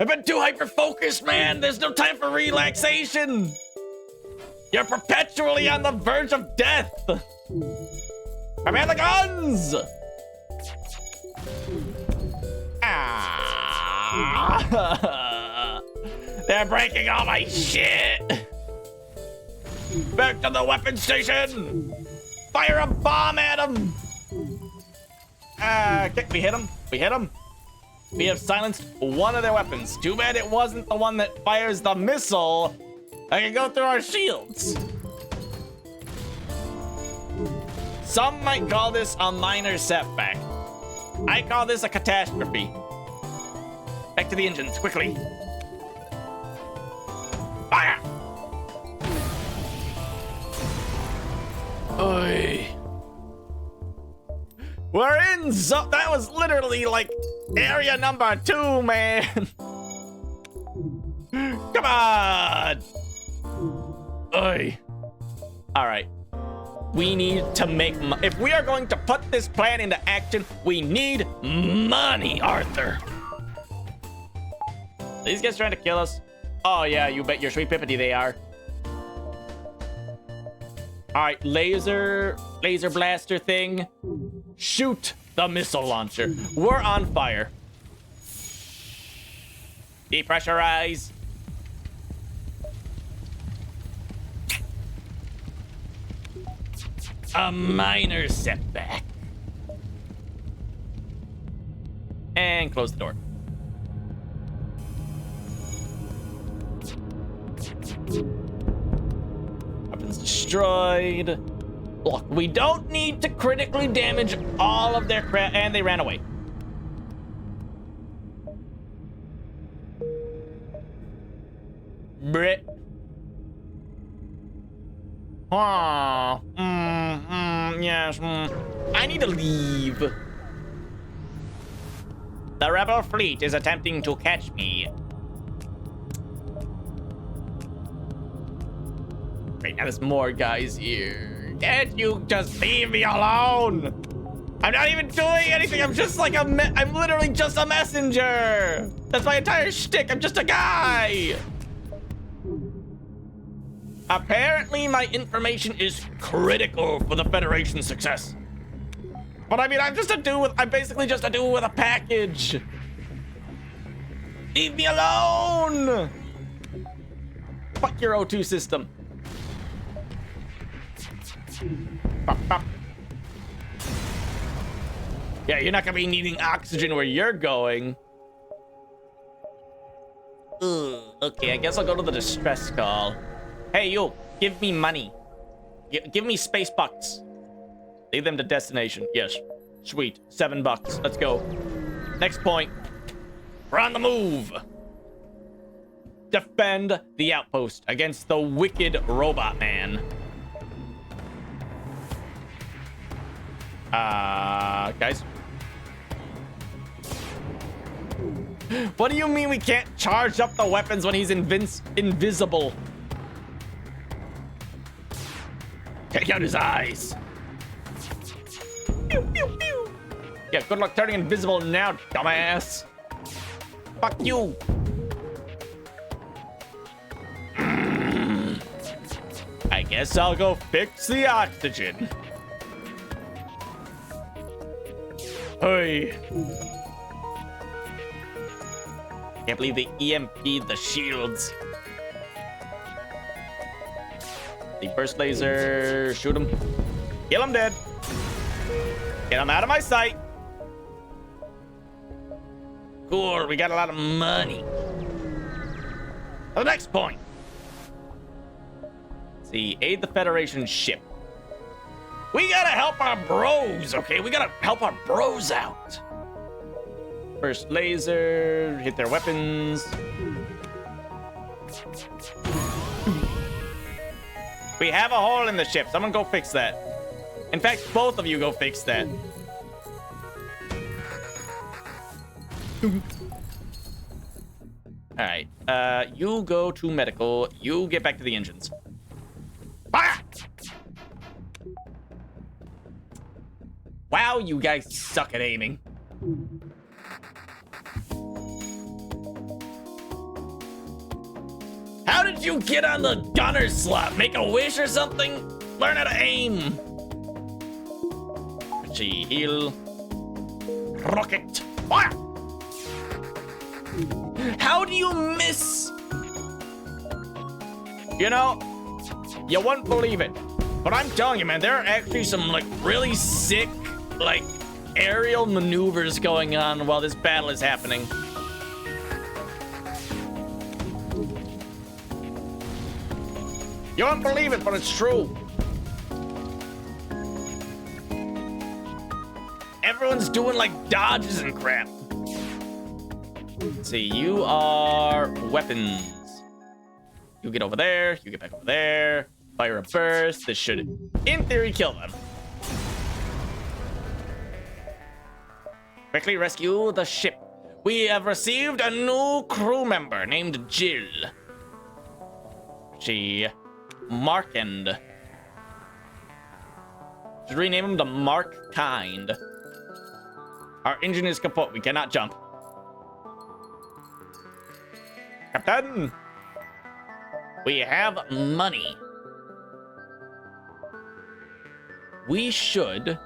Speaker 1: I've been too hyper-focused, man. There's no time for relaxation. You're perpetually on the verge of death. Command the guns! Ah. They're breaking all my shit! Back to the weapon station! Fire a bomb at them! Okay, we hit them. We hit them. We have silenced one of their weapons. Too bad it wasn't the one that fires the missile I can go through our shields. Some might call this a minor setback. I call this a catastrophe. Back to the engines, quickly. Fire! Oy. We're in that was literally like area number 2, man. Come on. Oy. All right. We need to make if we are going to put this plan into action, we need money, Arthur. These guys trying to kill us? Oh yeah, you bet your sweet pippity they are. All right, laser blaster thing. Shoot the missile launcher. We're on fire. Depressurize. A minor setback. And close the door. Weapons destroyed. Look, we don't need to critically damage all of their crap, and they ran away. Brit. Yes. I need to leave. The rebel fleet is attempting to catch me. Wait, now there's more guys here. Can't you just leave me alone? I'm not even doing anything. I'm just like I'm literally just a messenger. That's my entire shtick. I'm just a guy. Apparently, my information is critical for the Federation's success. But I mean, I'm basically just a dude with a package. Leave me alone. Fuck your O2 system. Yeah, you're not gonna be needing oxygen where you're going. Ugh, okay, I guess I'll go to the distress call. Hey, you, give me money. Give me space bucks. Lead them to destination. Yes. Sweet. $7. Let's go. Next point. We're on the move. Defend the outpost against the wicked robot man. Guys. What do you mean we can't charge up the weapons when he's invisible? Take out his eyes. Pew, pew, pew. Yeah, good luck turning invisible now, dumbass. Fuck you. I guess I'll go fix the oxygen. Hey. Can't believe they EMP'd the shields. The burst laser, shoot him. Kill him dead. Get him out of my sight. Cool, we got a lot of money. The next point. Let's see, aid the Federation ship. We gotta help our bros, okay? We gotta help our bros out. First laser, hit their weapons. We have a hole in the ship. Someone go fix that. In fact, both of you go fix that. All right, you go to medical. You get back to the engines. Fire! Wow, you guys suck at aiming. How did you get on the gunner slot? Make a wish or something? Learn how to aim. Gee, heal. Rocket. Fire! How do you miss? You know, you wouldn't believe it, but I'm telling you, man, there are actually some like really sick, like aerial maneuvers going on while this battle is happening. You won't believe it, but it's true. Everyone's doing like dodges and crap. Let's see, you are weapons. You get over there, you get back over there. Fire a burst. This should, in theory, kill them. Quickly rescue the ship. We have received a new crew member named Jill. She Markend. Should rename him the Mark Kind. Our engine is kaput. We cannot jump. Captain, we have money. We should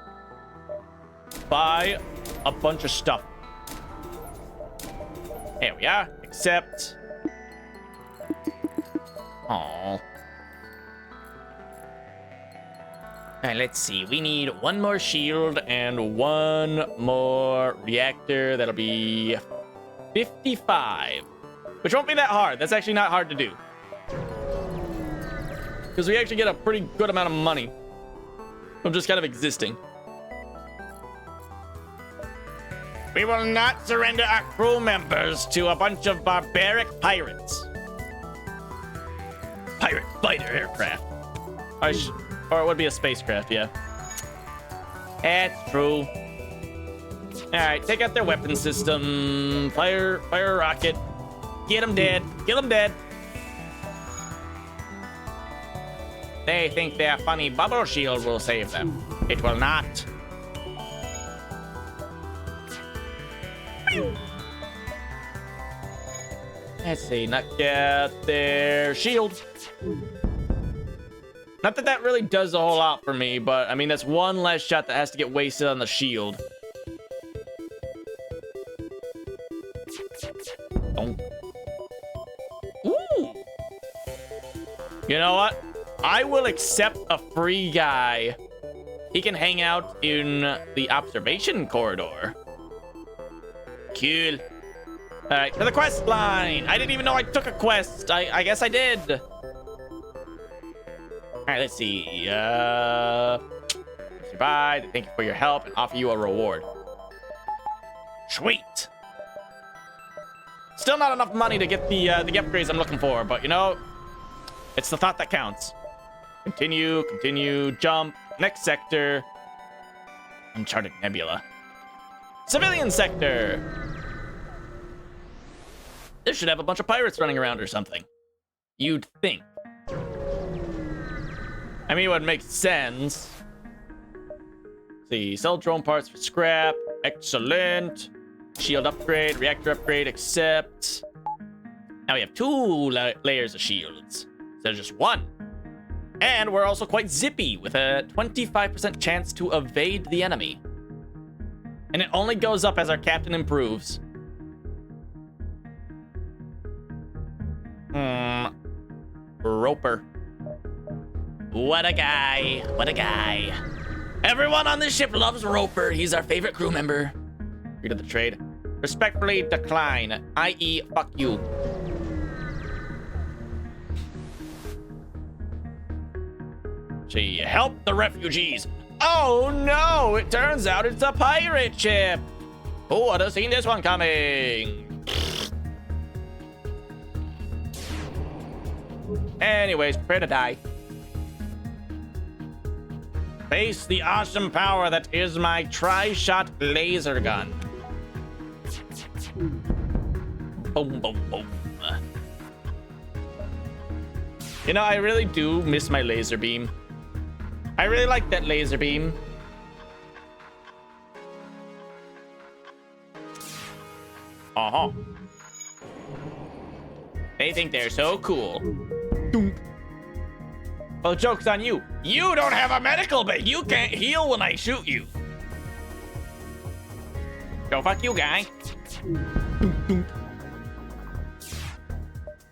Speaker 1: buy a bunch of stuff. Here we are. Accept. Aww. Alright, let's see. We need one more shield and one more reactor. That'll be 55. Which won't be that hard. That's actually not hard to do. Because we actually get a pretty good amount of money from just kind of existing. We will not surrender our crew members to a bunch of barbaric pirates. Pirate fighter aircraft. Or it would be a spacecraft, yeah. That's true. Alright, take out their weapon system. Fire a rocket. Get them dead. Kill them dead. They think their funny bubble shield will save them. It will not. Let's see, knock out their shield. Not that that really does a whole lot for me, but I mean, that's one less shot that has to get wasted on the shield. Oh. Ooh. You know what? I will accept a free guy. He can hang out in the observation corridor. Cool. All right, to the quest line. I didn't even know I took a quest. I guess I did. All right, let's see. Survive. Thank you for your help and offer you a reward. Sweet. Still not enough money to get the upgrades I'm looking for, but you know, it's the thought that counts. Continue, jump. Next sector. Uncharted Nebula. Civilian sector. This should have a bunch of pirates running around or something. You'd think. I mean, it would make sense. Let's see, sell drone parts for scrap. Excellent. Shield upgrade, reactor upgrade, accept. Now we have 2 layers of shields instead of just 1. And we're also quite zippy with a 25% chance to evade the enemy. And it only goes up as our captain improves. Roper. What a guy. What a guy. Everyone on this ship loves Roper. He's our favorite crew member. Read of the trade. Respectfully decline, i.e. fuck you. She helped the refugees. Oh no, it turns out it's a pirate ship. Who would have seen this one coming? Anyways, prepare to die. Face the awesome power that is my tri-shot laser gun. Boom, boom, boom. You know, I really do miss my laser beam. I really like that laser beam. Uh-huh. They think they're so cool. Doom. Well, the joke's on you. You don't have a medical bay. You can't heal when I shoot you. Go fuck you, guy.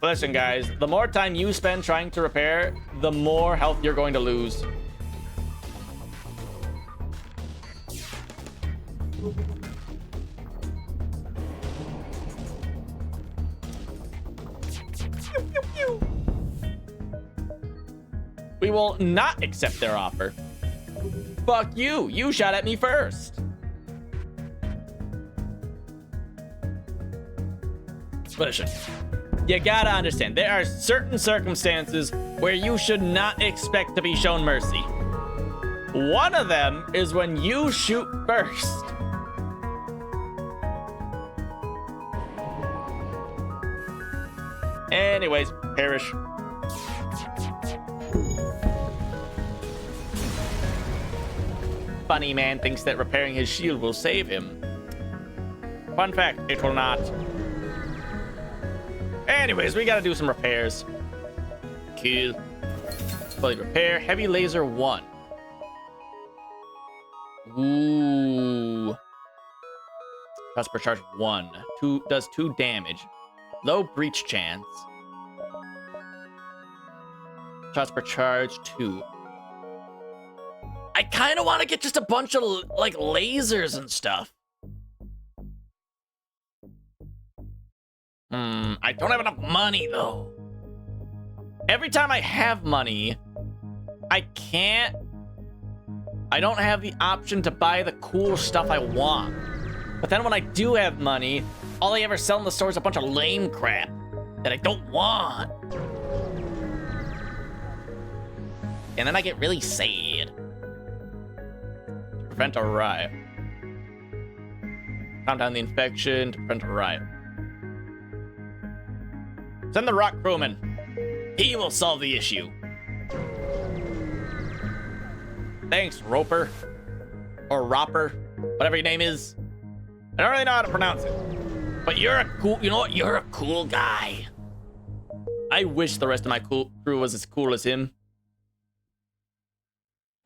Speaker 1: Listen, guys, the more time you spend trying to repair, the more health you're going to lose. We will not accept their offer. Fuck you. You shot at me first. Listen, you gotta understand, there are certain circumstances where you should not expect to be shown mercy. One of them is when you shoot first. Anyways, perish. Funny man thinks that repairing his shield will save him. Fun fact, it will not. Anyways, we gotta do some repairs. Cool. Fully repair. Heavy laser 1. Ooh. Shots per charge 1. Does 2 damage. Low breach chance. Shots per charge 2. I kind of want to get just a bunch of like lasers and stuff. I don't have enough money though. Every time I have money, I don't have the option to buy the cool stuff I want. But then when I do have money, all I ever sell in the store is a bunch of lame crap that I don't want. And then I get really sad. To prevent a riot. Calm down the infection to prevent a riot. Send the rock crewman. He will solve the issue. Thanks, Roper. Or Ropper. Whatever your name is. I don't really know how to pronounce it. But you're a cool, you know what? You're a cool guy. I wish the rest of my crew was as cool as him.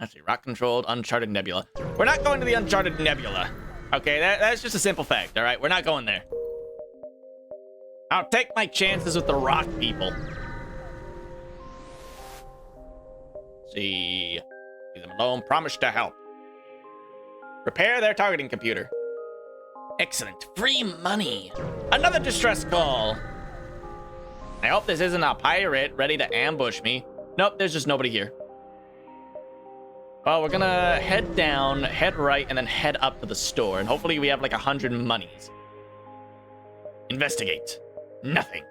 Speaker 1: Actually, rock-controlled, uncharted nebula. We're not going to the uncharted nebula. Okay, that's just a simple fact, all right? We're not going there. I'll take my chances with the rock people. See. Leave them alone. Promise to help. Repair their targeting computer. Excellent. Free money. Another distress call. I hope this isn't a pirate ready to ambush me. Nope, there's just nobody here. Well, we're gonna head down, head right, and then head up to the store. And hopefully we have like 100 monies. Investigate. Nothing.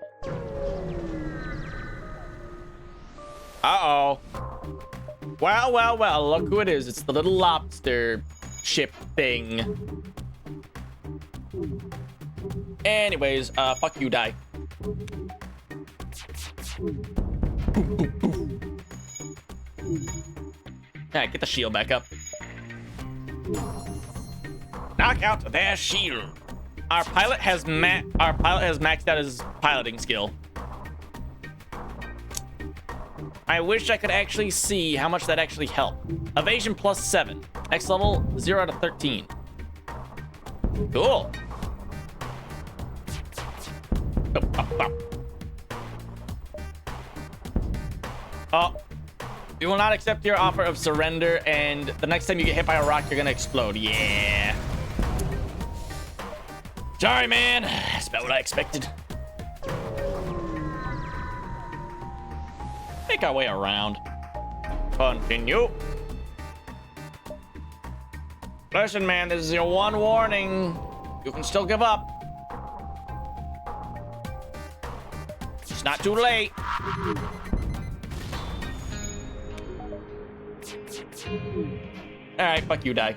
Speaker 1: Uh-oh. Well, well, well, look who it is. It's the little lobster ship thing. Anyways, fuck you, die. Alright, get the shield back up. Knock out their shield. Our pilot has maxed out his piloting skill. I wish I could actually see how much that actually helped. Evasion plus 7. X level 0 out of 13. Cool. Oh. We will not accept your offer of surrender, and the next time you get hit by a rock, you're gonna explode. Yeah. Sorry, man. That's about what I expected. Make our way around. Continue. Listen, man, this is your one warning. You can still give up. It's not too late. Alright, fuck you, die.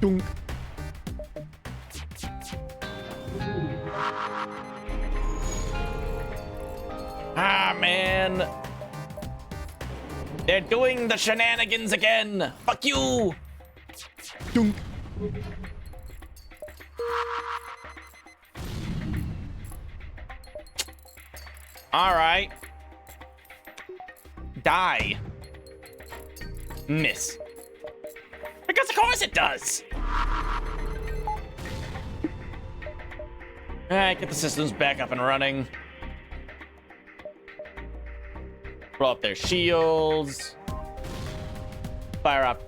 Speaker 1: Dunk. Ah, man. They're doing the shenanigans again. Fuck you. Dunk. All right. Die. Miss. Because of course it does. All right, get the systems back up and running. Blow up their shields. Fire up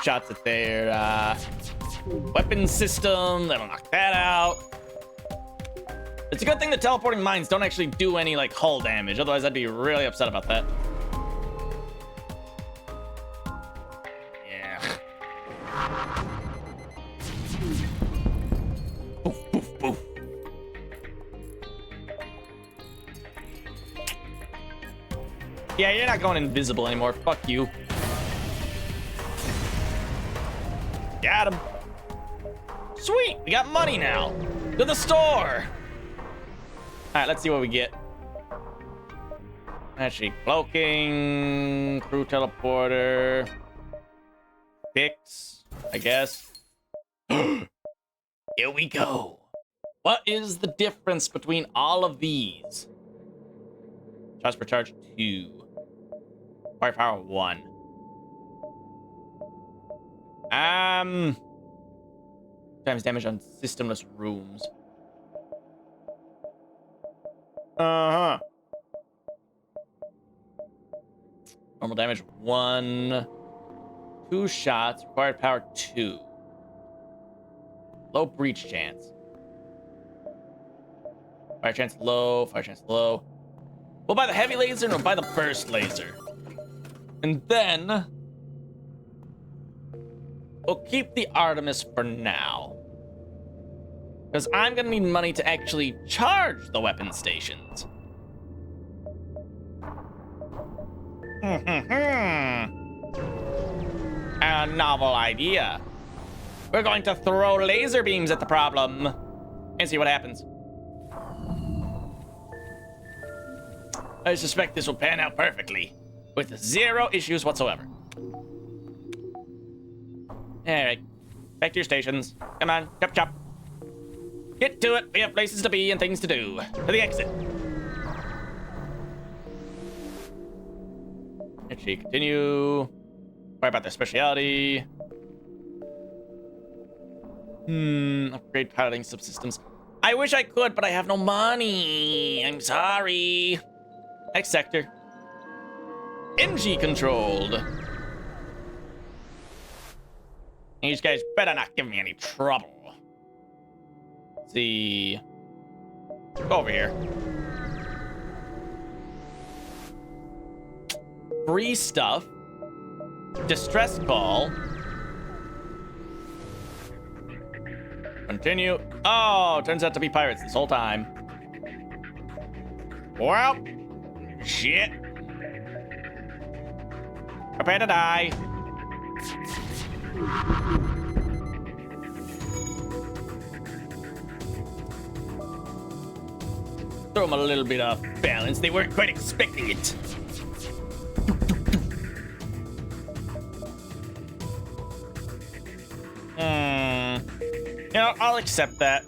Speaker 1: shots at their weapon system. That'll knock that out. It's a good thing the teleporting mines don't actually do any like hull damage. Otherwise, I'd be really upset about that. Yeah, you're not going invisible anymore. Fuck you. Got him. Sweet, we got money now. To the store. All right, let's see what we get. Actually, cloaking, crew teleporter, fix, I guess. Here we go. What is the difference between all of these? Charge per charge 2. Firepower 1. Times damage on systemless rooms. Uh-huh. Normal damage 1. 2 shots. Required power 2. Low breach chance. Fire chance low. Fire chance low. We'll buy the heavy laser and we'll buy the burst laser. And then we'll keep the Artemis for now. Because I'm going to need money to actually charge the weapon stations. A novel idea. We're going to throw laser beams at the problem and see what happens. I suspect this will pan out perfectly with 0 issues whatsoever. Alright, back to your stations. Come on, chop chop. Get to it, we have places to be and things to do. To the exit. Actually, continue. Worry about their speciality. Upgrade piloting subsystems. I wish I could, but I have no money. I'm sorry. Next sector. NG controlled. These guys better not give me any trouble. Let's see. Go over here. Free stuff. Distress call. Continue. Oh, turns out to be pirates this whole time. Well, shit. Prepare to die. Throw them a little bit off balance. They weren't quite expecting it. You know, I'll accept that.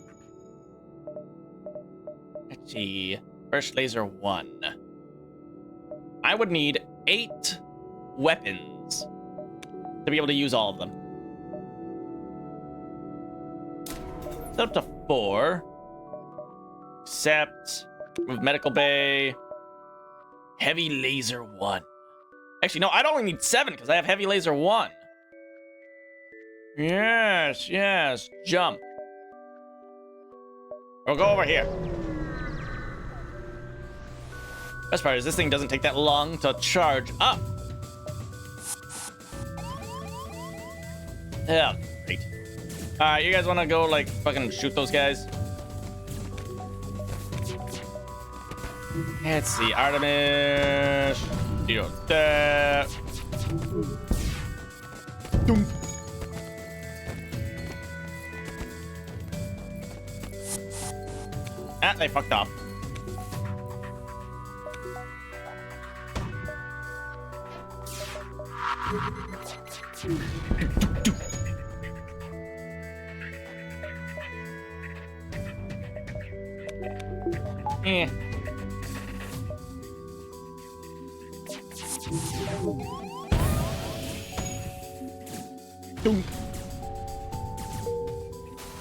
Speaker 1: Let's see. First laser 1. I would need 8 weapons to be able to use all of them. Set up to 4. Accept. Move medical bay. Heavy laser 1. Actually, no, I'd only need 7 because I have heavy laser 1. Yes, yes. Jump. We'll go over here. Best part is this thing doesn't take that long to charge up. Yeah, great. Alright, you guys want to go, like, fucking shoot those guys? Let's see. Artemis. Deal that. Dunk. Ah, they fucked off. Eh.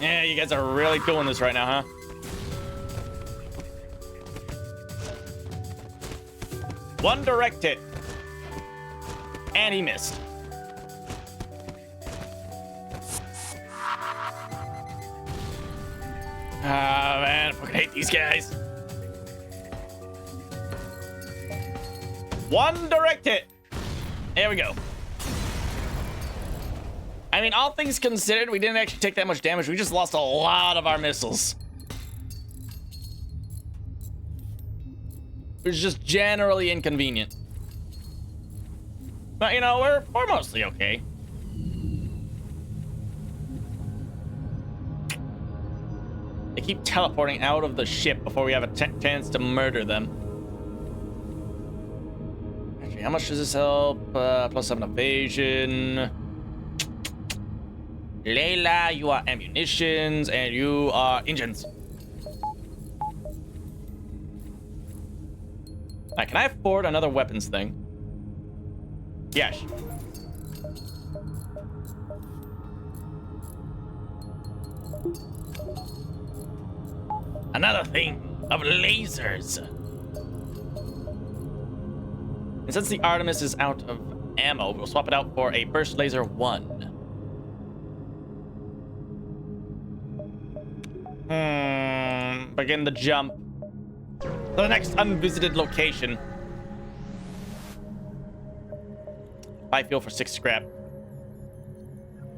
Speaker 1: Yeah, you guys are really doing this right now, huh? One direct hit. And he missed. Ah, man, I fucking hate these guys. One direct hit. There we go. I mean, all things considered, we didn't actually take that much damage. We just lost a lot of our missiles. It was just generally inconvenient. But, you know, we're mostly okay. They keep teleporting out of the ship before we have a chance to murder them. Actually, how much does this help? +7 evasion. Layla, you are ammunitions, and you are engines. Alright, can I afford another weapons thing? Yes. Another thing of lasers. And since the Artemis is out of ammo, we'll swap it out for a burst laser 1. Begin the jump to the next unvisited location. 5 fuel for 6 scrap.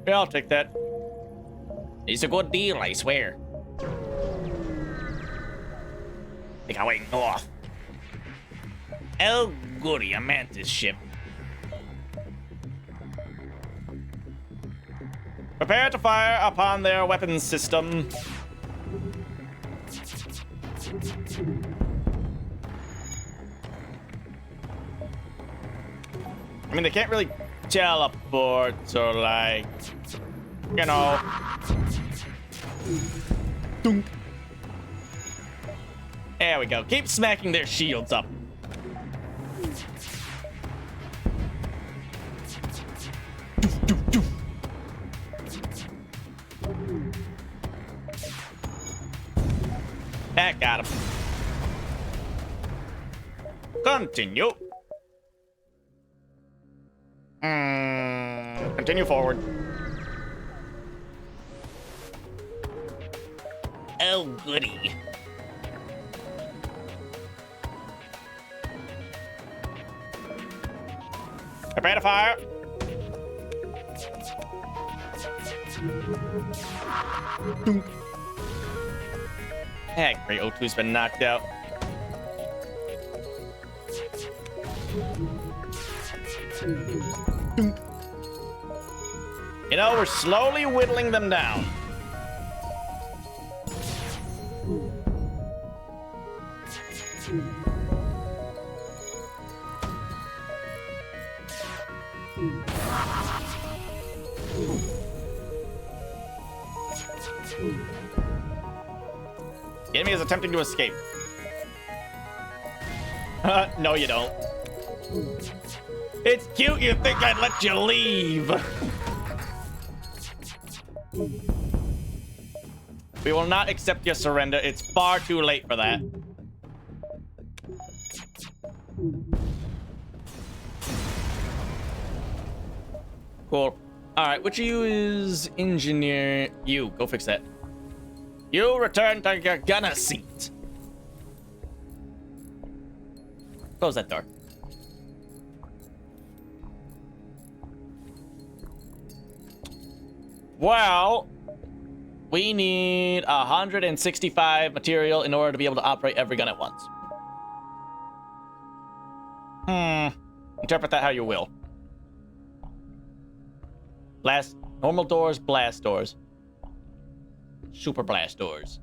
Speaker 1: Yeah, I'll take that. It's a good deal, I swear. Think I'm waiting north. Oh, goody, a mantis ship. Prepare to fire upon their weapons system. I mean, they can't really teleport, so like, you know. Dunk. There we go. Keep smacking their shields up. That got him. Continue. Continue forward. Oh, goody. Prepare to fire. Dunk. Heck, great. O2's been knocked out. Dunk. You know, we're slowly whittling them down. The enemy is attempting to escape. No, you don't. It's cute you think I'd let you leave. We will not accept your surrender. It's far too late for that. Cool. All right, which of you is engineer? You, go fix that. You return to your gunner seat. Close that door. Well, we need 165 material in order to be able to operate every gun at once. Interpret that how you will. Normal doors, blast doors. Super blast doors.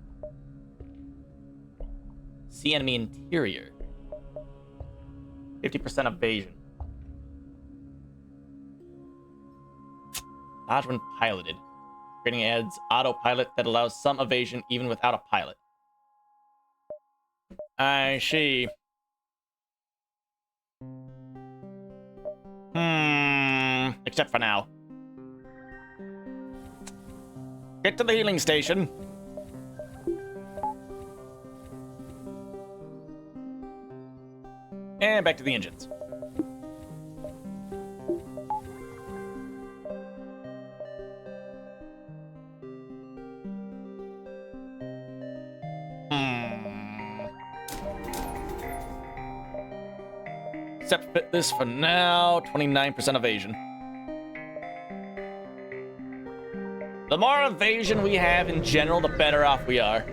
Speaker 1: See enemy interior. 50% evasion. Dodge when piloted. Training adds autopilot that allows some evasion even without a pilot. I see. Except for now. Get to the healing station. And back to the engines. Set fit this for now. 29% evasion. The more evasion we have in general, the better off we are.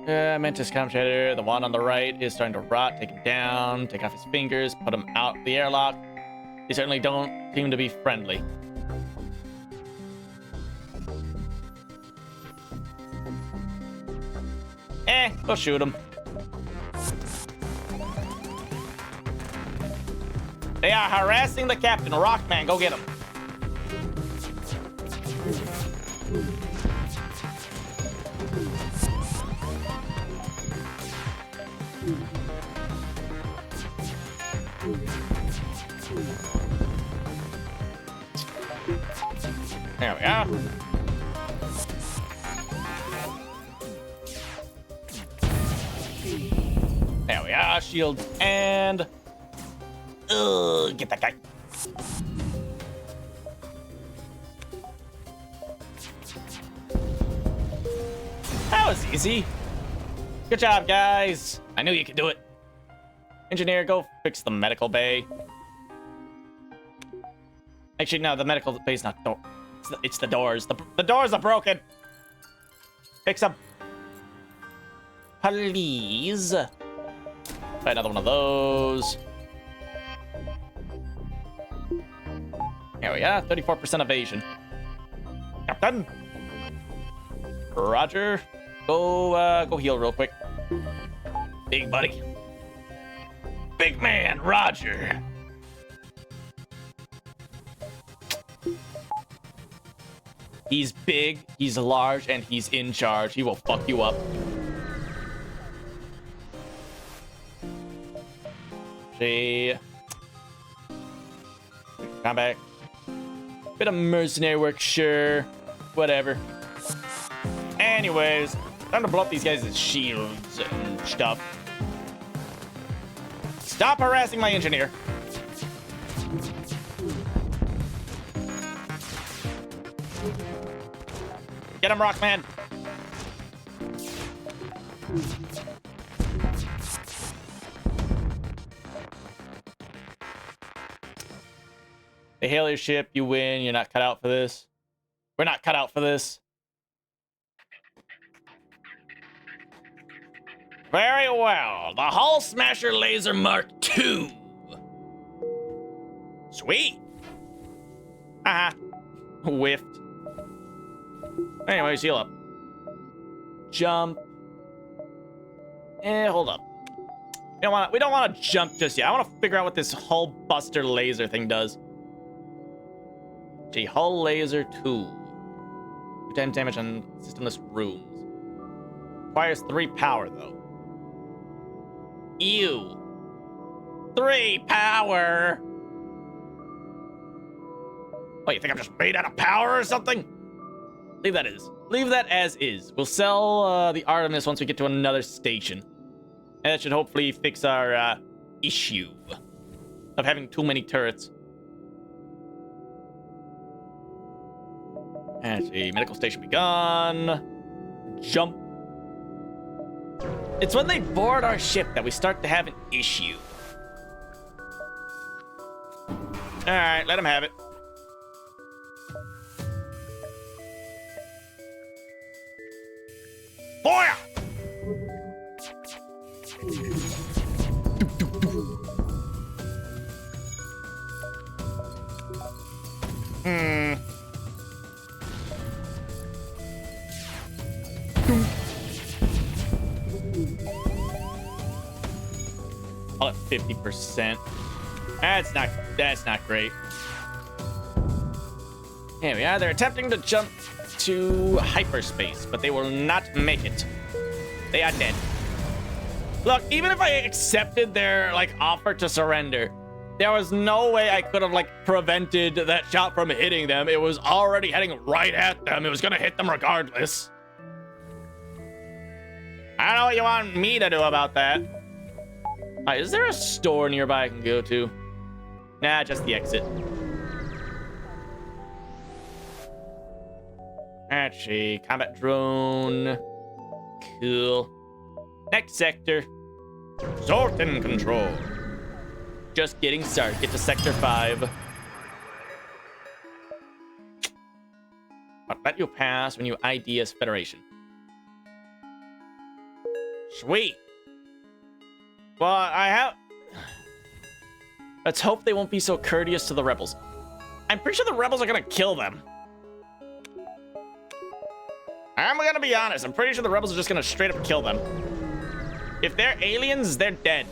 Speaker 1: Mantis Comchatter, the one on the right is starting to rot. Take him down, take off his fingers, put him out the airlock. They certainly don't seem to be friendly. We'll shoot him. They are harassing the captain. Rockman, go get him. There we are. There we are. Shield and... get that guy. That was easy. Good job, guys. I knew you could do it. Engineer, go fix the medical bay. Actually, no, the medical bay's not door. It's the doors. The doors are broken. Fix them. Please. Buy another one of those. There we are. 34% evasion. Captain. Roger. Go heal real quick. Big buddy. Big man, Roger. He's big, he's large, and he's in charge. He will fuck you up. See. Come back. Bit of mercenary work, sure. Whatever. Anyways, time to blow up these guys' shields and stuff. Stop harassing my engineer. Get him, Rockman. They hail your ship, you win, you're not cut out for this. We're not cut out for this. Very well. The Hull Smasher Laser Mark II. Sweet. Whiffed. Anyways, heal up. Jump. Hold up. We don't want to jump just yet. I want to figure out what this Hull Buster laser thing does. Gee, Hull Laser 2. 10 damage on systemless rooms. Requires 3 power, though. Ew. 3 power! What, you think I'm just made out of power or something? Leave that as is. We'll sell the Artemis once we get to another station. And that should hopefully fix our issue of having too many turrets. Let's see. Medical station begun. Jump. It's when they board our ship that we start to have an issue. Alright, let them have it. Fire! All at 50%. That's not great. Here we are. They're attempting to jump to hyperspace, but they will not make it. They are dead. Look, even if I accepted their offer to surrender, there was no way I could have prevented that shot from hitting them. It was already heading right at them. It was gonna hit them regardless. I don't know what you want me to do about that. Is there a store nearby I can go to? Nah, just the exit. Actually, combat drone. Cool. Next sector. Zoltan control. Just getting started. Get to sector 5. But let you pass when you ID as Federation. Sweet. Well, I have... Let's hope they won't be so courteous to the rebels. I'm pretty sure the rebels are gonna kill them. I'm gonna be honest. I'm pretty sure the rebels are just gonna straight up kill them. If they're aliens, they're dead.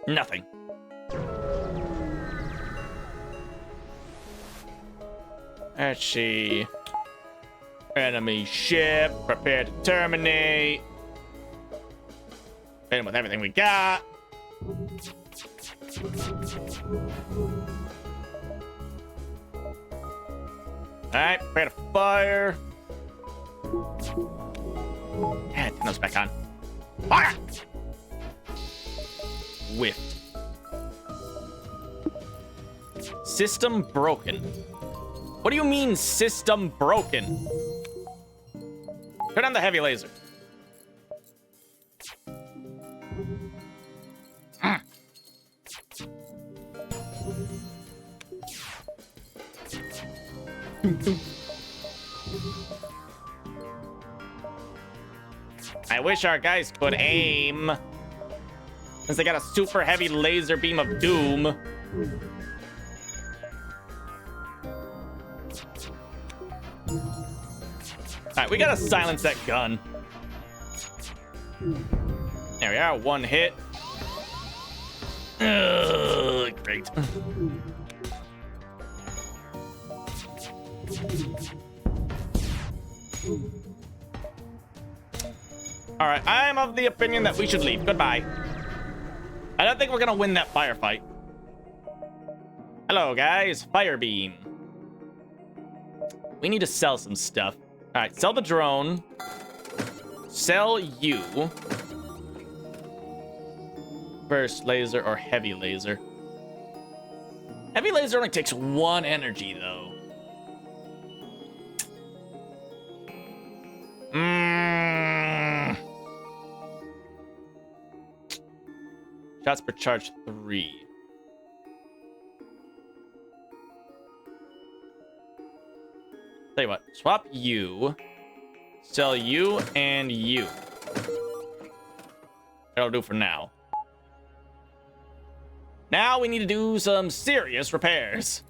Speaker 1: Nothing. Let's see. Enemy ship. Prepare to terminate. Hit him with everything we got. Alright, prepare to fire. Yeah, turn those back on. Fire! Whiffed. System broken. What do you mean, system broken? Turn on the heavy laser. I wish our guys could aim. Since they got a super heavy laser beam of doom. Alright, we gotta silence that gun. There we are, one hit. Great. Alright, I'm of the opinion that we should leave. Goodbye. I don't think we're gonna win that firefight. Hello, guys. Fire beam. We need to sell some stuff. Alright, sell the drone. Sell you. Burst laser or heavy laser. Heavy laser only takes 1 energy, though. Shots per charge 3. Tell you what, swap you, sell you, and you. That'll do for now. Now we need to do some serious repairs.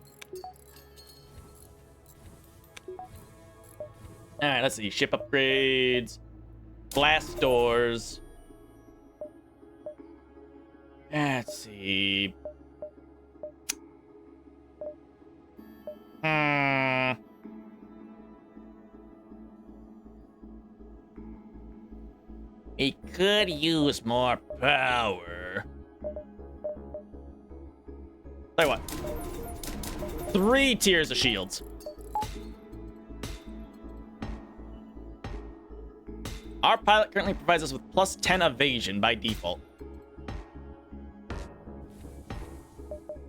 Speaker 1: Alright, let's see. Ship upgrades. Glass doors. Let's see. It could use more power. Tell you what. 3 tiers of shields. Our pilot currently provides us with plus 10 evasion by default.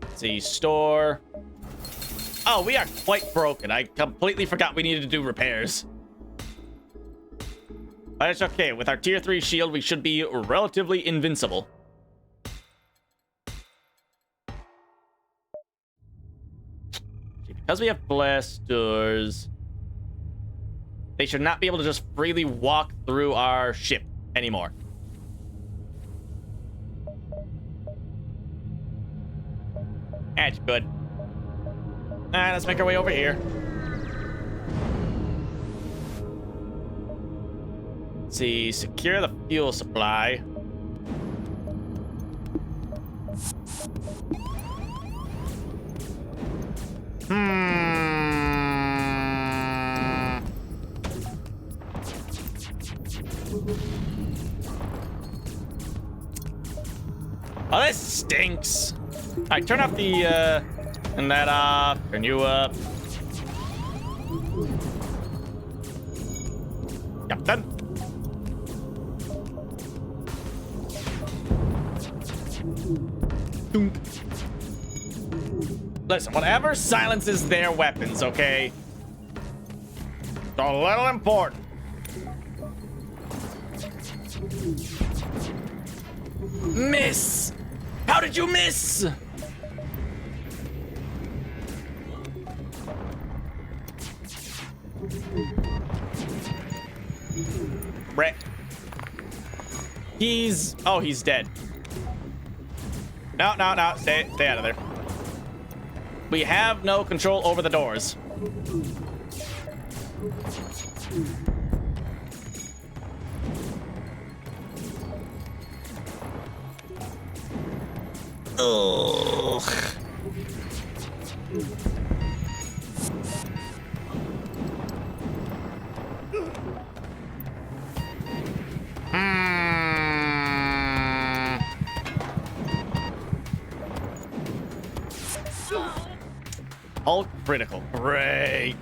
Speaker 1: Let's see, store. Oh, we are quite broken. I completely forgot we needed to do repairs. But it's okay. With our tier 3 shield, we should be relatively invincible. Because we have blast doors, they should not be able to just freely walk through our ship anymore. That's good. Alright, let's make our way over here. Let's see, secure the fuel supply. Oh, this stinks. All right, turn off the, turn that off, turn you up. Captain. Dunk. Listen, whatever silences their weapons, okay? It's a little important. Miss! How did you miss? Brett. Oh, he's dead. No, no, no. Stay out of there. We have no control over the doors. Ugh. Hulk critical. Great.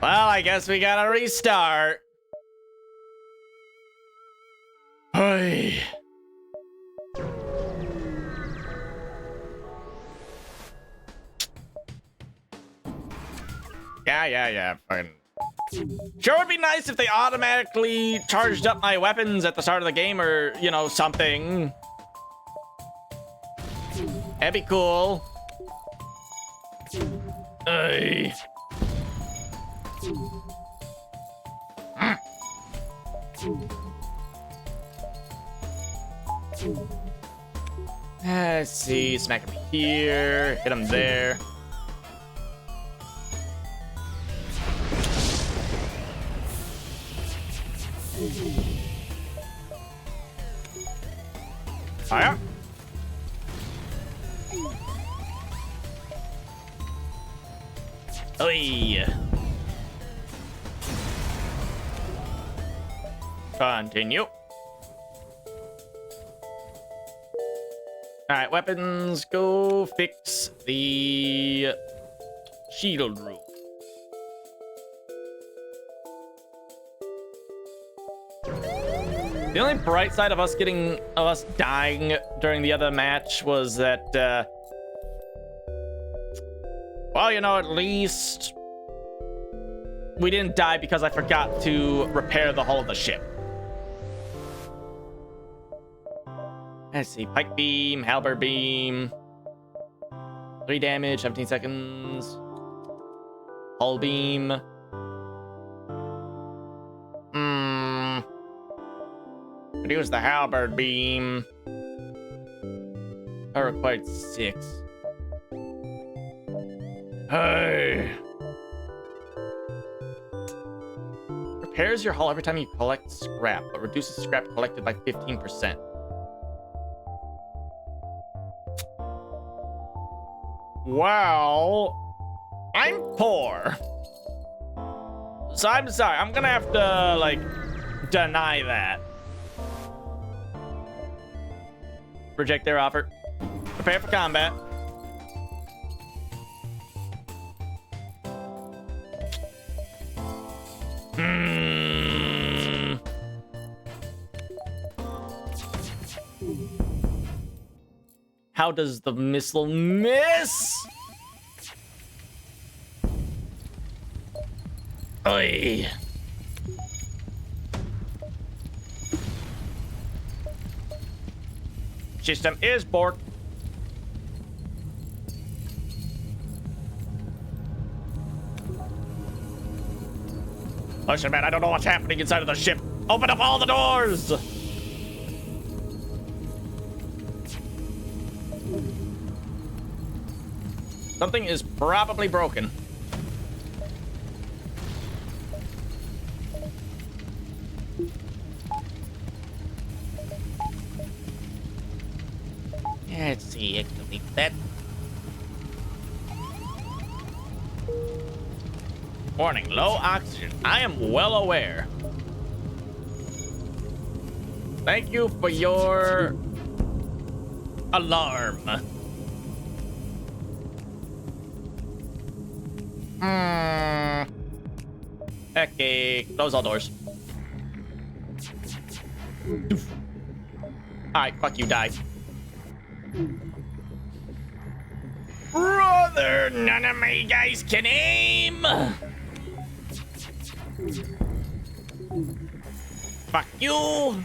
Speaker 1: Well, I guess we gotta restart. Hey. Yeah. Fine. Sure would be nice if they automatically charged up my weapons at the start of the game or, you know, something. That'd be cool. Hey. Let's see. Smack him here. Hit him there. Fire. Oi. Continue. Alright, weapons, go fix the shield room. The only bright side of us dying during the other match was that, well, you know, at least we didn't die because I forgot to repair the hull of the ship. Let's see, pike beam, halberd beam, 3 damage, 17 seconds. Hull beam. Use the halberd beam. I required 6. Hey. Repairs your hull every time you collect scrap, but reduces scrap collected by 15%. Well, I'm poor. So I'm sorry, I'm gonna have to, like, deny that. Reject their offer. Prepare for combat. How does the missile miss? Oi. System is borked. Listen, man, I don't know what's happening inside of the ship. Open up all the doors! Something is probably broken. Let's see, activate that. Warning, low oxygen. I am well aware. Thank you for your alarm. Okay, close all doors. Alright, fuck you, die. Brother, none of my guys can aim! Fuck you!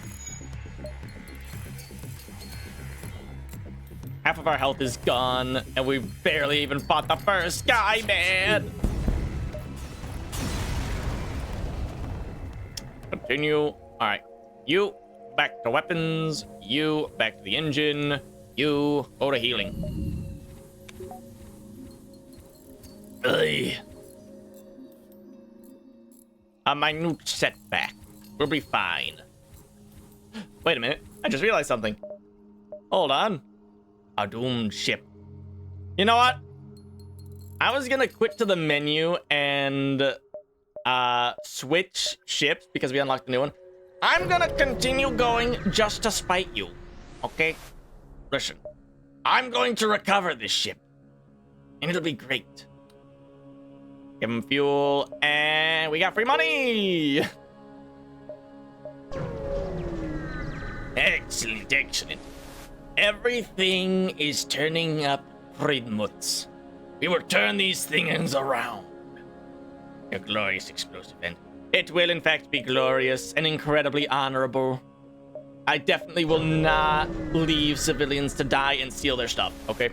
Speaker 1: Half of our health is gone, and we barely even fought the first guy, man! Continue. Alright. You, back to weapons. You, back to the engine. You, go to healing. Ugh. A minute setback. We'll be fine. Wait a minute. I just realized something. Hold on. A doomed ship. You know what? I was gonna quit to the menu and switch ships because we unlocked a new one. I'm gonna continue going just to spite you. Okay? Listen. I'm going to recover this ship. And it'll be great. Give him fuel, and we got free money! Excellent, excellent. Everything is turning up Friedmutz. We will turn these things around. A glorious explosive event. It will in fact be glorious and incredibly honorable. I definitely will not leave civilians to die and steal their stuff, okay?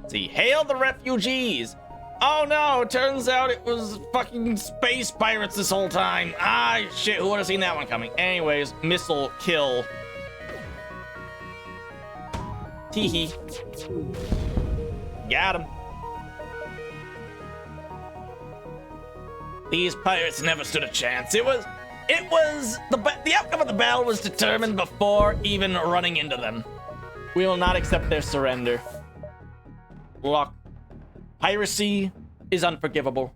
Speaker 1: Let's see. Hail the refugees! Oh no, turns out it was fucking space pirates this whole time. Ah, shit, who would have seen that one coming? Anyways, missile kill. Teehee. Got him. These pirates never stood a chance. The outcome of the battle was determined before even running into them. We will not accept their surrender. Look. Piracy is unforgivable.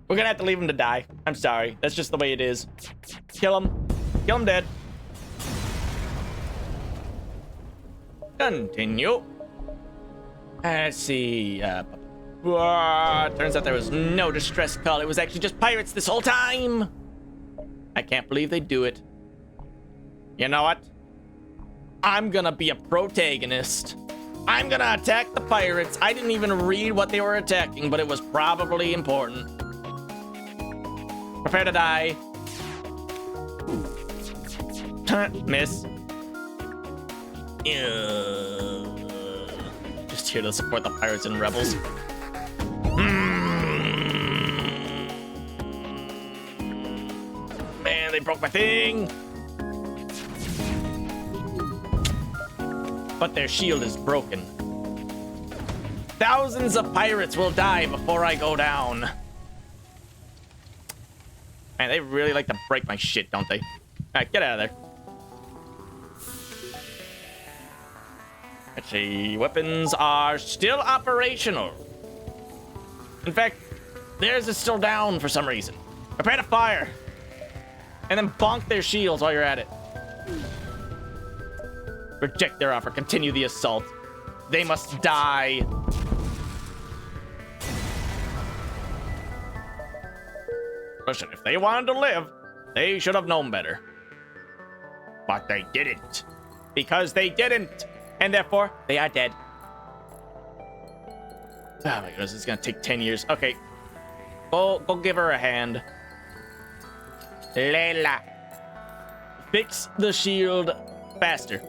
Speaker 1: We're gonna have to leave him to die. I'm sorry. That's just the way it is. Kill him. Kill him dead. Continue. Let's see. Turns out there was no distress call. It was actually just pirates this whole time. I can't believe they do it. You know what? I'm gonna be a protagonist. I'm gonna attack the pirates. I didn't even read what they were attacking, but it was probably important. Prepare to die. Miss. Just here to support the pirates and rebels. Man, they broke my thing. But their shield is broken. Thousands of pirates will die before I go down. Man, they really like to break my shit, don't they? All right, get out of there. Actually, weapons are still operational. In fact, theirs is still down for some reason. Prepare to fire. And then bonk their shields while you're at it. Reject their offer. Continue the assault. They must die. Listen, if they wanted to live, they should have known better. But they didn't. Because they didn't. And therefore, they are dead. Oh my goodness, it's gonna take 10 years. Okay. Go give her a hand. Layla. Fix the shield faster.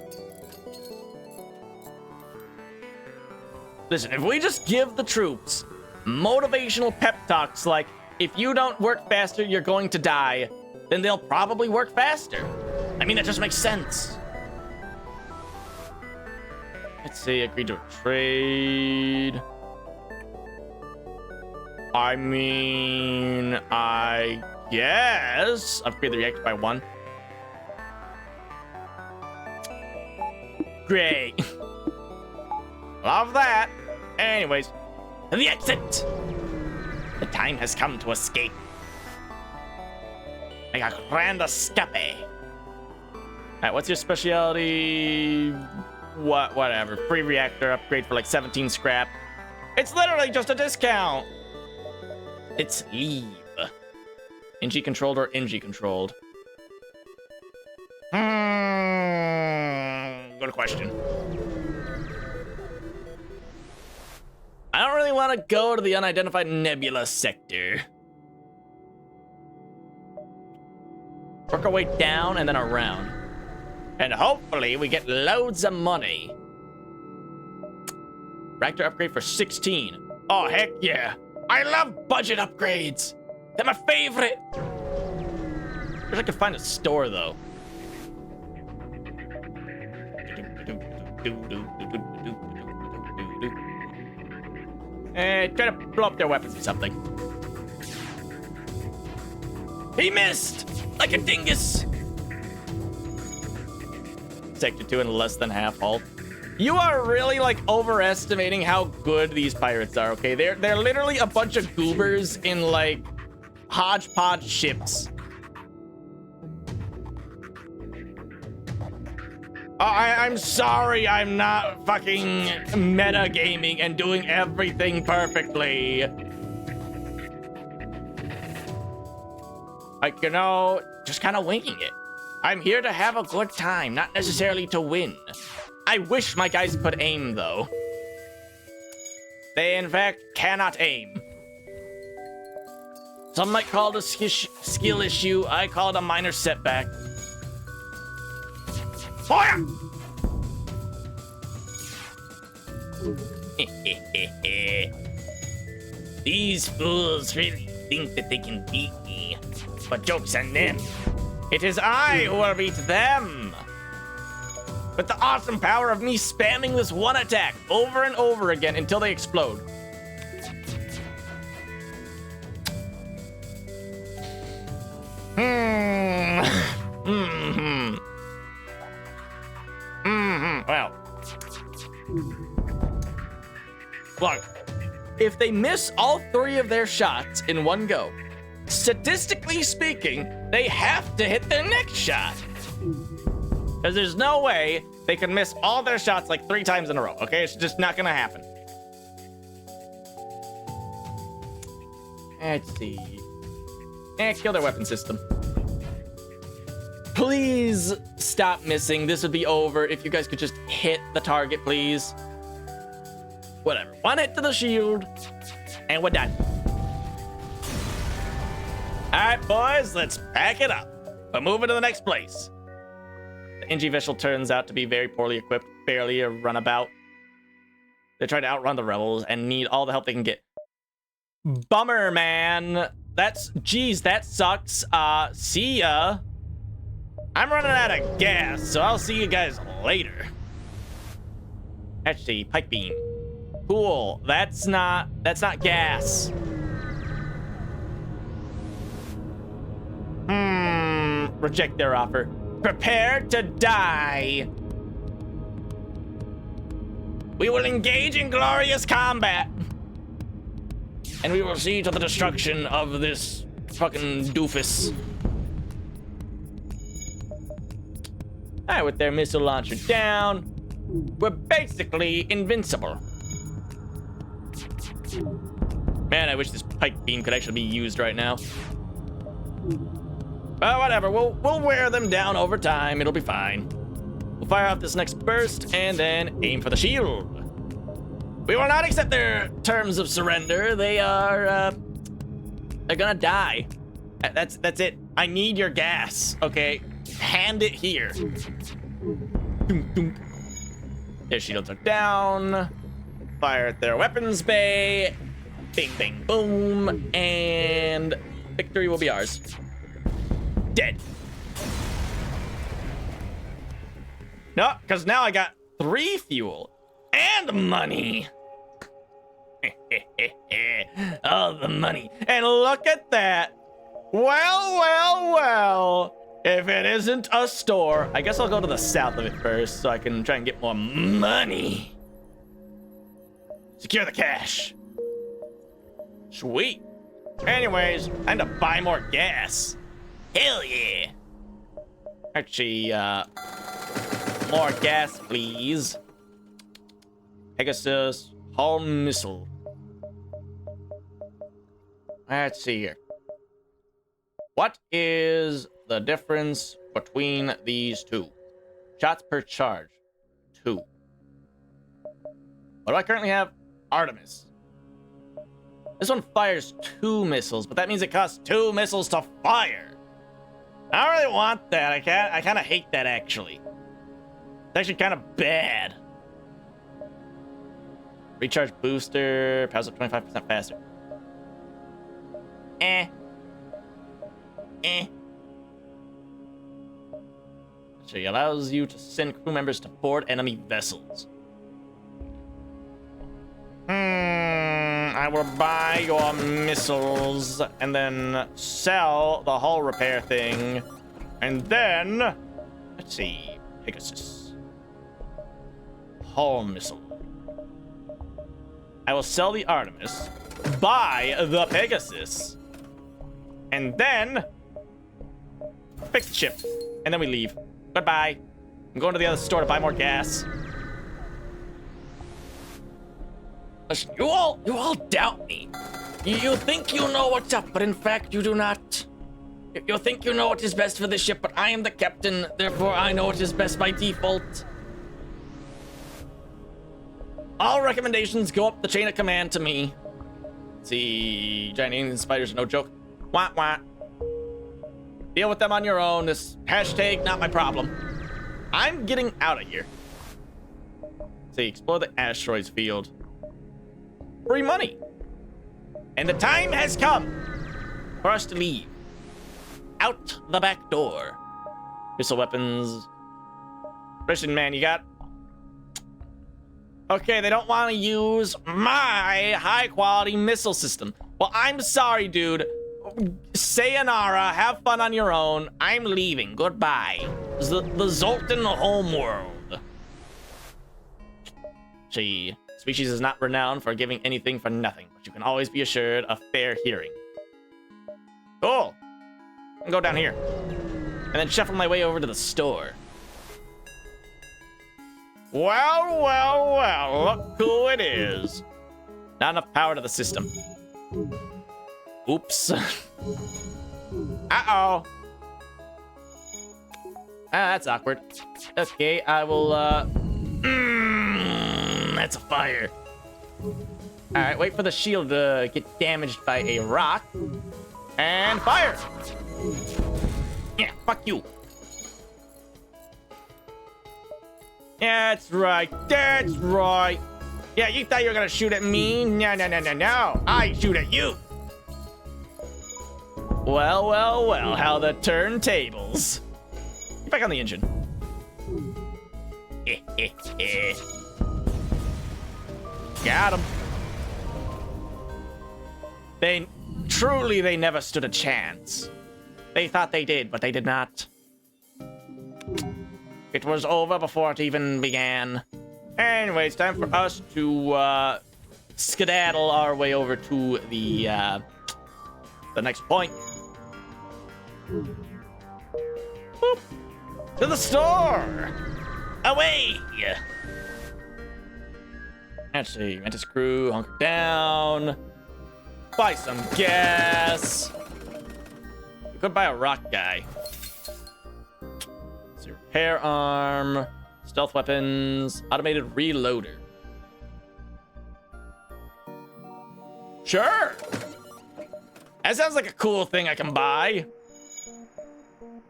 Speaker 1: Listen, if we just give the troops motivational pep talks like, if you don't work faster, you're going to die, then they'll probably work faster. I mean, that just makes sense. Let's see, agreed to a trade. I mean, I guess. Upgrade the reactor by 1. Great. Love that. Anyways, the exit. The time has come to escape. Make a grand escape. Alright, what's your specialty? Whatever. Free reactor upgrade for like 17 scrap. It's literally just a discount. It's leave. NG controlled or NG controlled? Good question. I don't really want to go to the unidentified nebula sector. Work our way down and then around. And hopefully we get loads of money. Reactor upgrade for 16. Oh, heck yeah. I love budget upgrades. They're my favorite. Wish I could find a store, though. Try to blow up their weapons or something. He missed! Like a dingus! Sector 2 in less than half hull. You are really, like, overestimating how good these pirates are, okay? They're literally a bunch of goobers in, like, hodgepodge ships. I'm sorry I'm not fucking metagaming and doing everything perfectly. Like, you know, just kind of winging it. I'm here to have a good time, not necessarily to win. I wish my guys could aim, though. They, in fact, cannot aim. Some might call it a skill issue. I call it a minor setback. Fire! These fools really think that they can beat me. But joke's on them. It is I who will beat them. With the awesome power of me spamming this one attack over and over again until they explode. Well. Look, if they miss all 3 of their shots in one go, statistically speaking, they have to hit their next shot. Because there's no way they can miss all their shots like 3 times in a row, okay? It's just not gonna happen. Let's see. Kill their weapon system. Please stop missing. This would be over if you guys could just hit the target, please. Whatever. 1 hit to the shield, and we're done. All right, boys, let's pack it up. We're moving to the next place. The NG vessel turns out to be very poorly equipped, barely a runabout. They try to outrun the rebels and need all the help they can get. Bummer, man. Geez, that sucks. See ya. I'm running out of gas, so I'll see you guys later. Actually, pipe beam. Cool. That's not gas. Reject their offer. Prepare to die. We will engage in glorious combat. And we will see to the destruction of this fucking doofus. Alright, with their missile launcher down, we're basically invincible. Man, I wish this pike beam could actually be used right now. But whatever, we'll wear them down over time. It'll be fine. We'll fire off this next burst and then aim for the shield. We will not accept their terms of surrender. They're gonna die. That's it. I need your gas, okay? Hand it here. Their shields are down. Fire at their weapons bay. Bing, bang, boom. And victory will be ours. Dead. No, because now I got 3 fuel and money. All the money. And look at that. Well. If it isn't a store, I guess I'll go to the south of it first so I can try and get more money. Secure the cash. Sweet. Anyways, time to buy more gas. Hell yeah. Actually, more gas, please. Pegasus, hull missile. Let's see here. What is the difference between these 2? Shots per charge, 2. What do I currently have? Artemis. This one fires 2 missiles, but that means it costs 2 missiles to fire. I don't really want that. I kind of hate that, actually. It's actually kind of bad. Recharge booster, powers up 25% faster. She allows you to send crew members to board enemy vessels. I will buy your missiles and then sell the hull repair thing. And then, let's see, Pegasus. Hull missile. I will sell the Artemis, buy the Pegasus, and then fix the ship. And then we leave. Goodbye. I'm going to the other store to buy more gas. Listen, you all doubt me. You think you know what's up, but in fact you do not. You think you know what is best for the ship, but I am the captain, therefore I know what is best by default. All recommendations go up the chain of command to me. See, giant alien spiders are no joke. Wah wah. Deal with them on your own. This hashtag not my problem. I'm getting out of here. See, explore the asteroids field. Free money. And the time has come for us to leave. Out the back door. Missile weapons. Listen, man, you got... Okay, they don't want to use my high-quality missile system. Well, I'm sorry, dude. Sayonara, have fun on your own. I'm leaving. Goodbye. The Zoltan homeworld. Gee, species is not renowned for giving anything for nothing, but you can always be assured of fair hearing. Cool. I'll go down here. And then shuffle my way over to the store. Well, well, well, look who it is. Not enough power to the system. Oops. Uh-oh. That's awkward. Okay, I will, that's a fire. Alright, wait for the shield to get damaged by a rock. And fire! Yeah, fuck you. Yeah, that's right. That's right. Yeah, you thought you were gonna shoot at me? No, no, no, no, no. I shoot at you. Well, well, well, how the turntables. Get back on the engine. Got him. They never stood a chance. They thought they did, but they did not. It was over before it even began. Anyway, it's time for us to skedaddle our way over to the next point. Boop. To the store! Away! Let's see, Mantis crew, hunker down. Buy some gas. We could buy a rock guy. Let's see, repair arm, stealth weapons, automated reloader. Sure! That sounds like a cool thing I can buy.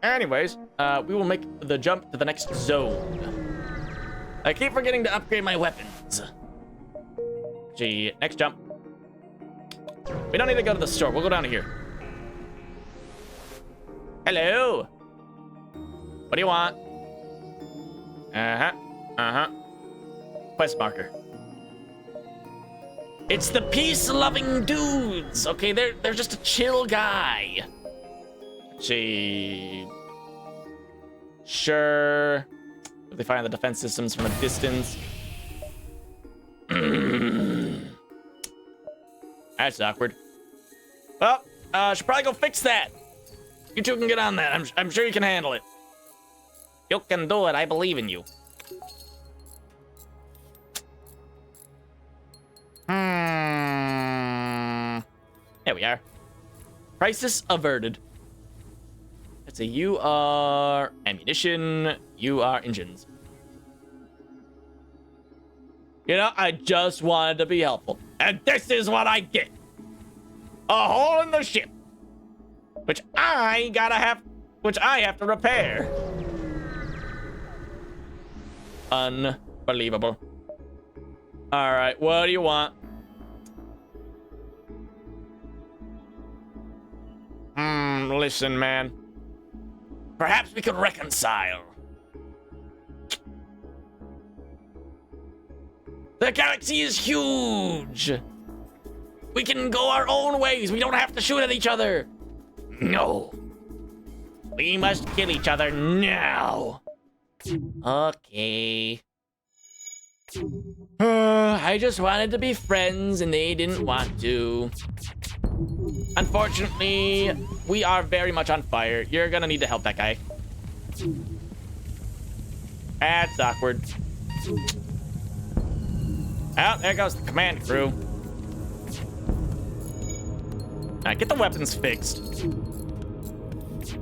Speaker 1: Anyways, we will make the jump to the next zone. I keep forgetting to upgrade my weapons. Gee, next jump. We don't need to go to the store. We'll go down to here. Hello. What do you want? Quest marker. It's the peace-loving dudes. Okay, they're just a chill guy. Gee. Sure. If they find the defense systems from a distance. That's awkward. Well, should probably go fix that. You two can get on that. I'm sure you can handle it. You can do it. I believe in you. There we are. Crisis averted. Let's see. You are ammunition. You are engines. You know, I just wanted to be helpful. And this is what I get. A hole in the ship. Which I have to repair. Unbelievable. Alright, what do you want? Listen, man. Perhaps we could reconcile. The galaxy is huge. We can go our own ways. We don't have to shoot at each other. No. We must kill each other now. Okay. I just wanted to be friends and they didn't want to. Unfortunately, we are very much on fire. You're gonna need to help that guy. That's awkward. Oh, there goes the command crew. Alright, get the weapons fixed.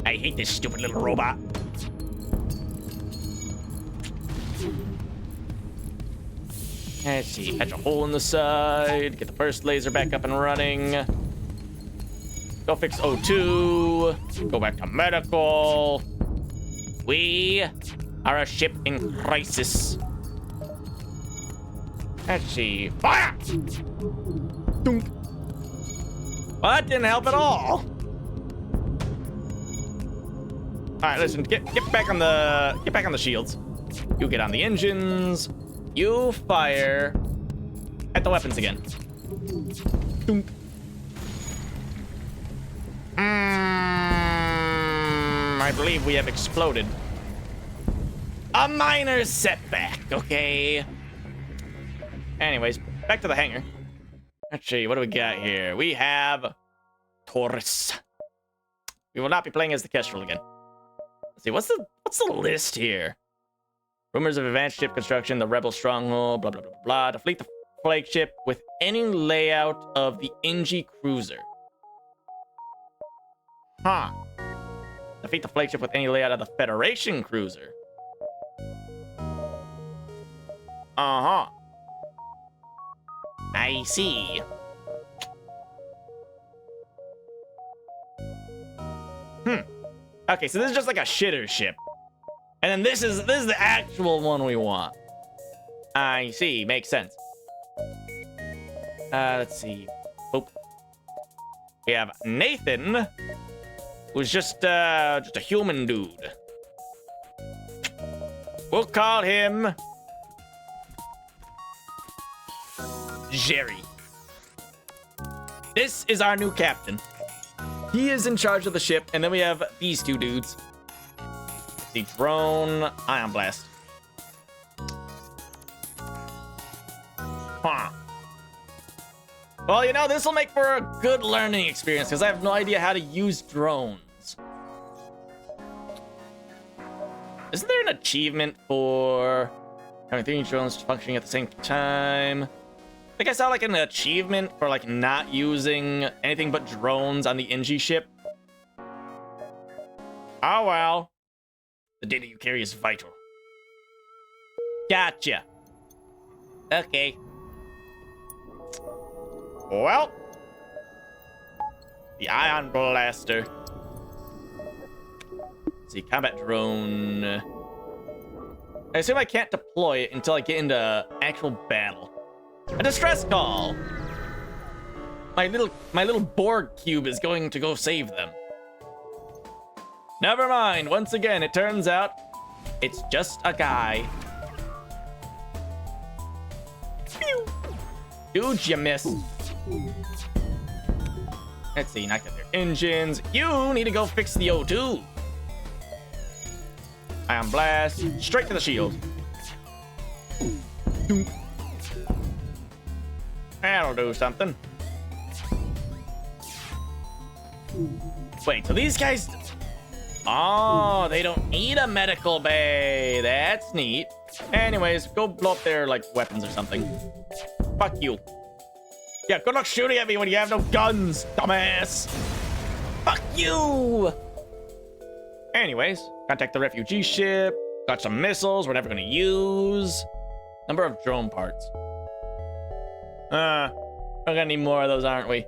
Speaker 1: I hate this stupid little robot. Let's see, patch a hole in the side, get the burst laser back up and running. Go fix O2, go back to medical. We are a ship in crisis. Let's see, fire! Dunk. Well, that didn't help at all. All right, listen, get back on the shields. You get on the engines. You fire at the weapons again. Dunk. I believe we have exploded. A minor setback, okay? Anyways, back to the hangar. Let's see, what do we got here? We have Taurus. We will not be playing as the Kestrel again. Let's see, what's the list here? Rumors of advanced ship construction, the Rebel stronghold, blah, blah, blah, blah. Deflate the flagship with any layout of the NG cruiser. Huh. Defeat the flagship with any layout of the Federation cruiser. Uh-huh. I see. Okay, so this is just like a shitter ship. And then this is the actual one we want. I see, makes sense. Let's see. Oh. We have Nathan, who's just a human dude. We'll call him Jerry. This is our new captain. He is in charge of the ship, and then we have these two dudes. The drone, ion blast. Huh. Well, you know, this will make for a good learning experience, because I have no idea how to use drones. Isn't there an achievement for having 3 drones functioning at the same time? I think I saw like an achievement for like not using anything but drones on the NG ship. Oh well. The data you carry is vital. Gotcha. Okay. Well. The ion blaster. Let's see, combat drone. I assume I can't deploy it until I get into actual battle. A distress call! My little Borg cube is going to go save them. Never mind. Once again, it turns out it's just a guy. Pew! Dude, you missed. Let's see, knock out their engines. You need to go fix the O2. Ion blast. Straight to the shield. That'll do something. Wait, so these guys... Oh, they don't need a medical bay. That's neat. Anyways, go blow up their, like, weapons or something. Fuck you. Yeah, good luck shooting at me when you have no guns, dumbass. Fuck you. Anyways, contact the refugee ship. Got some missiles we're never gonna use. Number of drone parts. We're gonna need more of those, aren't we?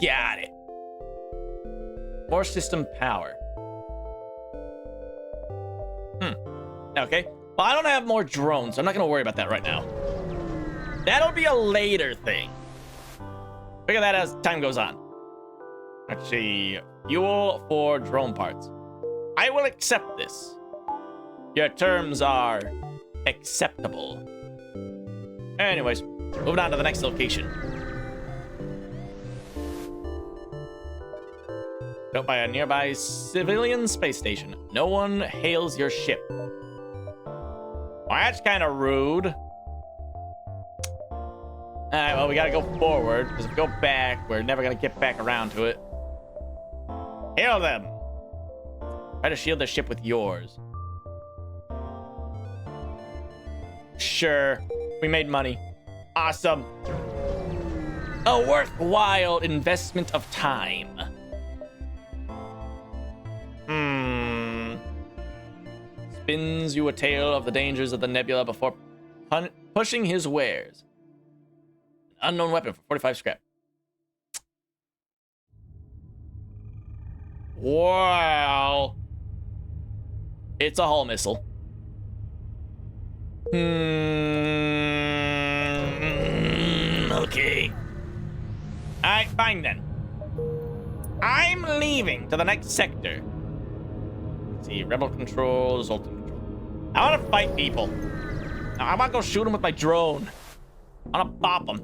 Speaker 1: Got it. More system power. Okay. Well, I don't have more drones, so I'm not gonna worry about that right now. That'll be a later thing. Figure that as time goes on. Let's see. Fuel for drone parts. I will accept this. Your terms are acceptable. Anyways, moving on to the next location. Built by a nearby civilian space station. No one hails your ship. Well, that's kind of rude. Alright, well, we gotta go forward, because if we go back, we're never gonna get back around to it. Hail them! Try to shield their ship with yours. Sure, we made money. Awesome. A worthwhile investment of time. Spins you a tale of the dangers of the nebula before pushing his wares. Unknown weapon for 45 scrap. Wow. It's a hull missile. Okay. Alright, fine then. I'm leaving to the next sector. Let's see, rebel control, Zoltan control. I want to fight people. I want to go shoot them with my drone. I want to bop them.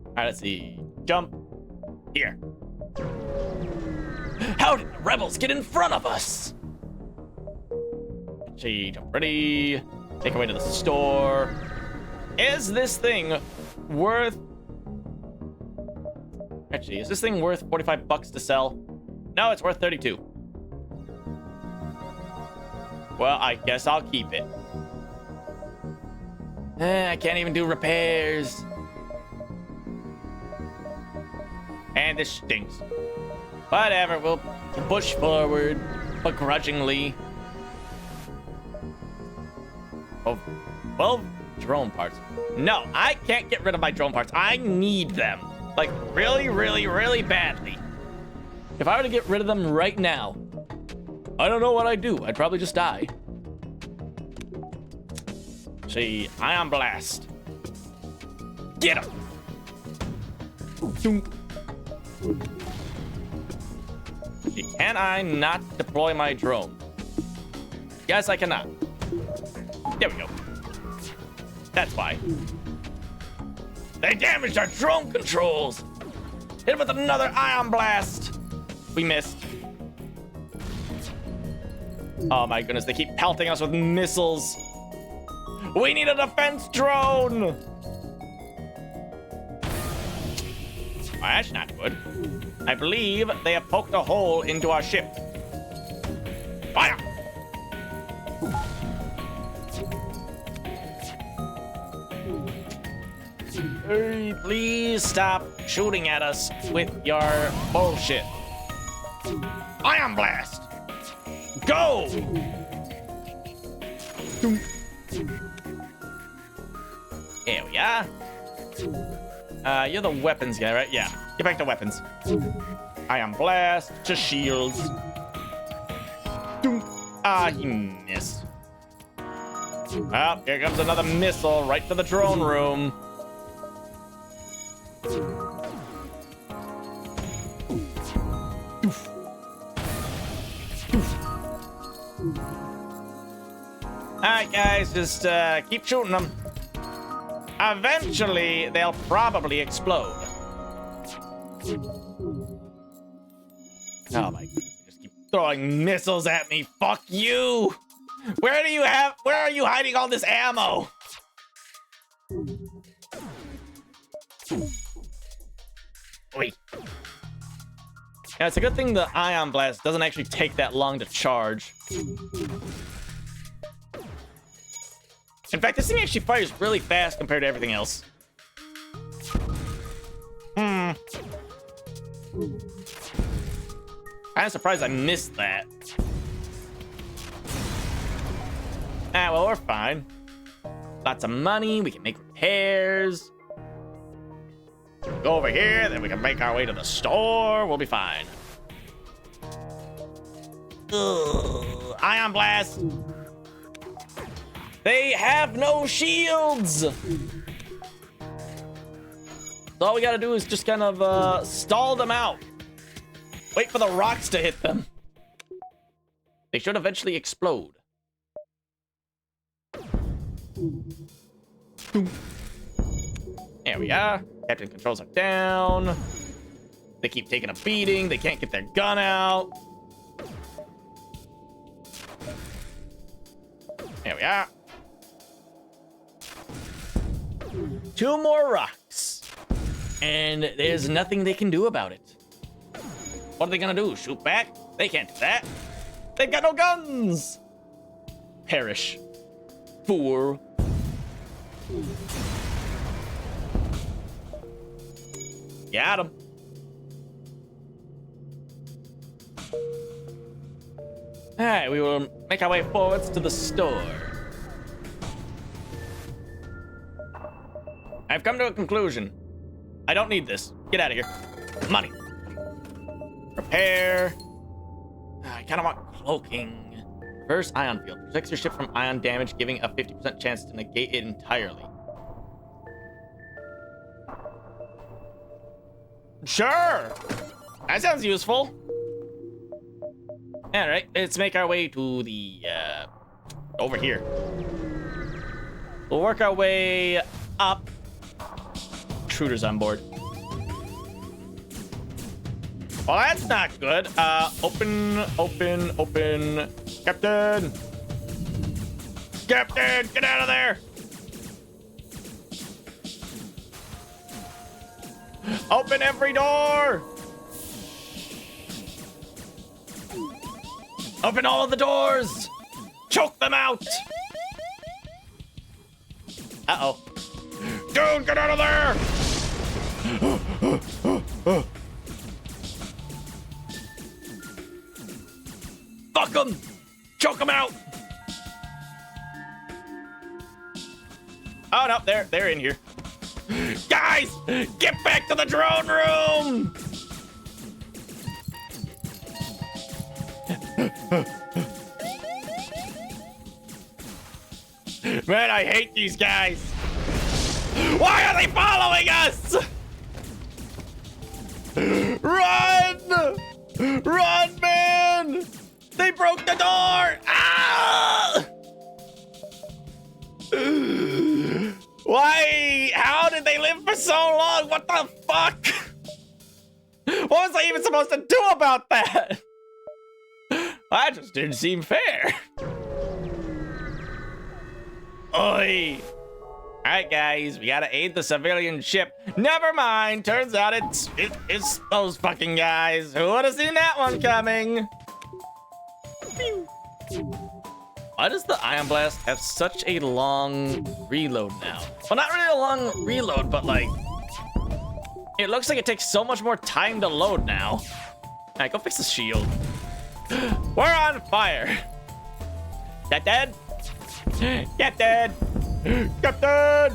Speaker 1: Alright, let's see. Jump. Here. How did the rebels get in front of us? Let's see. Jump ready. Make our way to the store. Is this thing worth... Actually, is this thing worth 45 bucks to sell? No, it's worth 32. Well, I guess I'll keep it. I can't even do repairs. And this stinks. Whatever, we'll push forward begrudgingly. Oh, 12 drone parts. No, I can't get rid of my drone parts. I need them. Like, really, really, really badly. If I were to get rid of them right now, I don't know what I'd do. I'd probably just die. See, Ion Blast. Get him! See, can I not deploy my drone? Yes, I cannot. There we go. That's why. They damaged our drone controls! Hit him with another Ion Blast! We missed. Oh my goodness, they keep pelting us with missiles. We need a defense drone! Oh, that's not good. I believe they have poked a hole into our ship. Fire! Hey, please stop shooting at us with your bullshit. Ion Blast! Go! There we are. You're the weapons guy, right? Yeah. Get back to weapons. Ion Blast to shields. Ah, he missed. Oh, here comes another missile right to the drone room. Alright, guys, just keep shooting them. Eventually, they'll probably explode. Oh my goodness, they just keep throwing missiles at me. Fuck you! Where are you hiding all this ammo? Wait. Yeah, it's a good thing the Ion Blast doesn't actually take that long to charge. In fact, this thing actually fires really fast compared to everything else. I'm surprised I missed that. Ah, well, we're fine. Lots of money, we can make repairs. Go over here, then we can make our way to the store. We'll be fine. Ugh, Ion Blast. They have no shields. So all we gotta do is just kind of stall them out. Wait for the rocks to hit them. They should eventually explode. There we are. Captain controls are down. They keep taking a beating. They can't get their gun out. There we are. 2 more rocks. And there's nothing they can do about it. What are they gonna do? Shoot back? They can't do that. They've got no guns. Perish. Fool. Got him. Alright, we will make our way forwards to the store. I've come to a conclusion. I don't need this. Get out of here. Money. Repair. I kind of want cloaking. Reverse ion field. Protects your ship from ion damage, giving a 50% chance to negate it entirely. Sure. That sounds useful. All right, let's make our way to the, over here. We'll work our way up. Intruders on board. Well, that's not good. Open. Captain! Captain, get out of there! Open every door! Open all of the doors! Choke them out! Uh-oh. Dude, get out of there! Fuck them! Choke them out! Oh, no, they're in here. Guys, get back to the drone room! Man, I hate these guys. Why are they following us? Run! Run, man! They broke the door! Ah! Why? How did they live for so long? What the fuck? What was I even supposed to do about that? That just didn't seem fair. Oi. Alright, guys, we gotta aid the civilian ship. Never mind, turns out it's those fucking guys. Who would have seen that one coming? Why does the Ion Blast have such a long reload now? Well, not really a long reload, but like, it looks like it takes so much more time to load now. Alright, go fix the shield. We're on fire. That dead? Captain! Captain!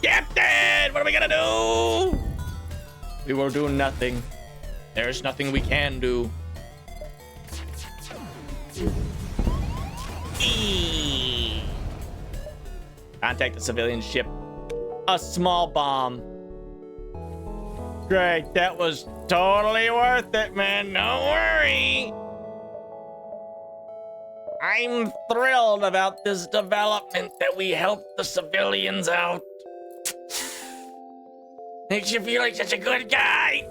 Speaker 1: Captain! What are we gonna do? We will do nothing. There's nothing we can do. Contact the civilian ship. A small bomb. Great, that was totally worth it, man. Don't worry. I'm thrilled about this development that we helped the civilians out. Makes you feel like such a good guy.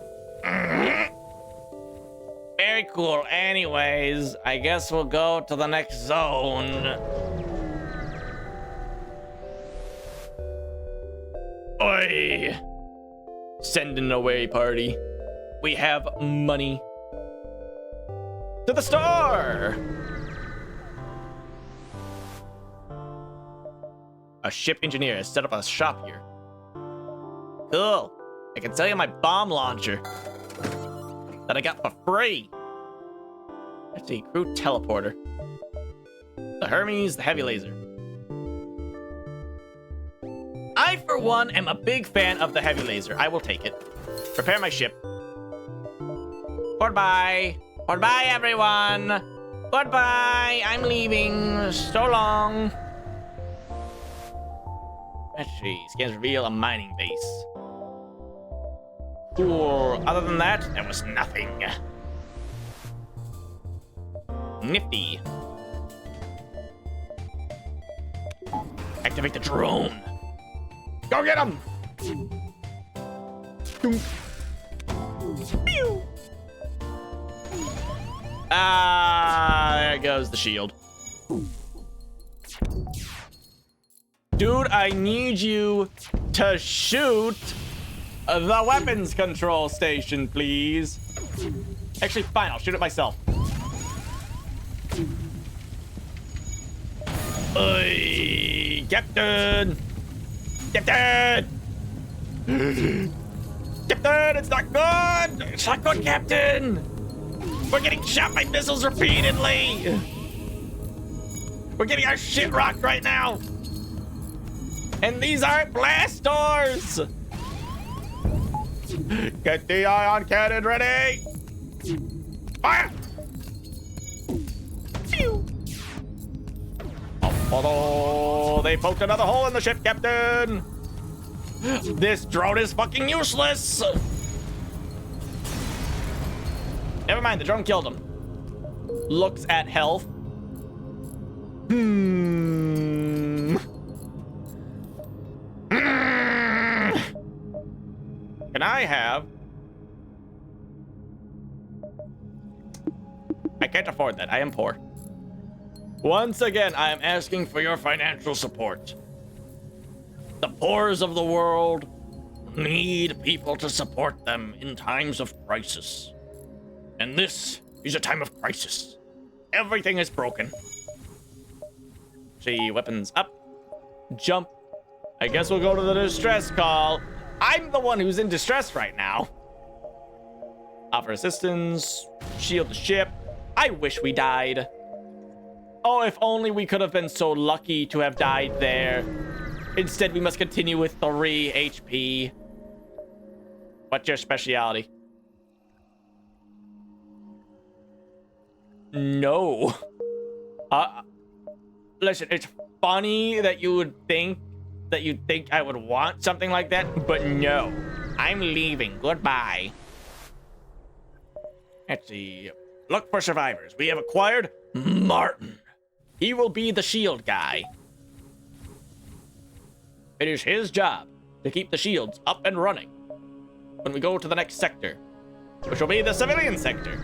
Speaker 1: Very cool. Anyways, I guess we'll go to the next zone. Oi! Sending away party. We have money. To the store! A ship engineer has set up a shop here. Cool. I can sell you my bomb launcher that I got for free. That's a crew teleporter. The Hermes, the heavy laser. I, for one, am a big fan of the heavy laser. I will take it. Prepare my ship. Goodbye. Goodbye, everyone. Goodbye. I'm leaving. So long. Actually, scans reveal a mining base. Cool. Other than that, there was nothing. Nifty. activate the drone. Go get him! Pew! Ah, there goes the shield. Dude, I need you to shoot the weapons control station, please. Actually, fine, I'll shoot it myself. Oi, Captain! Captain! Captain, it's not good! It's not good, Captain! We're getting shot by missiles repeatedly! We're getting our shit rocked right now! And these aren't blast doors! Get the ion cannon ready! Fire! Pew! Oh, they poked another hole in the ship, Captain! This drone is fucking useless! Never mind, the drone killed him. Looks at health. Can I have... I can't afford that. I am poor. Once again, I am asking for your financial support. The poors of the world need people to support them in times of crisis. And this is a time of crisis. Everything is broken. See, weapons up. Jump. I guess we'll go to the distress call. I'm the one who's in distress right now. Offer assistance. Shield the ship. I wish we died. Oh, if only we could have been so lucky to have died there. Instead, we must continue with 3 HP. What's your specialty? No. Listen, it's funny that you would think I would want something like that, but no. I'm leaving. Goodbye. Let's see. Look for survivors. We have acquired Martin. He will be the shield guy. It is his job to keep the shields up and running when we go to the next sector, which will be the civilian sector.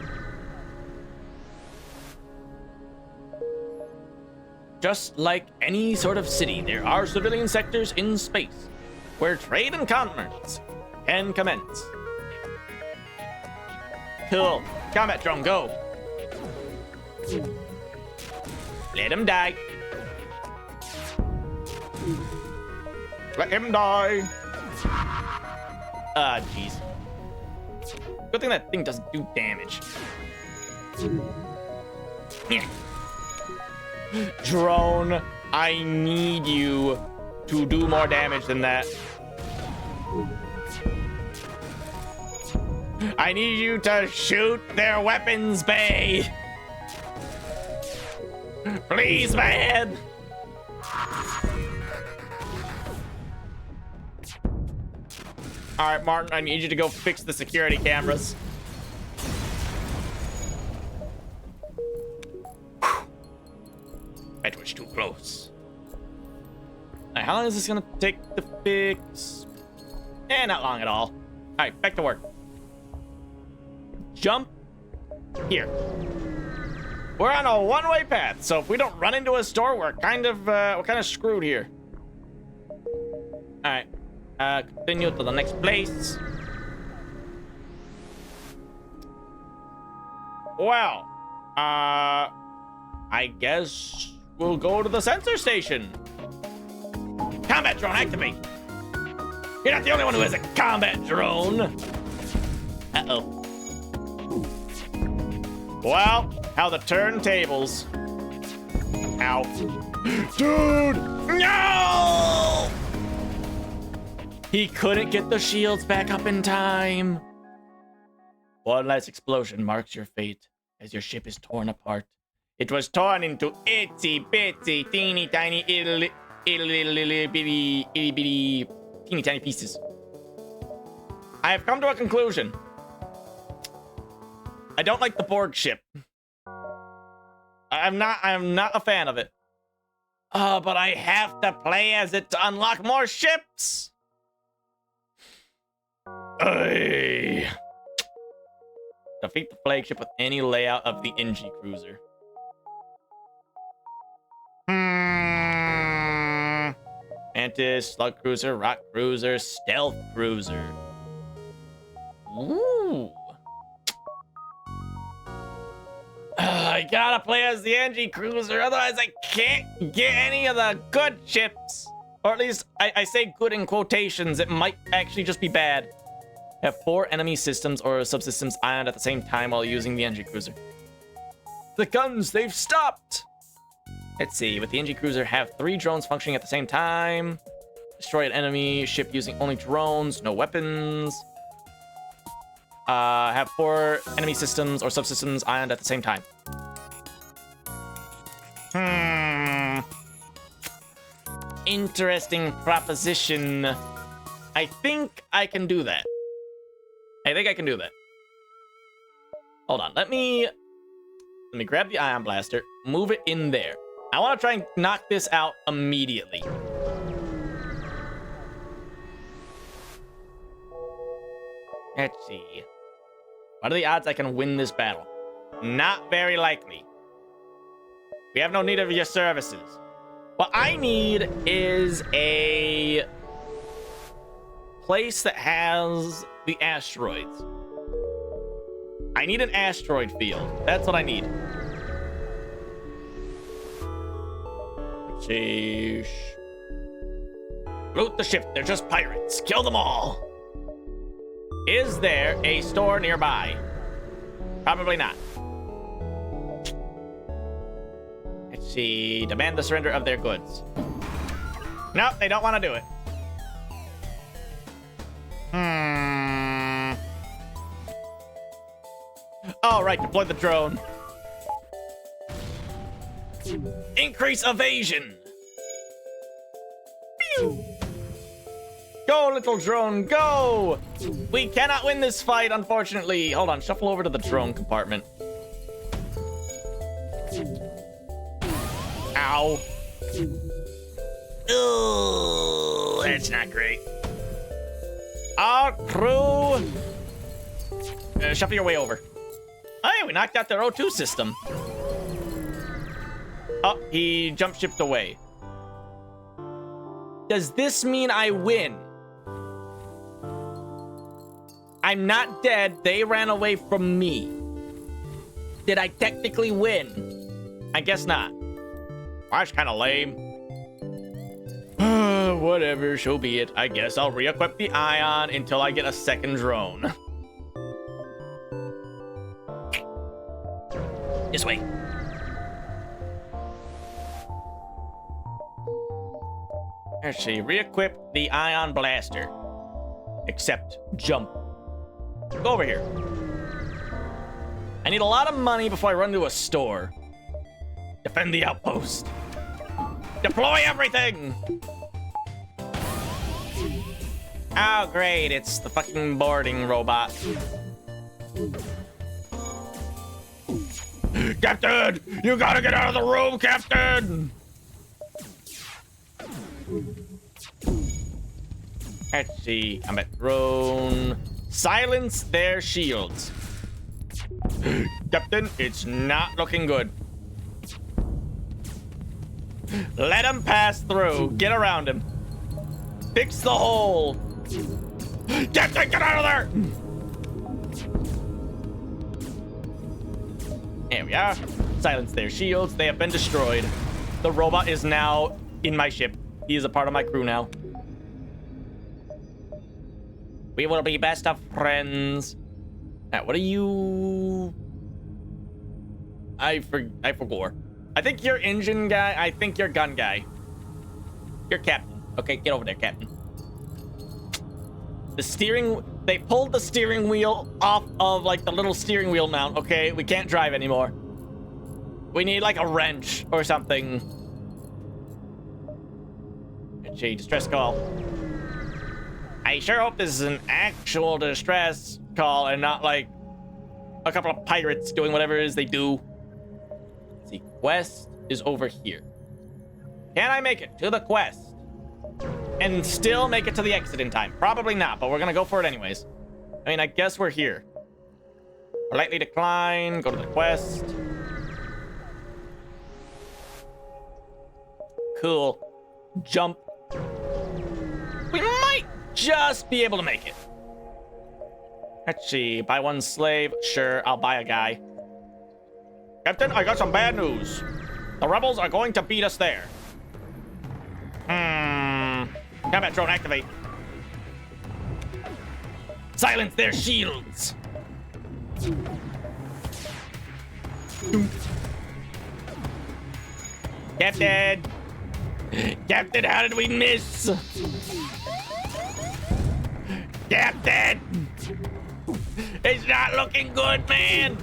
Speaker 1: Just like any sort of city, there are civilian sectors in space where trade and commerce can commence. Cool. Combat drone, go. Let him die. Let him die. Ah, jeez. Good thing that thing doesn't do damage. Drone, I need you to do more damage than that. I need you to shoot their weapons bay. Please, man. All right, Martin, I need you to go fix the security cameras. That was too close. Right, how long is this gonna take to fix? Not long at all. All right, back to work. Jump here. We're on a one-way path, so if we don't run into a store, we're kind of screwed here. All right, continue to the next place. Well, I guess we'll go to the sensor station. Combat drone activate. You're not the only one who has a combat drone. Uh-oh. Well, how the turntables. Ow. Dude! No! He couldn't get the shields back up in time. One last explosion marks your fate as your ship is torn apart. It was torn into itsy bitsy teeny tiny itty bitty teeny tiny pieces. I have come to a conclusion. I don't like the Borg ship. I'm not a fan of it. Oh, but I have to play as it to unlock more ships. Ay. Defeat the flagship with any layout of the NG cruiser. Mantis, slug cruiser, rock cruiser, stealth cruiser. Ooh. I gotta play as the NG cruiser, otherwise I can't get any of the good ships. Or at least I say good in quotations. It might actually just be bad. Have 4 enemy systems or subsystems ioned at the same time while using the NG cruiser. The guns, they've stopped. Let's see, with the NG cruiser, have 3 drones functioning at the same time. Destroy an enemy ship using only drones, no weapons. Have 4 enemy systems or subsystems ioned at the same time. Interesting proposition. I think I can do that. Hold on, let me grab the ion blaster, move it in there. I want to try and knock this out immediately. Let's see. What are the odds I can win this battle? Not very likely. We have no need of your services. What I need is a place that has the asteroids. I need an asteroid field. That's what I need. Sheesh. Loot the ship. They're just pirates. Kill them all. Is there a store nearby? Probably not. Let's see. Demand the surrender of their goods. Nope, they don't want to do it. All right, deploy the drone. Increase evasion. Pew. Go, little drone, go! We cannot win this fight, unfortunately. Hold on, shuffle over to the drone compartment. Ow. Ugh, that's not great. Our crew. Shuffle your way over. Hey, we knocked out their O2 system. Oh, he jump shipped away. Does this mean I win? I'm not dead. They ran away from me. Did I technically win? I guess not. Well, that's kind of lame. Whatever, so be it. I guess I'll re-equip the ion until I get a second drone. This way. Actually, re-equip the ion blaster. Except jump. Go over here. I need a lot of money before I run to a store. Defend the outpost. Deploy everything! Oh, great. It's the fucking boarding robot. Captain! You gotta get out of the room, Captain! Let's see. Combat drone. Silence their shields. Captain, it's not looking good. Let him pass through. Get around him. Fix the hole. Captain, get out of there! There we are. Silence their shields. They have been destroyed. The robot is now in my ship. He is a part of my crew now. We will be best of friends. Now, what are you? I forgot. I think you're engine guy. I think you're gun guy. You're captain. Okay, get over there, captain. The steering... They pulled the steering wheel off of, like, the little steering wheel mount, okay? We can't drive anymore. We need, like, a wrench or something. Gee, distress call. I sure hope this is an actual distress call and not, like, a couple of pirates doing whatever it is they do. Let's see, quest is over here. Can I make it to the quest? And still make it to the exit in time? Probably not, but we're gonna go for it anyways. I mean, I guess we're here. Politely decline, go to the quest. Cool. Jump. We might just be able to make it. Let's see. Buy one slave. Sure, I'll buy a guy. Captain, I got some bad news. The rebels are going to beat us there. Combat drone activate. Silence their shields. Captain! Captain, how did we miss? Captain! It's not looking good, man!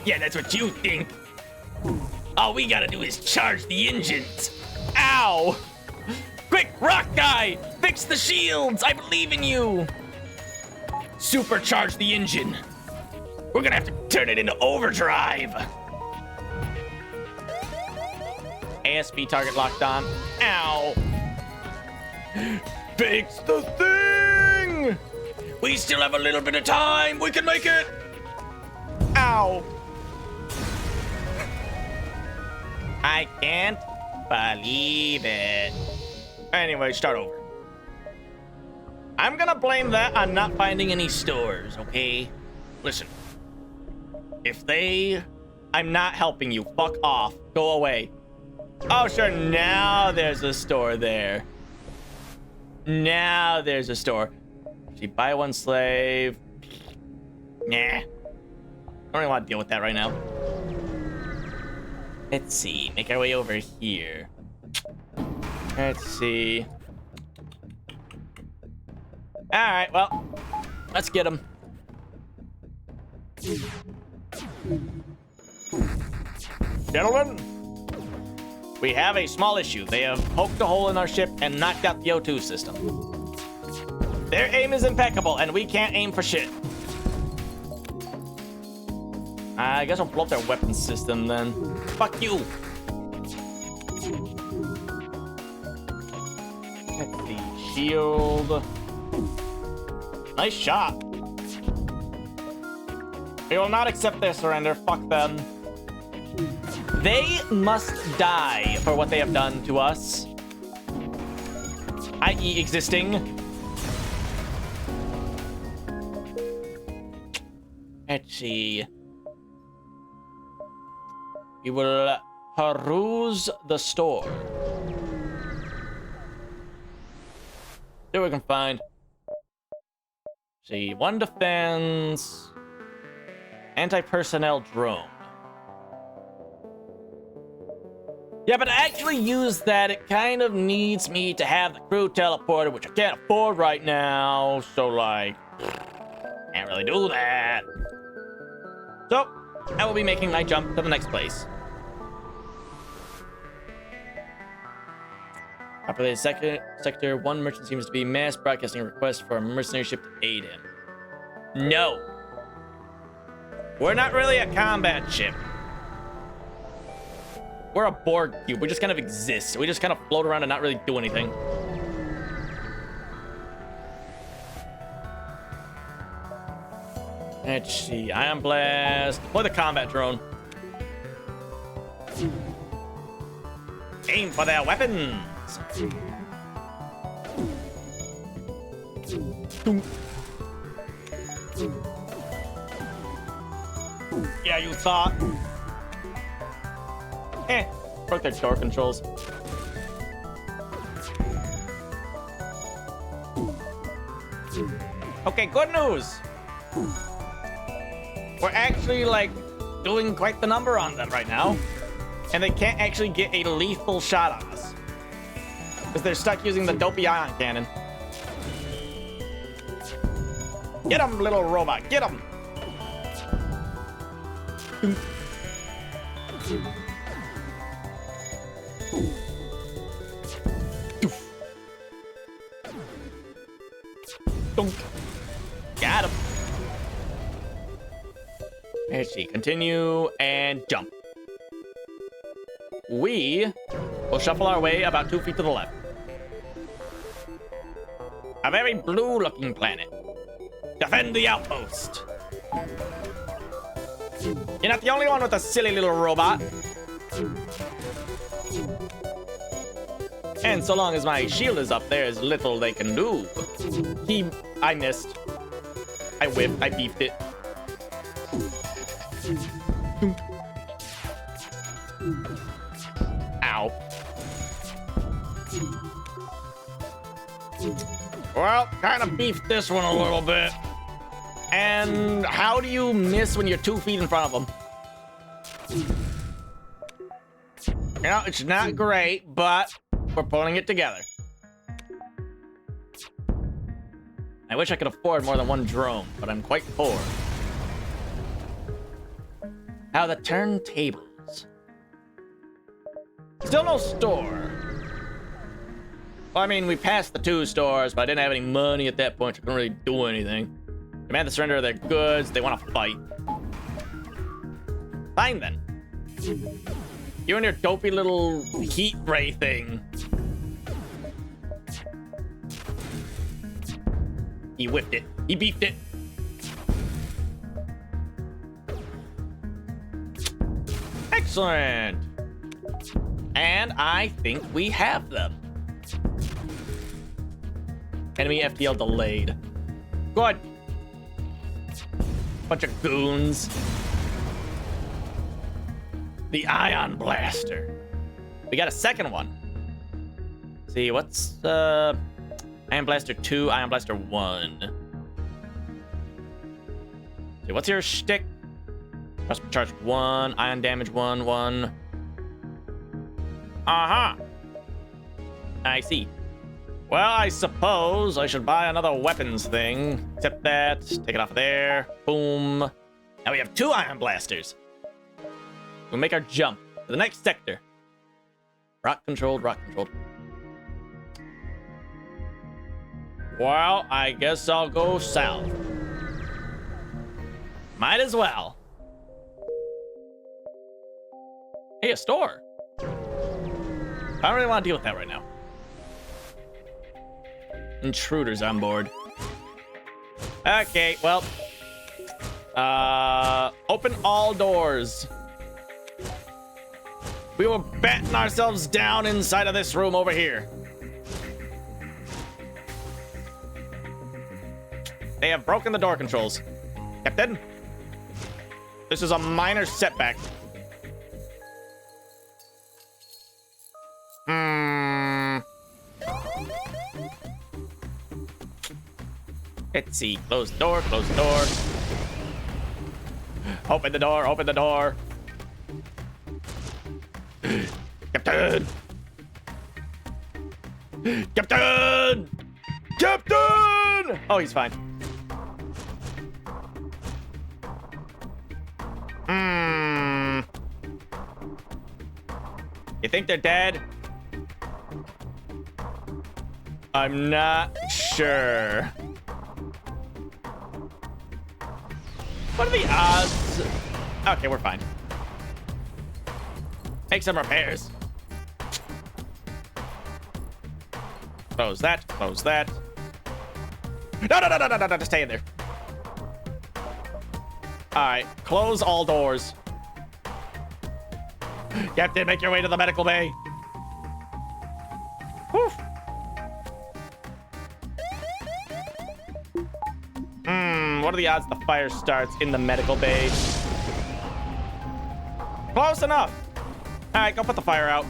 Speaker 1: Yeah, that's what you think. All we gotta do is charge the engines. Ow! Quick, rock guy! Fix the shields! I believe in you! Supercharge the engine. We're gonna have to turn it into overdrive. ASP target locked on. Ow! Fix the thing! We still have a little bit of time. We can make it. Ow! I can't believe it. Anyway, start over. I'm gonna blame that on not finding any stores, okay? Listen. I'm not helping you. Fuck off. Go away. Oh, sure, now there's a store there. Now there's a store. Actually, buy one slave. Nah. I don't really want to deal with that right now. Let's see. Make our way over here. Let's see. Alright, well. Let's get him. Gentlemen, we have a small issue. They have poked a hole in our ship and knocked out the O2 system. Their aim is impeccable, and we can't aim for shit. I guess I'll blow up their weapon system then. Fuck you. Let's see. Shield. Nice shot. We will not accept their surrender. Fuck them. They must die for what they have done to us. I.e. existing. Let's see. We will peruse the store. See what we can find. See, one defense. Anti-personnel drone. Yeah, but to actually use that, it kind of needs me to have the crew teleported, which I can't afford right now. So, like, can't really do that. So, I will be making my jump to the next place. Populated sector 1 merchant seems to be mass broadcasting a request for a mercenary ship to aid him. No. We're not really a combat ship. We're a Borg cube. We just kind of exist. We just kind of float around and not really do anything. Let's see. Ion Blast. Deploy the combat drone. Aim for their weapons. Yeah, you thought. Broke their door controls. Okay, good news. We're actually, like, doing quite the number on them right now. And they can't actually get a lethal shot on us. Because they're stuck using the dopey ion cannon. Get him, little robot. Get him. Got him. Let's see. Continue and jump. we will shuffle our way about 2 feet to the left. A very blue-looking planet. Defend the outpost. You're not the only one with a silly little robot. And so long as my shield is up, there's little they can do. I missed. I whiffed. I beefed it. Ow. Well, kind of beefed this one a little bit. And how do you miss when you're 2 feet in front of them? You know, it's not great, but we're pulling it together. I wish I could afford more than one drone, but I'm quite poor. How the turntables. Still no store. Well, I mean, we passed the 2 stores, but I didn't have any money at that point, so I couldn't really do anything. Demand the surrender of their goods. They want to fight. Fine, then. You and your dopey little heat ray thing. He whipped it. He beefed it. Excellent. And I think we have them. Enemy FTL delayed. Good. Bunch of goons. The Ion Blaster. We got a second one. Let's see, what's Ion Blaster 2, Ion Blaster 1. Let's see, what's your shtick? Must charge 1, ion damage 1, 1. Uh-huh. I see. Well, I suppose I should buy another weapons thing. Except that, take it off of there. Boom. Now we have 2 Ion Blasters. We'll make our jump to the next sector. Rock controlled, rock controlled. Well, I guess I'll go south. Might as well. Hey, a store. I don't really want to deal with that right now. Intruders on board. Okay, well. Open all doors. We will batten ourselves down inside of this room over here. They have broken the door controls. Captain, this is a minor setback. Let's see. Close the door, close the door. Open the door, open the door. Captain! Captain! Captain! Oh, he's fine. You think they're dead? I'm not sure. What are the odds? Okay, we're fine. Make some repairs. Close that, close that. No, stay in there. All right, close all doors. Captain, make your way to the medical bay. Whew. What are the odds the fire starts in the medical bay? Close enough. All right, go put the fire out.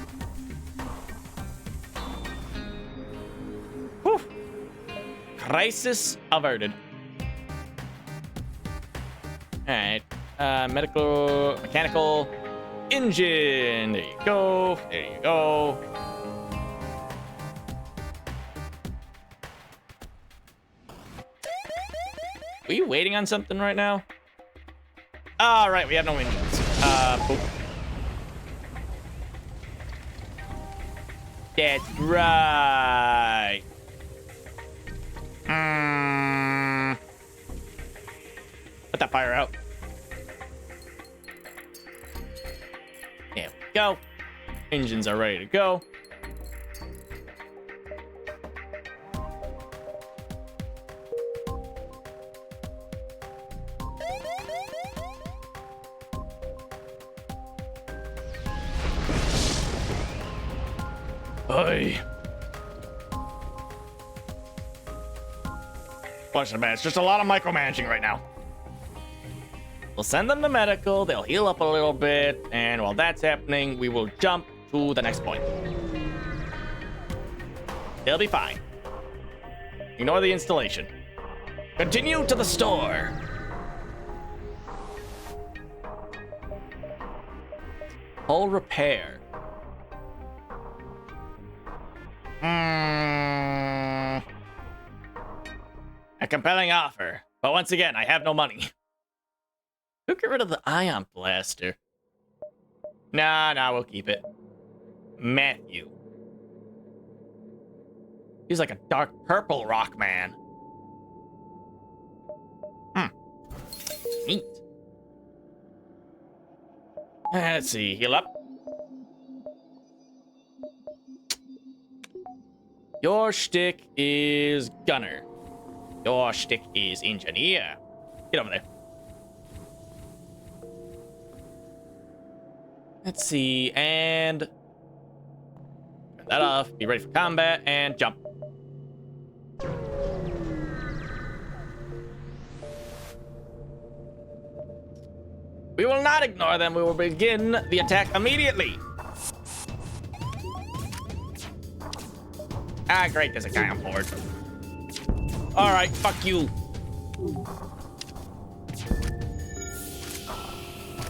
Speaker 1: Whew. Crisis averted. All right, medical, mechanical, engine. There you go. There you go. Are you waiting on something right now? All right, we have no engines. Boop. That's right. Put that fire out. There we go. Engines are ready to go. Hey. Listen, man, it's just a lot of micromanaging right now. We'll send them to medical, they'll heal up a little bit, and while that's happening, we will jump to the next point. They'll be fine. Ignore the installation. Continue to the store. Hull repair. A compelling offer, but once again, I have no money. Who get rid of the ion blaster? Nah, we'll keep it. Matthew. He's like a dark purple rock man. Neat. Let's see, heal up. Your shtick is gunner. Your shtick is engineer. Get over there. Let's see, and turn that off. Be ready for combat and jump. We will not ignore them. We will begin the attack immediately. Ah, great. There's a guy on board. All right, fuck you.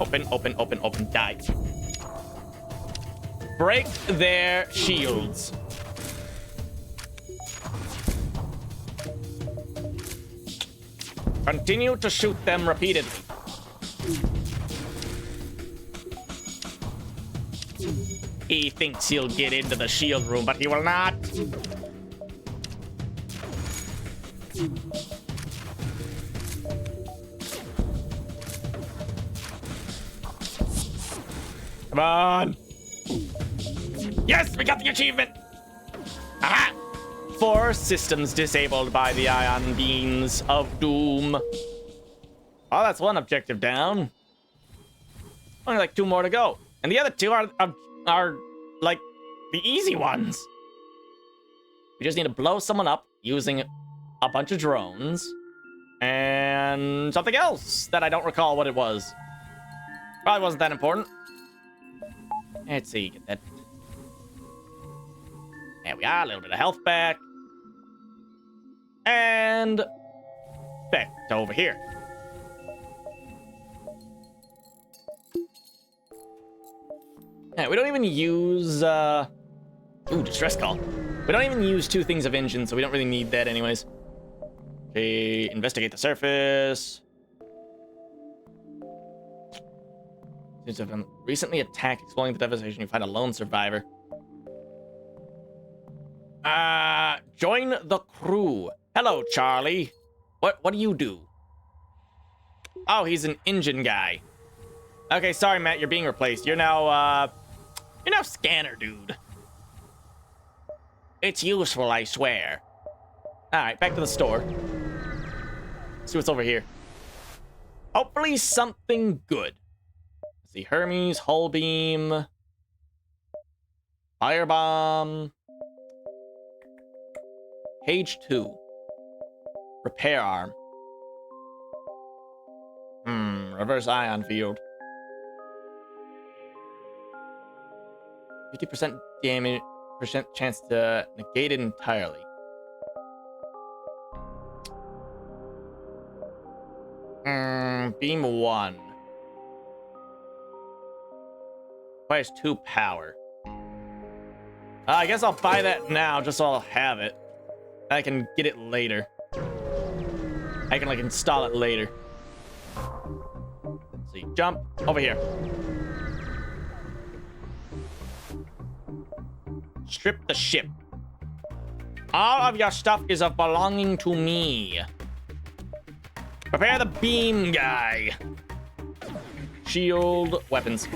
Speaker 1: Open, die. Break their shields. Continue to shoot them repeatedly. He thinks he'll get into the shield room, but he will not. Come on. Yes, we got the achievement. Aha! 4 systems disabled by the ion beams of doom. Oh, that's one objective down. Only like 2 more to go. And the other 2 are like the easy ones. We just need to blow someone up using a bunch of drones and something else that I don't recall what it was. Probably wasn't that important. Let's see, get that. There we are, a little bit of health back. And back to over here. Yeah, we don't even use, ooh, distress call. We don't even use 2 things of engine, so we don't really need that anyways. Okay, investigate the surface. Seems to have been recently attacked. Exploring the devastation, you find a lone survivor. Join the crew. Hello, Charlie. What do you do? Oh, he's an engine guy. Okay, sorry, Matt, you're being replaced. You're now scanner dude. It's useful, I swear. All right, back to the store. Let's see what's over here. Hopefully something good. Let's see, Hermes, hull beam, firebomb, page 2, repair arm. Reverse ion field. 50% damage, percent chance to negate it entirely. Beam 1. Requires 2 power. I guess I'll buy that now just so I'll have it. I can get it later. I can like install it later. Let's see, jump over here. Strip the ship. All of your stuff is of belonging to me. Prepare the beam guy. Shield weapons.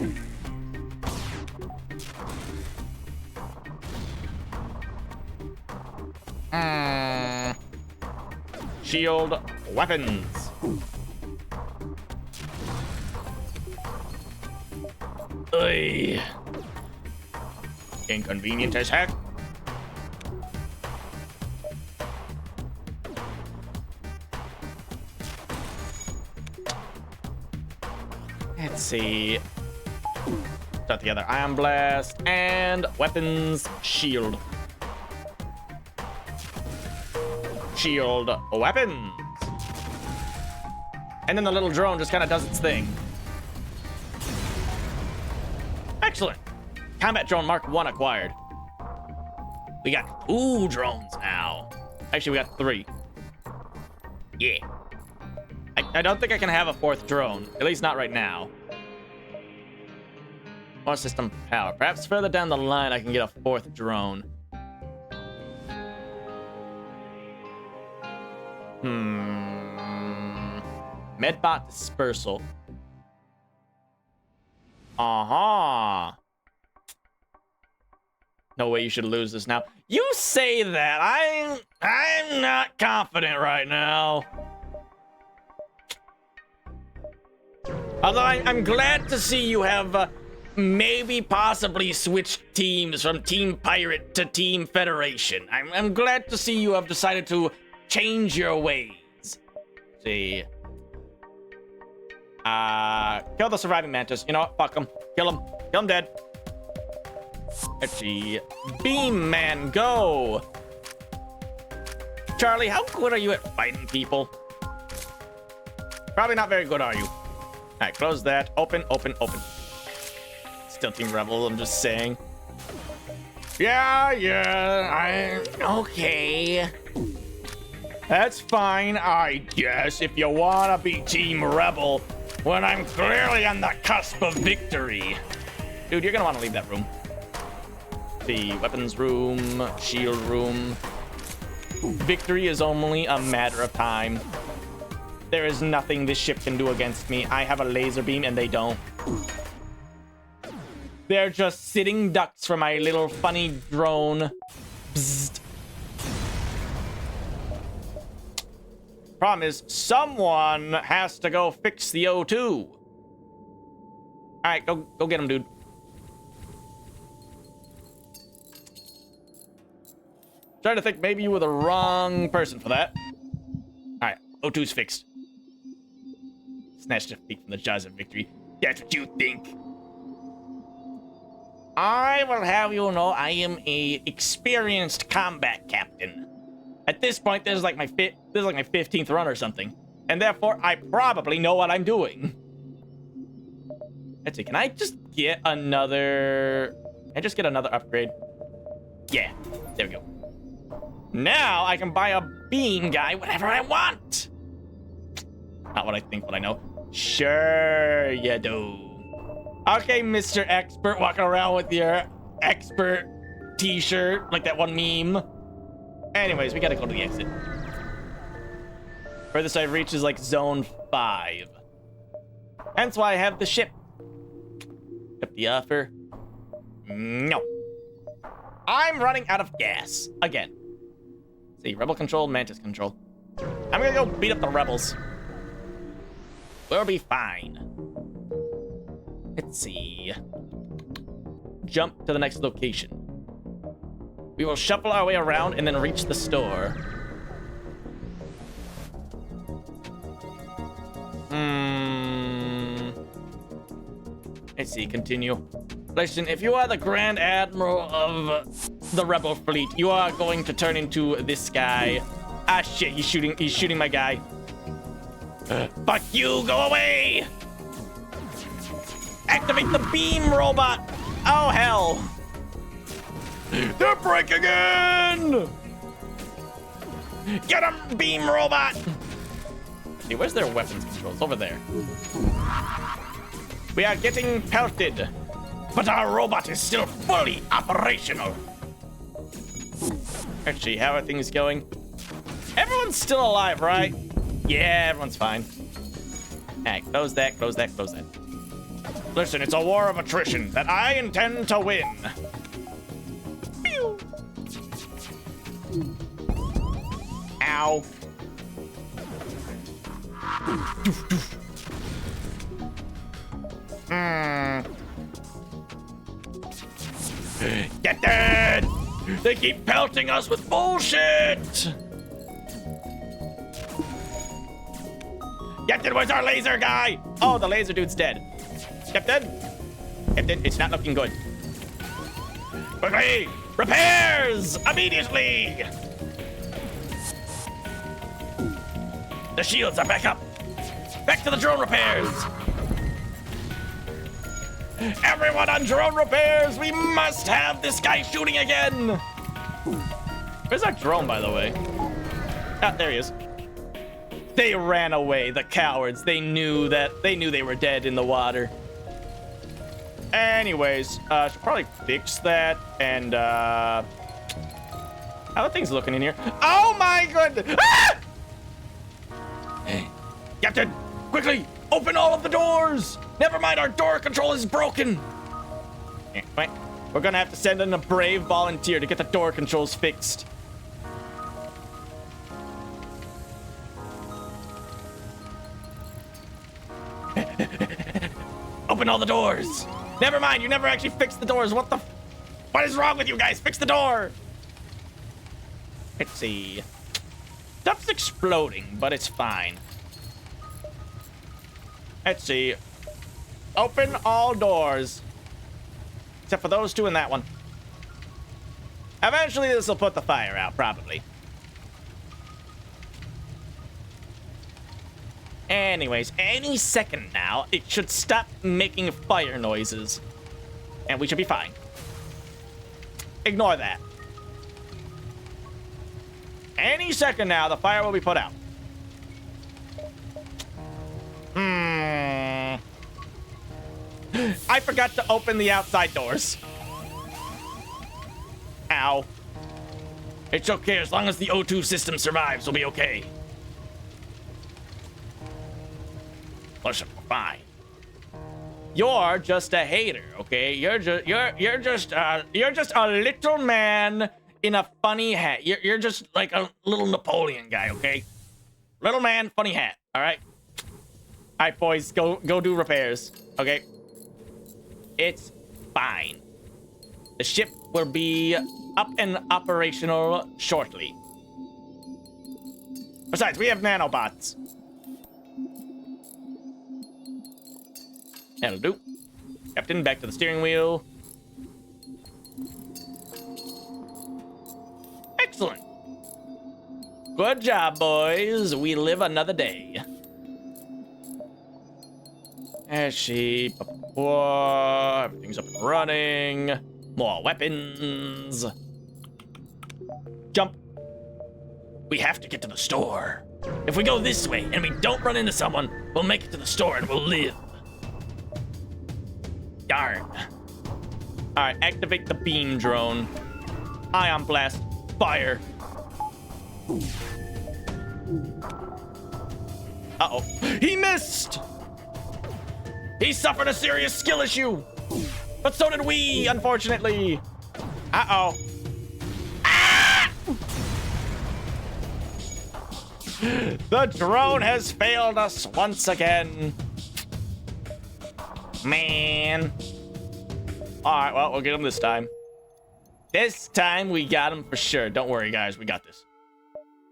Speaker 1: Shield weapons. Ugh. Inconvenient as heck. Let's see. Start together. Ion Blast and weapons. Shield. Shield weapons. And then the little drone just kind of does its thing. Excellent. Combat drone Mark 1 acquired. We got 2 drones now. Actually, we got 3. Yeah. I don't think I can have a 4th drone. At least not right now. More system power. Perhaps further down the line I can get a 4th drone. Medbot dispersal. No way you should lose this now. You say that. I'm not confident right now. Although I'm glad to see you have maybe possibly switched teams from Team Pirate to Team Federation. I'm glad to see you have decided to change your ways. Let's see. Kill the surviving mantis. You know what? Fuck him. Kill him. Kill him dead. Let's see. Beam Man, go! Charlie, how good are you at fighting people? Probably not very good, are you? Alright, close that. Open, open, open. Still Team Rebel, I'm just saying. Yeah, okay. That's fine, I guess, if you wanna be Team Rebel when I'm clearly on the cusp of victory. Dude, you're gonna wanna leave that room. The weapons room, shield room. Victory is only a matter of time. There is nothing this ship can do against me. I have a laser beam and they don't. They're just sitting ducks for my little funny drone. Bzzzt. Problem is, someone has to go fix the O2. All right, go get him, dude. Trying to think maybe you were the wrong person for that. All right, O2's fixed. Snatched a feat from the jaws of victory. That's what you think. I will have you know I am a experienced combat captain. At this point, this is like my 15th run or something, and therefore I probably know what I'm doing. Let's see. Can I just get another? Can I just get another upgrade? Yeah. There we go. Now I can buy a beam guy whenever I want. Not what I think, but I know. Sure you do. Okay, Mr. Expert, walking around with your expert t-shirt, like that one meme. Anyways, we gotta go to the exit. Furthest I've reached is like zone 5. Hence why I have the ship. Accept the offer. No. I'm running out of gas. Again. Let's see, Rebel control, Mantis control. I'm gonna go beat up the rebels. We'll be fine. Let's see. Jump to the next location. We will shuffle our way around and then reach the store. Let's see, continue. Listen, if you are the Grand Admiral of the Rebel Fleet, you are going to turn into this guy. Ah, shit, he's shooting my guy. Fuck you, go away! Activate the beam robot! Oh, hell! They're breaking in! Get him, beam robot! See, where's their weapons controls? Over there. We are getting pelted, but our robot is still fully operational. Actually, how are things going? Everyone's still alive, right? Yeah, everyone's fine. Alright, close that, close that, close that. Listen, it's a war of attrition that I intend to win. Ow. Get dead! They keep pelting us with bullshit! Captain, where's our laser guy? Oh, the laser dude's dead. Captain? Captain, it's not looking good. Quickly! Repairs! Immediately! The shields are back up. Back to the drone repairs. Everyone on drone repairs! We must have this guy shooting again! Where's our drone, by the way? Ah, there he is. They ran away, the cowards. They knew they were dead in the water. Anyways, should probably fix that. And how are things looking in here? Oh my goodness! Ah! Hey, Captain, quickly open all of the doors. Never mind, our door control is broken. Wait, we're gonna have to send in a brave volunteer to get the door controls fixed. Open all the doors. Never mind, you never actually fixed the doors. What is wrong with you guys? Fix the door. Let's see. Stuff's exploding, but it's fine. Let's see. Open all doors. Except for those two and that one. Eventually, this will put the fire out, probably. Anyways, any second now, it should stop making fire noises. And we should be fine. Ignore that. Any second now, the fire will be put out. I forgot to open the outside doors. Ow. It's okay, as long as the O2 system survives, we'll be okay. Listen, we're fine. You're just a hater, okay? You're just a little man in a funny hat. You're just like a little Napoleon guy, okay? Little man, funny hat. All right. All right, boys, go do repairs, okay? It's fine. The ship will be up and operational shortly. Besides, we have nanobots. That'll do. Captain, back to the steering wheel. Excellent. Good job, boys. We live another day. Sheep. Everything's up and running. More weapons. Jump. We have to get to the store. If we go this way and we don't run into someone, we'll make it to the store and we'll live. Darn. All right, activate the beam drone. Ion blast. Fire. Uh-oh. He missed! He suffered a serious skill issue. But so did we, unfortunately. Uh-oh. Ah! The drone has failed us once again. Man. All right, well, we'll get him this time. This time we got him for sure. Don't worry, guys. We got this.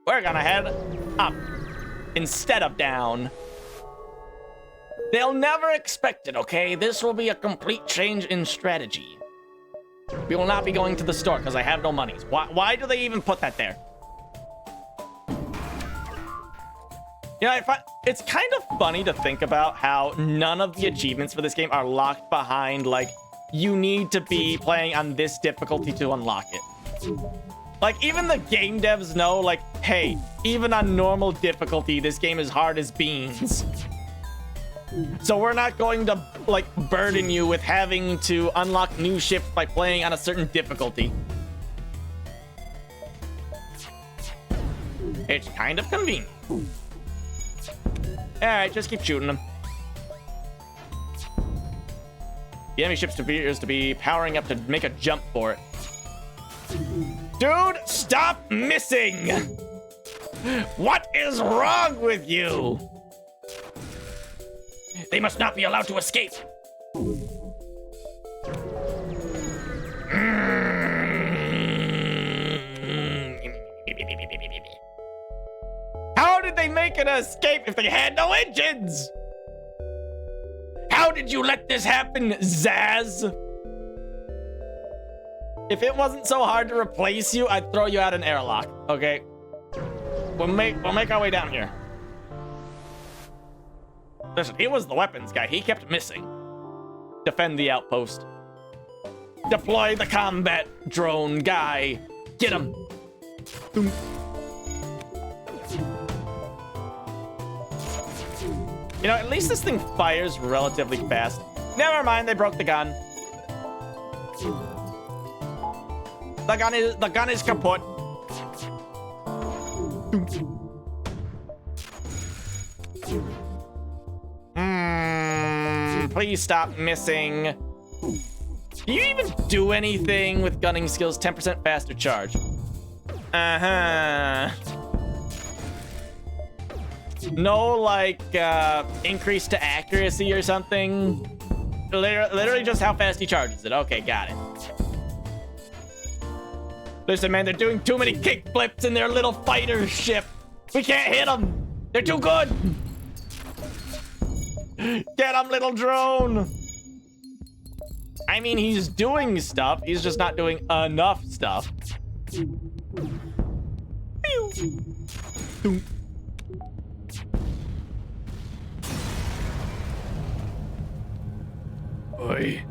Speaker 1: We're gonna head up instead of down. They'll never expect it, okay? This will be a complete change in strategy. We will not be going to the store because I have no monies. Why do they even put that there? You know, it's kind of funny to think about how none of the achievements for this game are locked behind, like, you need to be playing on this difficulty to unlock it. Like, even the game devs know, like, hey, even on normal difficulty, this game is hard as beans. So we're not going to, like, burden you with having to unlock new ships by playing on a certain difficulty. It's kind of convenient. Alright, just keep shooting them. The enemy ship appears to be powering up to make a jump for it. Dude, stop missing! What is wrong with you? They must not be allowed to escape. How did they make it escape if they had no engines? How did you let this happen, Zaz? If it wasn't so hard to replace you, I'd throw you out an airlock, okay? We'll make our way down here. Listen, he was the weapons guy. He kept missing. Defend the outpost. Deploy the combat drone guy. Get him. Boom. You know, at least this thing fires relatively fast. Never mind, they broke the gun. The gun is kaput. Please stop missing. Do you even do anything with gunning skills? 10% faster charge. Uh-huh. No, like, increase to accuracy or something? Literally just how fast he charges it. Okay, got it. Listen, man, they're doing too many kick flips in their little fighter ship. We can't hit them. They're too good. Get him, little drone. I mean, he's doing stuff. He's just not doing enough stuff. Oi.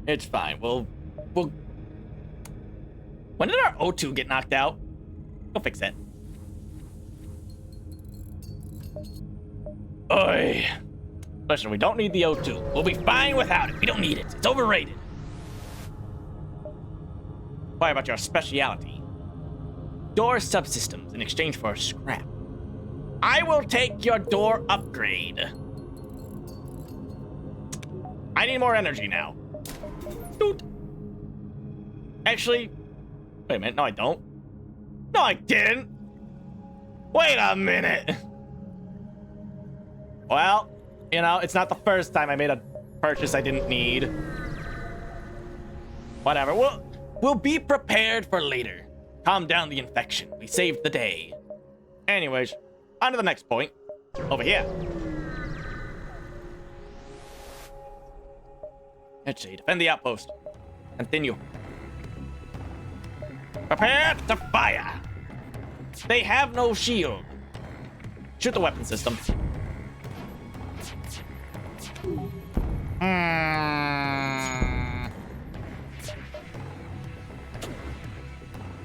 Speaker 1: It's fine. We'll... When did our O2 get knocked out? We'll fix it. Oi. Listen, we don't need the O2. We'll be fine without it. We don't need it. It's overrated. Why about your speciality? Door subsystems in exchange for scrap. I will take your door upgrade. I need more energy now. Doot. Actually, wait a minute. No, I don't. No, I didn't. Wait a minute. Well, you know, it's not the first time I made a purchase I didn't need. Whatever. We'll be prepared for later. Calm down the infection. We saved the day. Anyways, on to the next point. Over here. Let's see. Defend the outpost. Continue. Prepare to fire. They have no shield. Shoot the weapon system.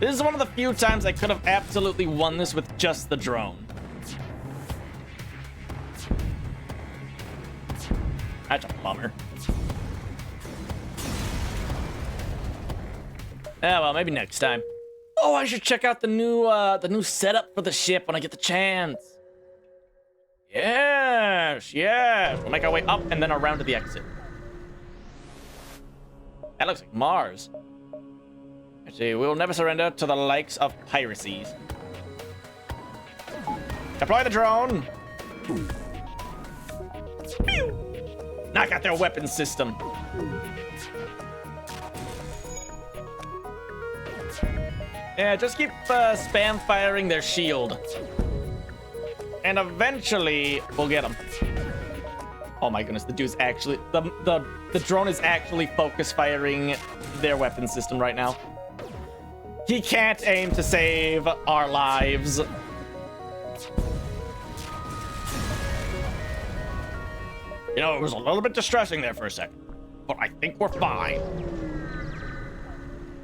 Speaker 1: This is one of the few times I could have absolutely won this with just the drone. That's a bummer. Yeah, well, maybe next time. Oh, I should check out the new setup for the ship when I get the chance. Yes, yes. We'll make our way up and then around to the exit. That looks like Mars. Let's see, we will never surrender to the likes of piracies. Deploy the drone. Pew. Knock out their weapon system. Yeah, just keep spam firing their shield. And eventually, we'll get them. Oh my goodness, the dude's actually... The drone is actually focus firing their weapon system right now. He can't aim to save our lives. You know, it was a little bit distressing there for a second. But I think we're fine.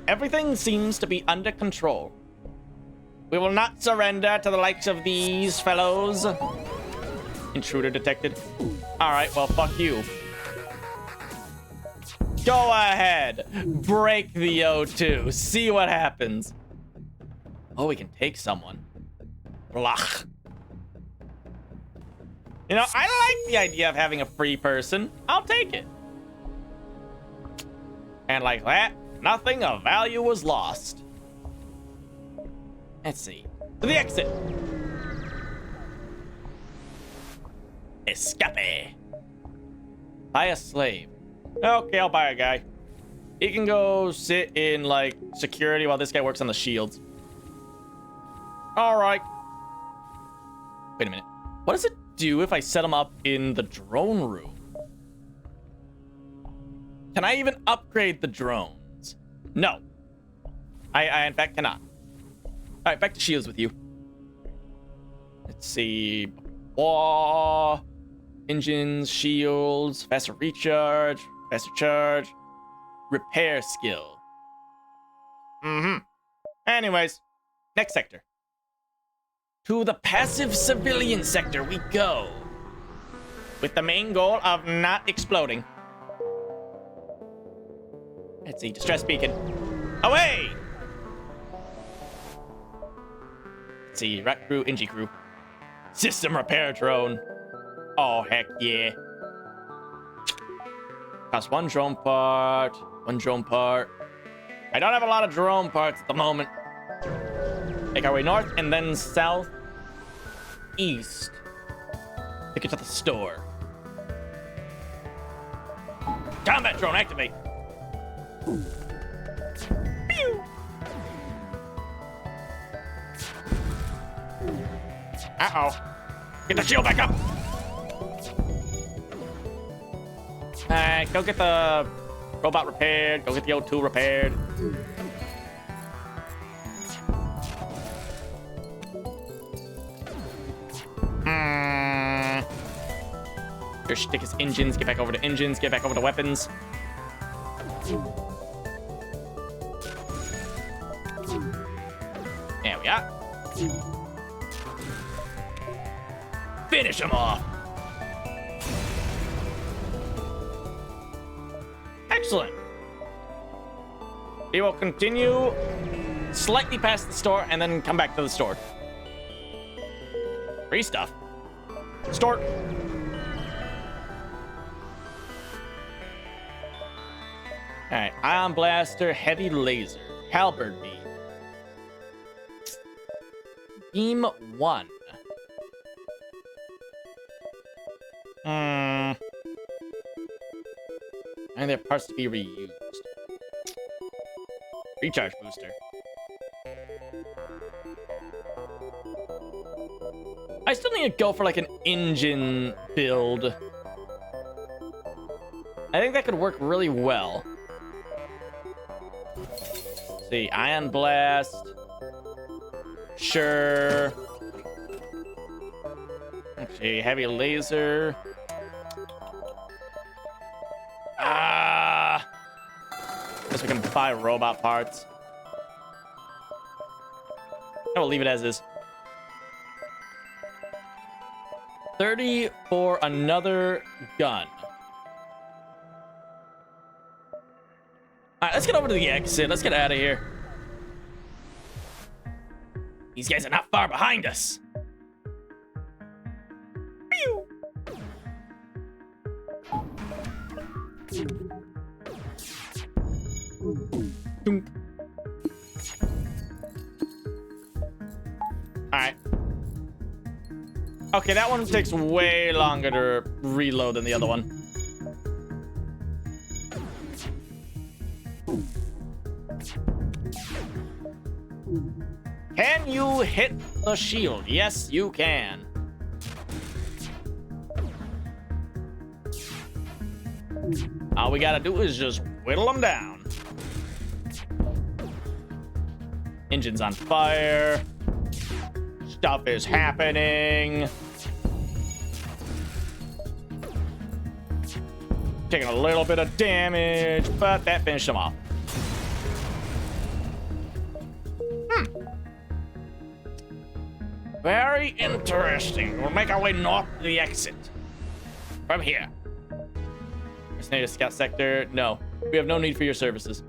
Speaker 1: Everything seems to be under control. We will not surrender to the likes of these fellows. Intruder detected. All right, well, fuck you. Go ahead. Break the O2. See what happens. Oh, we can take someone. Blach. You know, I like the idea of having a free person. I'll take it. And like that, nothing of value was lost. Let's see. To the exit. Escape. Buy a slave. Okay, I'll buy a guy. He can go sit in, like, security while this guy works on the shields. Alright. Wait a minute. What does it do if I set him up in the drone room? Can I even upgrade the drones? No. I in fact cannot. Alright, back to shields with you. Let's see. Wah. Engines, shields, faster recharge, faster charge, repair skill. Anyways, next sector. To the passive civilian sector we go. With the main goal of not exploding. Let's see, distress beacon. Away! Let's see, rat crew, NG crew. System repair drone. Oh, heck yeah. Cost one drone part. One drone part. I don't have a lot of drone parts at the moment. Make our way north and then south. East. Take it to the store. Combat drone activate. Pew. Uh-oh. Get the shield back up. Alright, go get the robot repaired. Go get the O2 repaired. Here, stick his engines. Get back over to engines. Get back over to weapons. There we are. Finish him off. Excellent. We will continue slightly past the store and then come back to the store. Free stuff. Store. Alright, ion blaster, heavy laser, halberd beam. Beam 1. I think there are parts to be reused. Recharge booster. I still need to go for like an engine build. I think that could work really well. Let's see, ion blast. Sure. Okay, heavy laser. Guess we can buy robot parts. I will leave it as is. 30 for another gun. Alright, let's get over to the exit. Let's get out of here. These guys are not far behind us. Pew! Alright. Okay, that one takes way longer to reload than the other one. Can you hit the shield? Yes, you can. All we gotta do is just whittle them down. Engine's on fire. Stuff is happening. Taking a little bit of damage, but that finished him off. Very interesting. We'll make our way north to the exit. From here. Designated scout sector. No. We have no need for your services.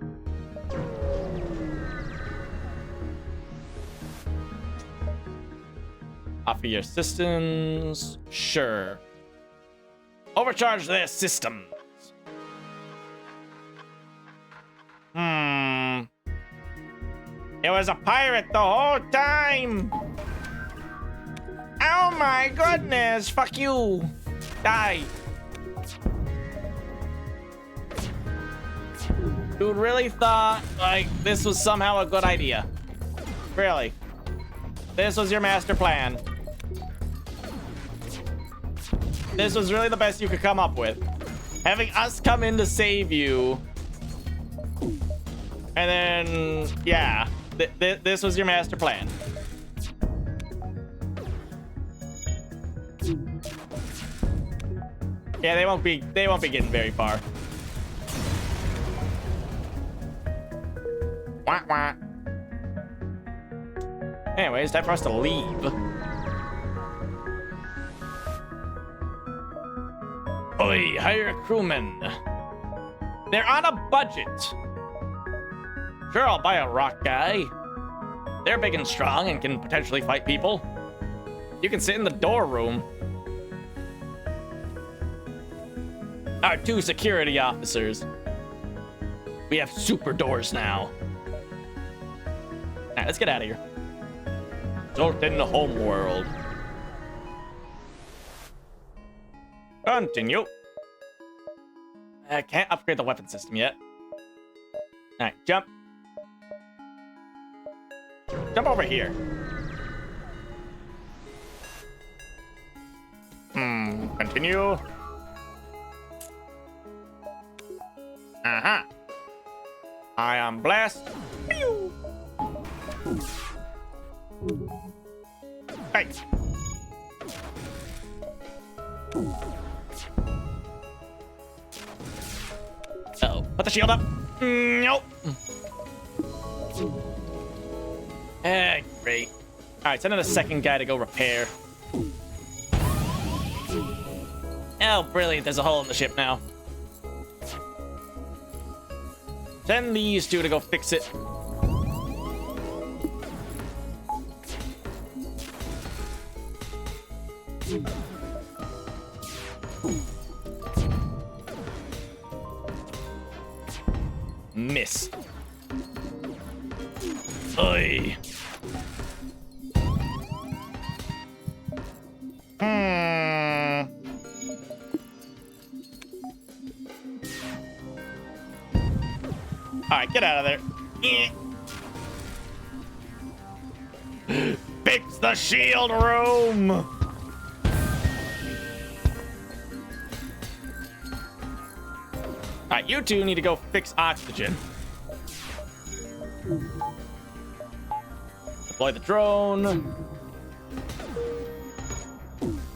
Speaker 1: Offer your assistance. Sure. Overcharge their systems. It was a pirate the whole time. Oh my goodness. Fuck you. Die. Dude really thought, like, this was somehow a good idea. Really. This was your master plan. This was really the best you could come up with. Having us come in to save you. And then, yeah. This was your master plan. Yeah, they won't be getting very far. Wah, wah. Anyways, time for us to leave. Oi, hire crewmen. They're on a budget. Sure, I'll buy a rock guy. They're big and strong and can potentially fight people. You can sit in the door room. Our 2 security officers. We have super doors now. Alright, let's get out of here. Zoltan homeworld. Continue. I can't upgrade the weapon system yet. Alright, jump. Jump over here. Continue. Uh-huh. Ion blast. Pew. Hey. Uh-oh. Put the shield up. Nope. Great. Alright, send in a second guy to go repair. Oh, brilliant. There's a hole in the ship now. Send these 2 to go fix it. Miss. Oi. Alright, get out of there. Fix the shield room! Alright, you 2 need to go fix oxygen. Deploy the drone.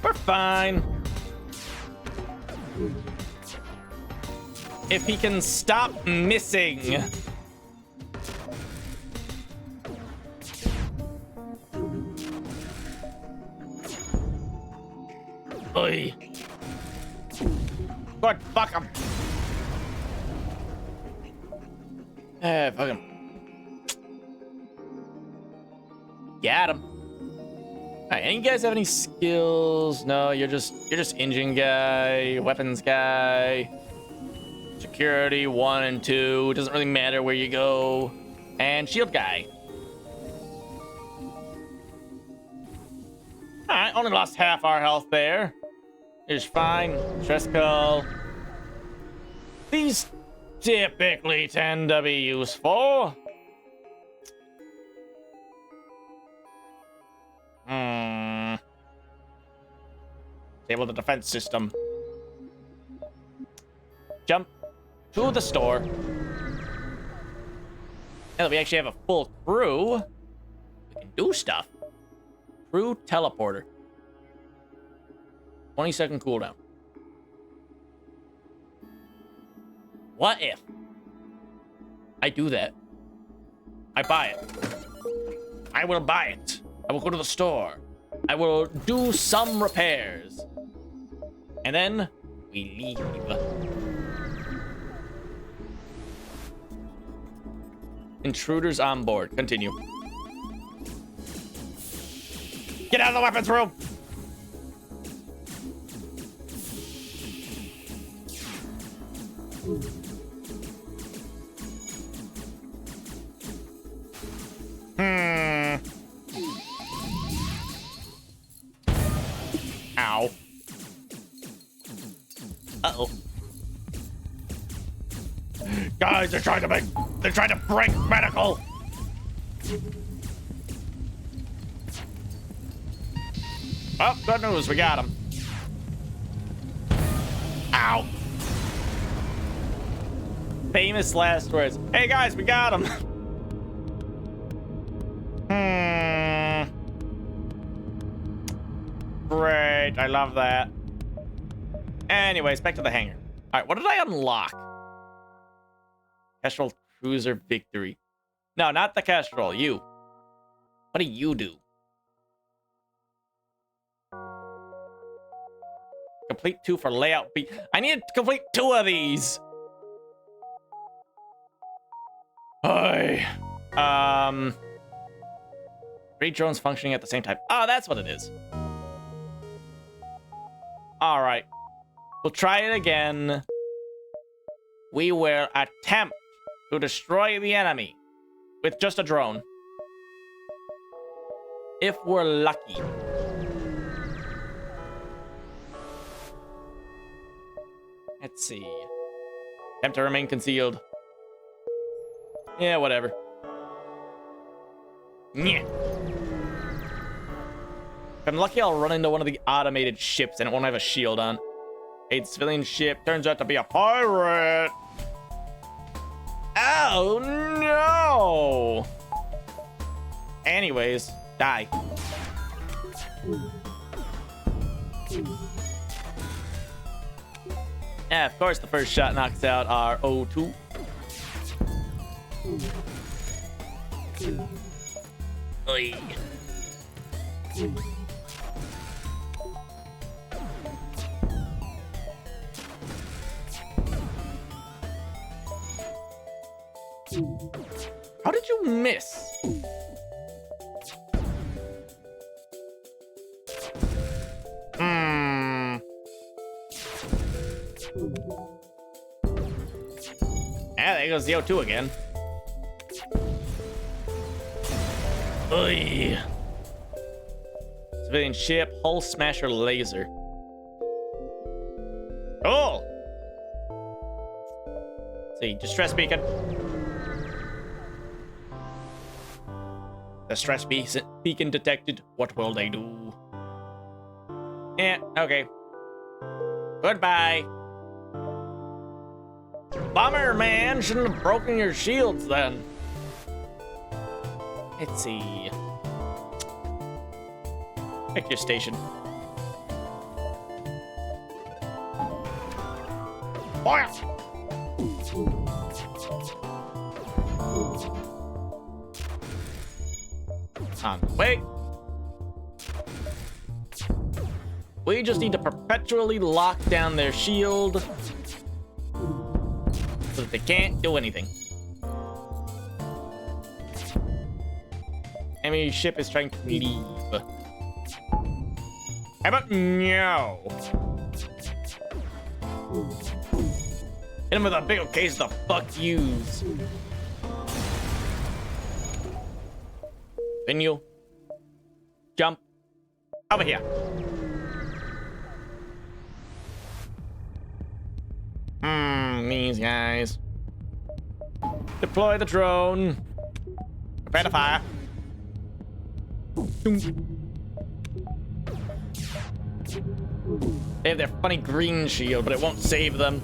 Speaker 1: We're fine. If he can stop missing. Oi. Good, fuck him. Fuck him. Got him. Alright, any guys have any skills? No, you're just engine guy, weapons guy, security 1 and 2. It doesn't really matter where you go. And shield guy. Alright, only lost half our health there. It's fine. Stress call. These typically tend to be useful. Disable the defense system. Jump to the store. Now that we actually have a full crew, we can do stuff. Crew teleporter. 20-second cooldown. What if I do that? I buy it. I will buy it. I will go to the store. I will do some repairs. And then we leave. Intruders on board. Continue. Get out of the weapons room. Ow. Uh-oh. Guys, they're trying to break medical. Oh, good news, we got him. Ow. Famous last words. Hey guys, we got him. Great, I love that. Anyways, back to the hangar. All right, what did I unlock? Kestrel Cruiser Victory. No, not the Kestrel, you. What do you do? Complete 2 for layout B. I need to complete 2 of these. Hi. 3 drones functioning at the same time. Oh, that's what it is. All right. We'll try it again. We will attempt to destroy the enemy with just a drone. If we're lucky. Let's see. Attempt to remain concealed. Yeah, whatever. Yeah. If I'm lucky, I'll run into one of the automated ships and it won't have a shield on. A civilian ship turns out to be a pirate. Oh, no. Anyways, die. Yeah, of course, the first shot knocks out our O2. Oy. How did you miss? Yeah, there goes the O2 again. Oy. Civilian ship, hull smasher laser. Oh! Let's see, distress beacon. Distress beacon detected. What will they do? Yeah, okay. Goodbye. Bummer, man. Shouldn't have broken your shields then. Let's see. Pick your station. Fire! On the way. We just need to perpetually lock down their shield so that they can't do anything. Enemy ship is trying to leave. How about no? Hit him with a big old case of the fuck yous. Then you jump over here. These guys. Deploy the drone. Prepare to fire. They have their funny green shield, but it won't save them.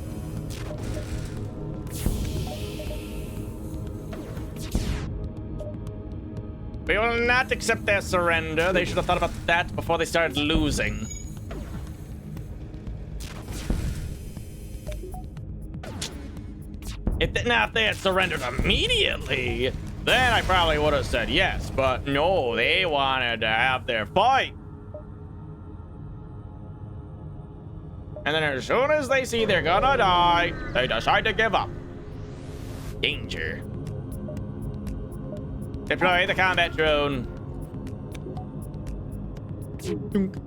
Speaker 1: We will not accept their surrender. They should have thought about that before they started losing. If they had surrendered immediately, then I probably would have said yes. But no, they wanted to have their fight. And then as soon as they see they're gonna die, they decide to give up. Danger. Deploy the combat drone. Dunk.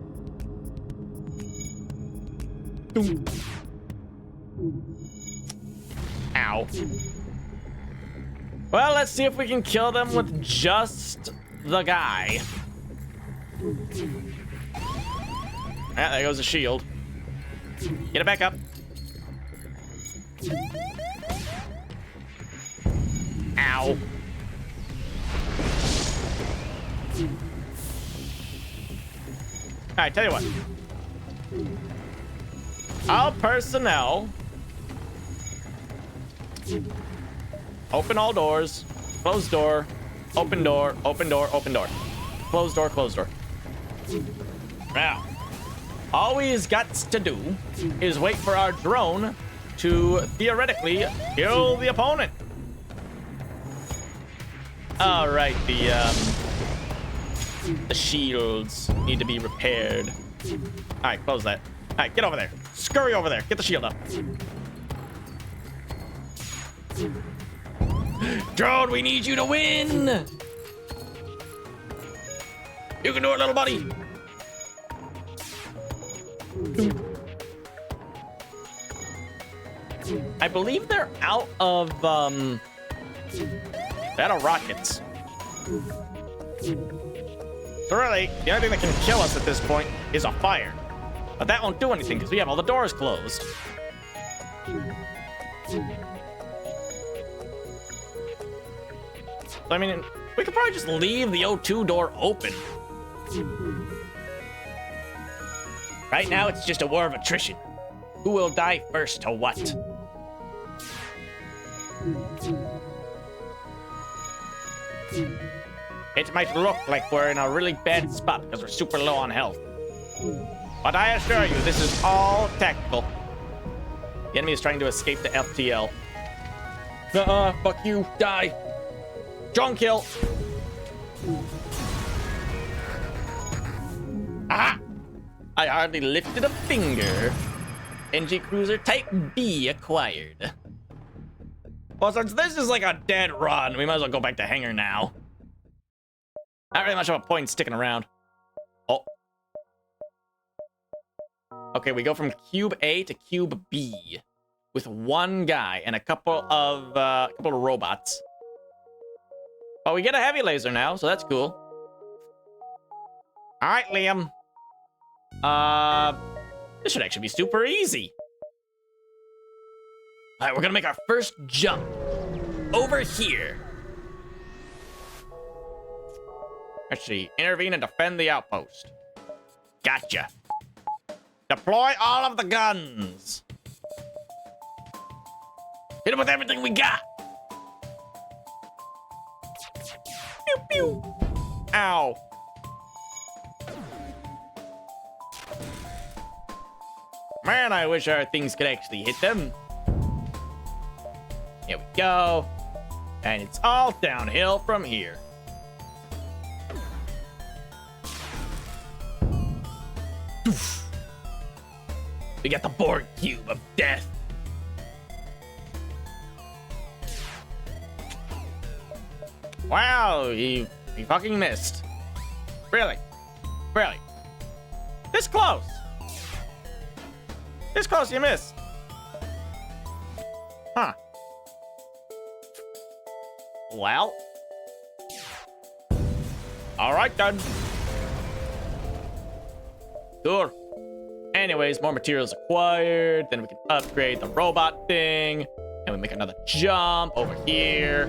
Speaker 1: Dunk. Ow. Well, let's see if we can kill them with just the guy. Ah, there goes the shield. Get it back up. Ow. Alright, tell you what. All personnel. Open all doors. Close door. Open door. Open door. Open door. Close door. Close door. Now, all we've got to do is wait for our drone to theoretically kill the opponent. All right, the shields need to be repaired. All right, close that. All right, get over there. Scurry over there. Get the shield up. Drone, we need you to win. You can do it, little buddy. I believe they're out of rockets. So really, the only thing that can kill us at this point is a fire. But that won't do anything because we have all the doors closed. So, I mean, we could probably just leave the O2 door open. Right now, it's just a war of attrition. Who will die first to what? It might look like we're in a really bad spot because we're super low on health. But I assure you, this is all tactical. The enemy is trying to escape the FTL. Fuck you, die. Drone kill. Aha! I hardly lifted a finger. NG Cruiser Type B acquired. Well, since this is like a dead run, we might as well go back to hangar now. Not really much of a point sticking around. Oh. Okay, we go from Cube A to Cube B with one guy and a couple of robots. Oh, we get a heavy laser now, so that's cool. All right, Liam. This should actually be super easy. All right, we're gonna make our first jump over here. Actually, intervene and defend the outpost. Gotcha. Deploy all of the guns. Hit him with everything we got. Pew, pew. Ow. Man, I wish our things could actually hit them. Here we go. And it's all downhill from here. We got the Borg cube of death. Wow, he fucking missed. Really? Really? This close? This close, you missed. Huh. Well. All right, then. Sure. Anyways, more materials acquired. Then we can upgrade the robot thing. And we make another jump over here.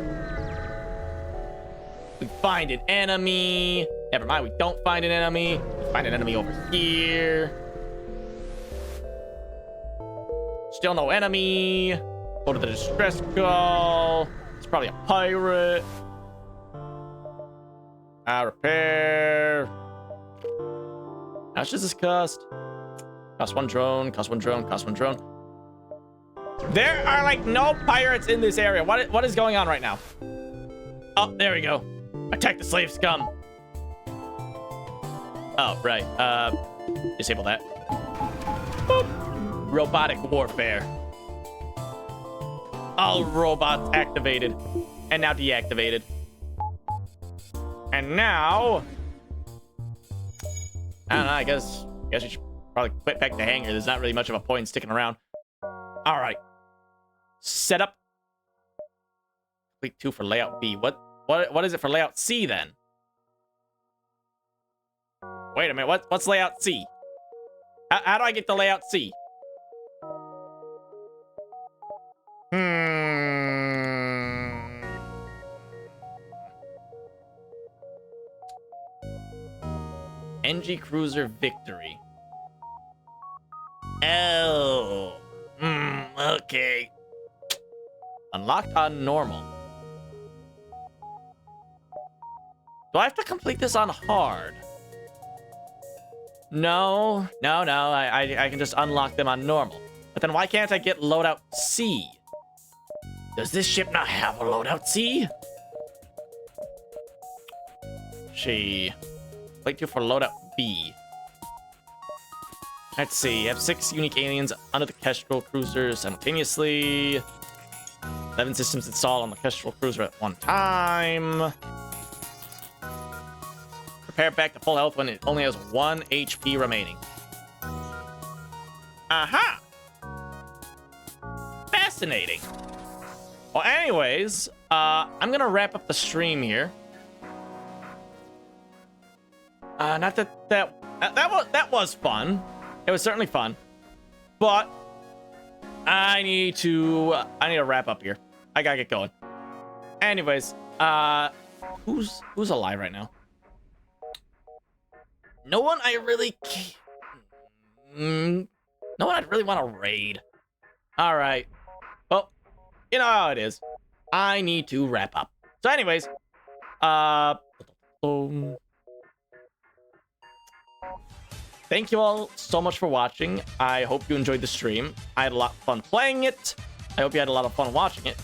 Speaker 1: We find an enemy. Never mind, we don't find an enemy. We find an enemy over here. Still no enemy. Go to the distress call. It's probably a pirate. Repair. How much does this cost? Cost one drone, cost one drone, cost one drone. There are like no pirates in this area. What is going on right now? Oh, there we go. Attack the slave scum. Oh, right. Disable that. Boop. Robotic warfare. All robots activated. And now deactivated. And now... I don't know, I guess we should probably quit back to hangar. There's not really much of a point in sticking around. All right. Set up Complete 2 for layout B. What is it for layout C then? Wait a minute, what's layout C? How do I get to layout C? NG Cruiser Victory. Oh. Okay. Unlocked on normal. Do I have to complete this on hard? No. I can just unlock them on normal. But then why can't I get loadout C? Does this ship not have a loadout C? Wait till for loadout B. Let's see. Have 6 unique aliens under the Kestrel cruiser simultaneously. 11 systems installed on the Kestrel cruiser at one time. Prepare back to full health when it only has 1 HP remaining. Aha! Fascinating. Well, anyways, I'm gonna wrap up the stream here. Not that was fun. It was certainly fun, but I need to wrap up here. I gotta get going. Anyways, who's alive right now? No one I really no one I'd really want to raid. All right. Well, you know how it is. I need to wrap up. So anyways, thank you all so much for watching. I hope you enjoyed the stream. I had a lot of fun playing it. I hope you had a lot of fun watching it.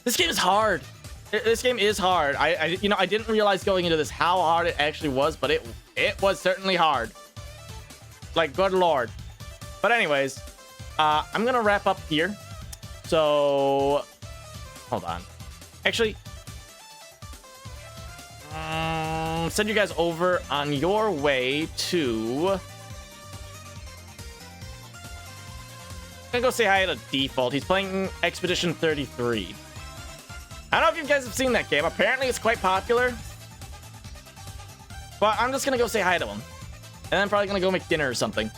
Speaker 1: This game is hard. This game is hard. I didn't realize going into this how hard it actually was, but it was certainly hard. Like, good lord. But anyways, I'm gonna wrap up here. So, hold on. Actually, send you guys over on your way to... I'm gonna go say hi to Default. He's playing Expedition 33. I don't know if you guys have seen that game. Apparently it's quite popular. But I'm just gonna go say hi to him. And I'm probably gonna go make dinner or something.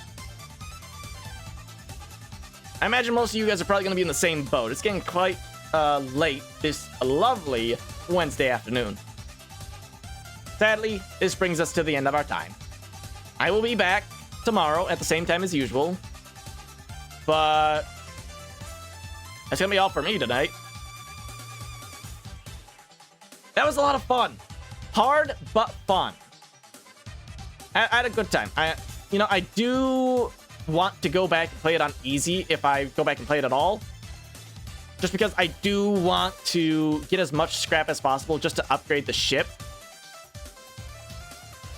Speaker 1: I imagine most of you guys are probably gonna be in the same boat. It's getting quite late this lovely Wednesday afternoon. Sadly, this brings us to the end of our time. I will be back tomorrow at the same time as usual. But that's gonna be all for me tonight. That was a lot of fun. Hard, but fun. I had a good time. I do want to go back and play it on easy if I go back and play it at all. Just because I do want to get as much scrap as possible just to upgrade the ship.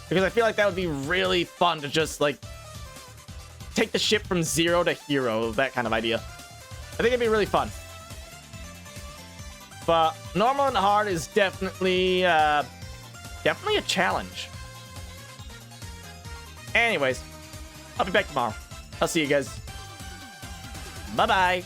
Speaker 1: Because I feel like that would be really fun to just, like, take the ship from 0 to hero, that kind of idea. I think it'd be really fun. But normal and hard is definitely a challenge. Anyways, I'll be back tomorrow. I'll see you guys. Bye-bye.